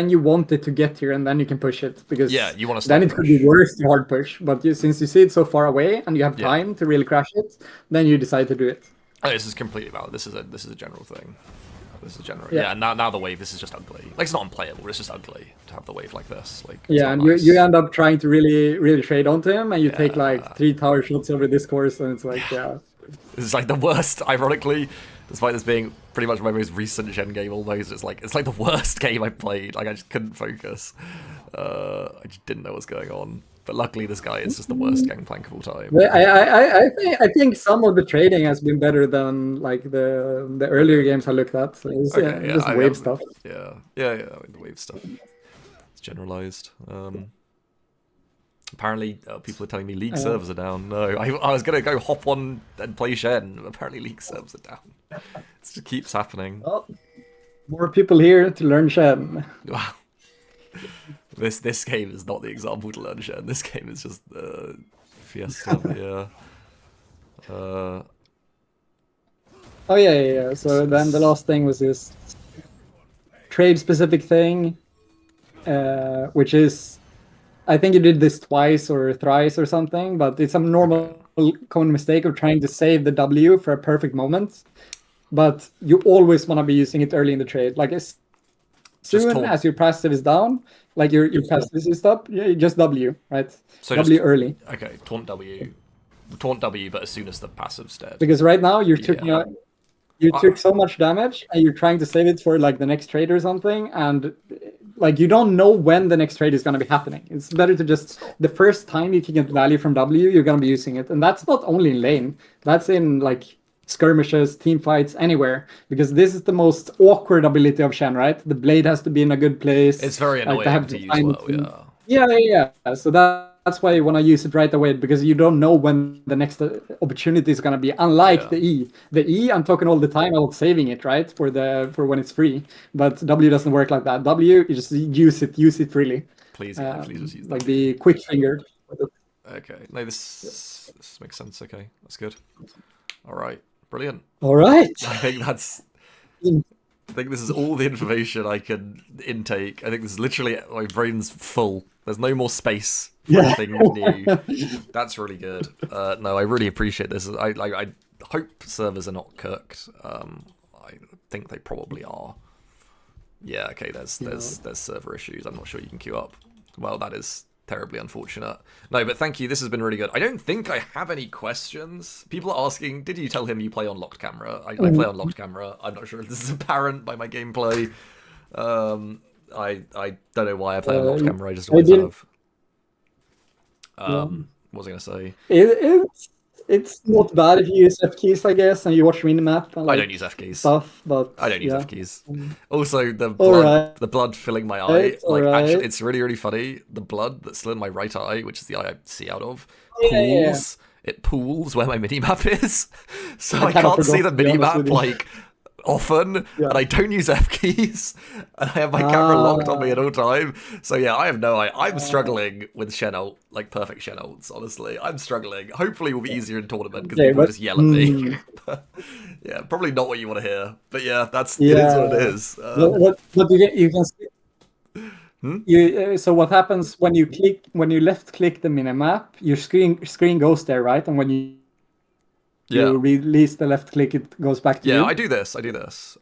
you want it to get here, and then you can push it. Because you want to. Then it could be worse to hard push, but since you see it so far away and you have time to really crash it, then you decide to do it. Oh, this is completely valid. This is a general thing. This is general. Yeah. Now the wave. This is just ugly. Like, it's not unplayable. It's just ugly to have the wave like this. Like, and nice. you end up trying to really trade onto him, and you take like 3 tower shots over this course, and it's like This is like the worst. Ironically, despite this being pretty much my most recent SHEN game, almost it's like the worst game I played. Like, I just couldn't focus. I just didn't know what was going on. But luckily, this guy is just the worst gangplank of all time. I think some of the trading has been better than like the earlier games I looked at. So it's, just wave stuff. Yeah. The wave stuff. It's generalized. Apparently, people are telling me league servers are down. No, I was gonna go hop on and play SHEN. Apparently, league servers are down. It just keeps happening. Well, more people here to learn SHEN. Wow. This game is not the example to learn SHEN. This game is just Fiesta. Oh yeah. So then the last thing was this trade-specific thing, which is, I think you did this twice or thrice or something, but it's a normal common mistake of trying to save the W for a perfect moment, but you always want to be using it early in the trade. Like, as soon as your passive is down, like your passive is up, you just W, right? So W early. Okay, taunt W, but as soon as the passive's dead. Because right now you took so much damage, and you're trying to save it for like the next trade or something, and like you don't know when the next trade is going to be happening. It's better to just, the first time you can get value from W, you're going to be using it, and that's not only in lane. That's in like skirmishes, team fights, anywhere, because this is the most awkward ability of SHEN, right? The blade has to be in a good place. It's very annoying to use well, yeah. So that's why you want to use it right away, because you don't know when the next opportunity is going to be. Unlike the E, I'm talking all the time about saving it, right, for when it's free. But W doesn't work like that. W, you just use it freely. Please just use that. Like the quick finger. Okay, no, this makes sense. Okay, that's good. All right. Brilliant. All right. I think that's I think this is all the information I can intake. I think this is literally, my brain's full. There's no more space for anything new. That's really good. No, I really appreciate this. I hope servers are not cooked. I think they probably are. Yeah, okay, there's server issues. I'm not sure you can queue up. Well, that is terribly unfortunate. No, but thank you. This has been really good. I don't think I have any questions. People are asking, did you tell him you play on locked camera? I play on locked camera. I'm not sure if this is apparent by my gameplay. I don't know why I play on locked camera. I just always have. What was I going to say? It's not bad if you use F keys, I guess, and you watch minimap. And, I don't use F keys. Stuff, but I don't use F keys. Also, the blood filling my eye, actually, it's really, really funny. The blood that's still in my right eye, which is the eye I see out of, pools. It pools where my minimap is, so I can't see the minimap like often, and I don't use F keys, and I have my camera locked on me at all time. So yeah, I have no idea. I'm struggling with Shen ult, like perfect Shen ults, honestly. I'm struggling. Hopefully it will be easier in tournament, because people will just yell at me. Yeah, probably not what you want to hear. But yeah, it is what it is. But you can see... so what happens when you left click the minimap, your screen goes there, right? And when you release the left click, it goes back to you. Yeah, I do this.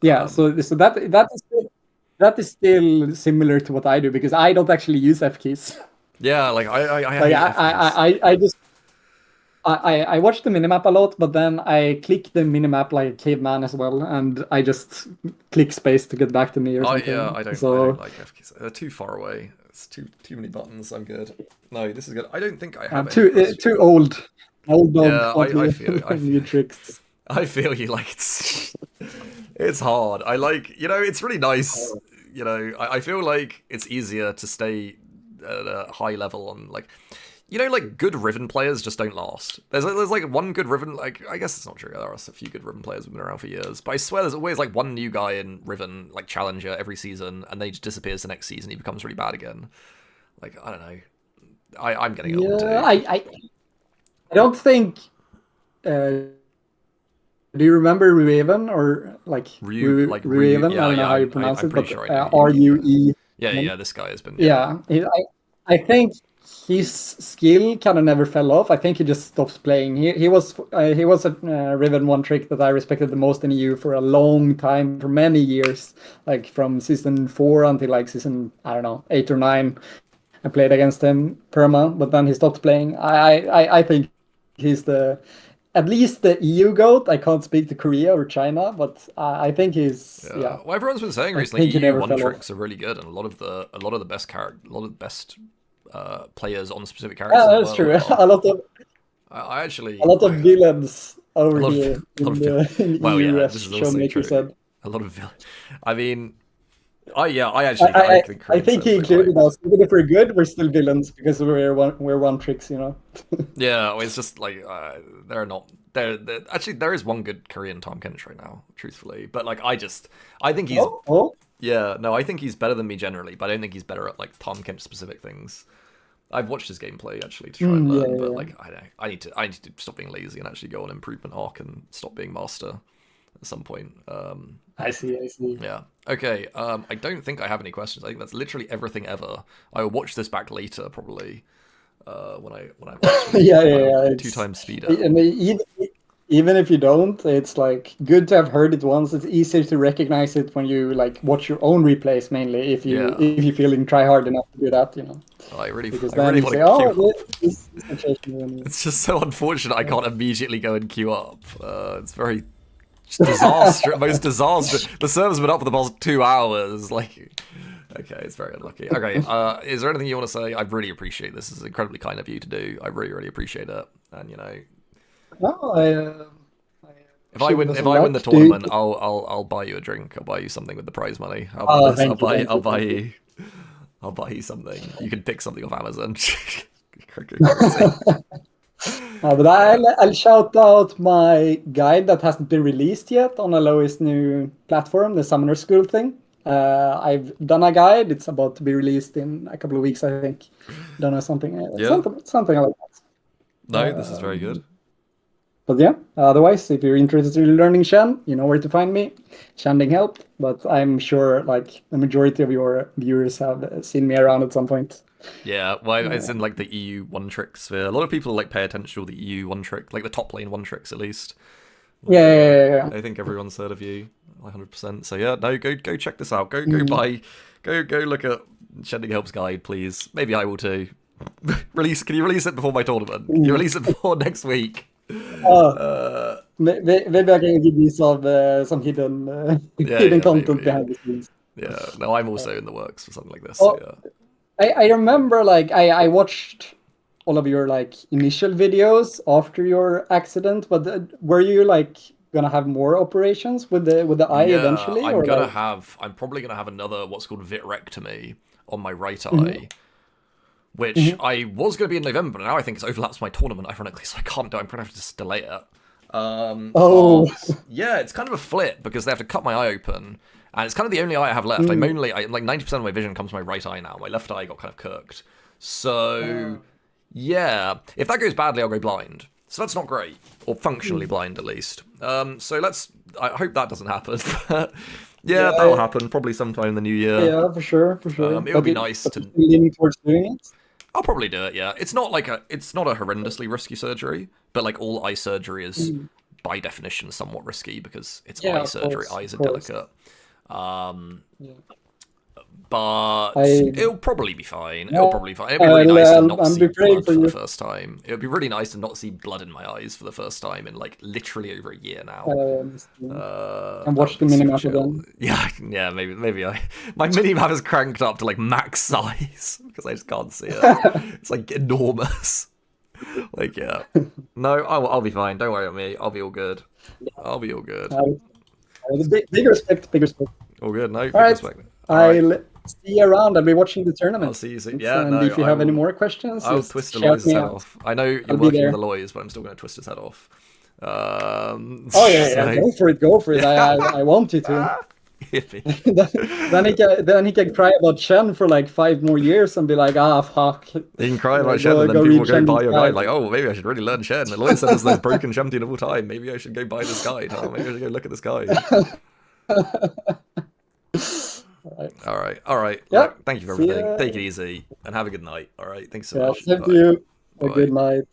Yeah, so that is still similar to what I do, because I don't actually use F keys. Yeah, like I watch the minimap a lot, but then I click the minimap like a caveman as well, and I just click space to get back to me or something. Yeah, I don't like F keys. They're too far away. It's too many buttons. I'm good. No, this is good. I don't think I have too old. Old dog. Yeah, I feel new tricks. I feel you like it's hard. I like, it's really nice. I feel like it's easier to stay at a high level on like good Riven players just don't last. There's like one good Riven, like, I guess it's not true. There are a few good Riven players who've been around for years, but I swear there's always like one new guy in Riven, like challenger every season, and then he just disappears the next season. He becomes really bad again. Like, I don't know. I'm getting old too. I don't think. Do you remember Rueven, or like Rueven? I don't know how you pronounce it, but sure RUE. Yeah, this guy has been. I think his skill kind of never fell off. I think he just stops playing. He was a Riven one trick that I respected the most in EU for a long time, for many years, like from season 4 until like season, I don't know, 8 or 9. I played against him perma, but then he stopped playing. I think he's at least the EU GOAT. I can't speak to Korea or China, but I think he's Well, everyone's been saying recently EU one tricks are really good, and a lot of the best players on specific characters. Yeah, that's true. A lot of villains over here in EU, this is also Showmaker true. said. A lot of villains. I mean, I think he included us. Even if we're good, we're still villains because we're one tricks, Yeah, it's just like they're not. Actually, there is one good Korean Tom Kench right now, truthfully. But like, I think he's. Yeah, no, I think he's better than me generally, but I don't think he's better at like Tom Kench specific things. I've watched his gameplay actually to try and learn, but like I need to stop being lazy and actually go on improvement arc and stop being master at some point. I see. Yeah. Okay. I don't think I have any questions. I think that's literally everything ever. I will watch this back later, probably. When I 2 times speed. And even if you don't, it's like good to have heard it once. It's easier to recognize it when you like watch your own replays, mainly if you're feeling try hard enough to do that, I really want to It's just so unfortunate I can't immediately go and queue up. It's very disastrous. Most disastrous. The server's been up for the past 2 hours. Like, okay, it's very unlucky. Okay, is there anything you want to say? I really appreciate this. This is incredibly kind of you to do. I really, really appreciate it. And if I win the tournament, I'll buy you a drink. I'll buy you something with the prize money. I'll buy you something. You can pick something off Amazon. But I'll shout out my guide that hasn't been released yet on Aloe's new platform, the Summoner School thing. I've done a guide. It's about to be released in a couple of weeks, I think. Don't know, something like that. No, this is very good. But yeah, otherwise, if you're interested in learning Shen, you know where to find me. Shanding help, but I'm sure like the majority of your viewers have seen me around at some point. Yeah, well, it's in like the EU one trick sphere. A lot of people like pay attention to the EU one trick, like the top lane one tricks at least. Like, Yeah. I think everyone's heard of you, 100%. So yeah, no, go check this out. Go look at Shending Help's guide, please. Maybe I will too. Can you release it before my tournament? Can you release it before next week? Maybe I can give you some hidden hidden content maybe. behind the scenes. Yeah, no, I'm also in the works for something like this. Oh, So yeah. I remember like I watched all of your like initial videos after your accident, but were you like gonna have more operations with the eye eventually? I'm or gonna like... have. I'm probably gonna have another what's called vitrectomy on my right eye, which I was gonna be in November, but now I think it's overlaps my tournament, ironically, so I can't do it. I'm gonna have to just delay it. Oh, Yeah, it's kind of a flip because they have to cut my eye open, and it's kind of the only eye I have left. Like 90% of my vision comes from my right eye now. My left eye got kind of cooked. So yeah, if that goes badly, I'll go blind. So that's not great, or functionally blind at least. So I hope that doesn't happen. Yeah, that'll happen probably sometime in the new year. Yeah, for sure. It would be nice to. Leaning towards doing it. I'll probably do it. Yeah, it's not a horrendously risky surgery, but like all eye surgery is by definition somewhat risky because it's eye surgery. Eyes are delicate. But it'll probably be fine. It'll probably be fine. It'll be really nice to not see blood for the first time. It would be really nice to not see blood in my eyes for the first time in like literally over a year now. And watch the minimap again. Yeah, maybe my minimap is cranked up to like max size because I just can't see it. It's like enormous. Like yeah, no, I'll be fine. Don't worry about me. I'll be all good. I'll be all good. Big respect. All good. No, big right. respect. I'll see you around. I'll be watching the tournament. I'll see you soon. Yeah, and if you have any more questions, I'll twist Aloy's head off. I know you're working with Aloy's, but I'm still going to twist his head off. Yeah. Go for it. I want you to. then he can cry about Shen for like 5 more years and be like, fuck. He can cry about Shen, and then people will go buy your guide. Like, oh, maybe I should really learn Shen. Aloy said it's the most broken champion of all time. Maybe I should go buy this guide. Oh, maybe I should go look at this guide. All right. Yeah. Look, thank you for everything. Take it easy and have a good night. All right. Thanks so much. Thank you. Good night.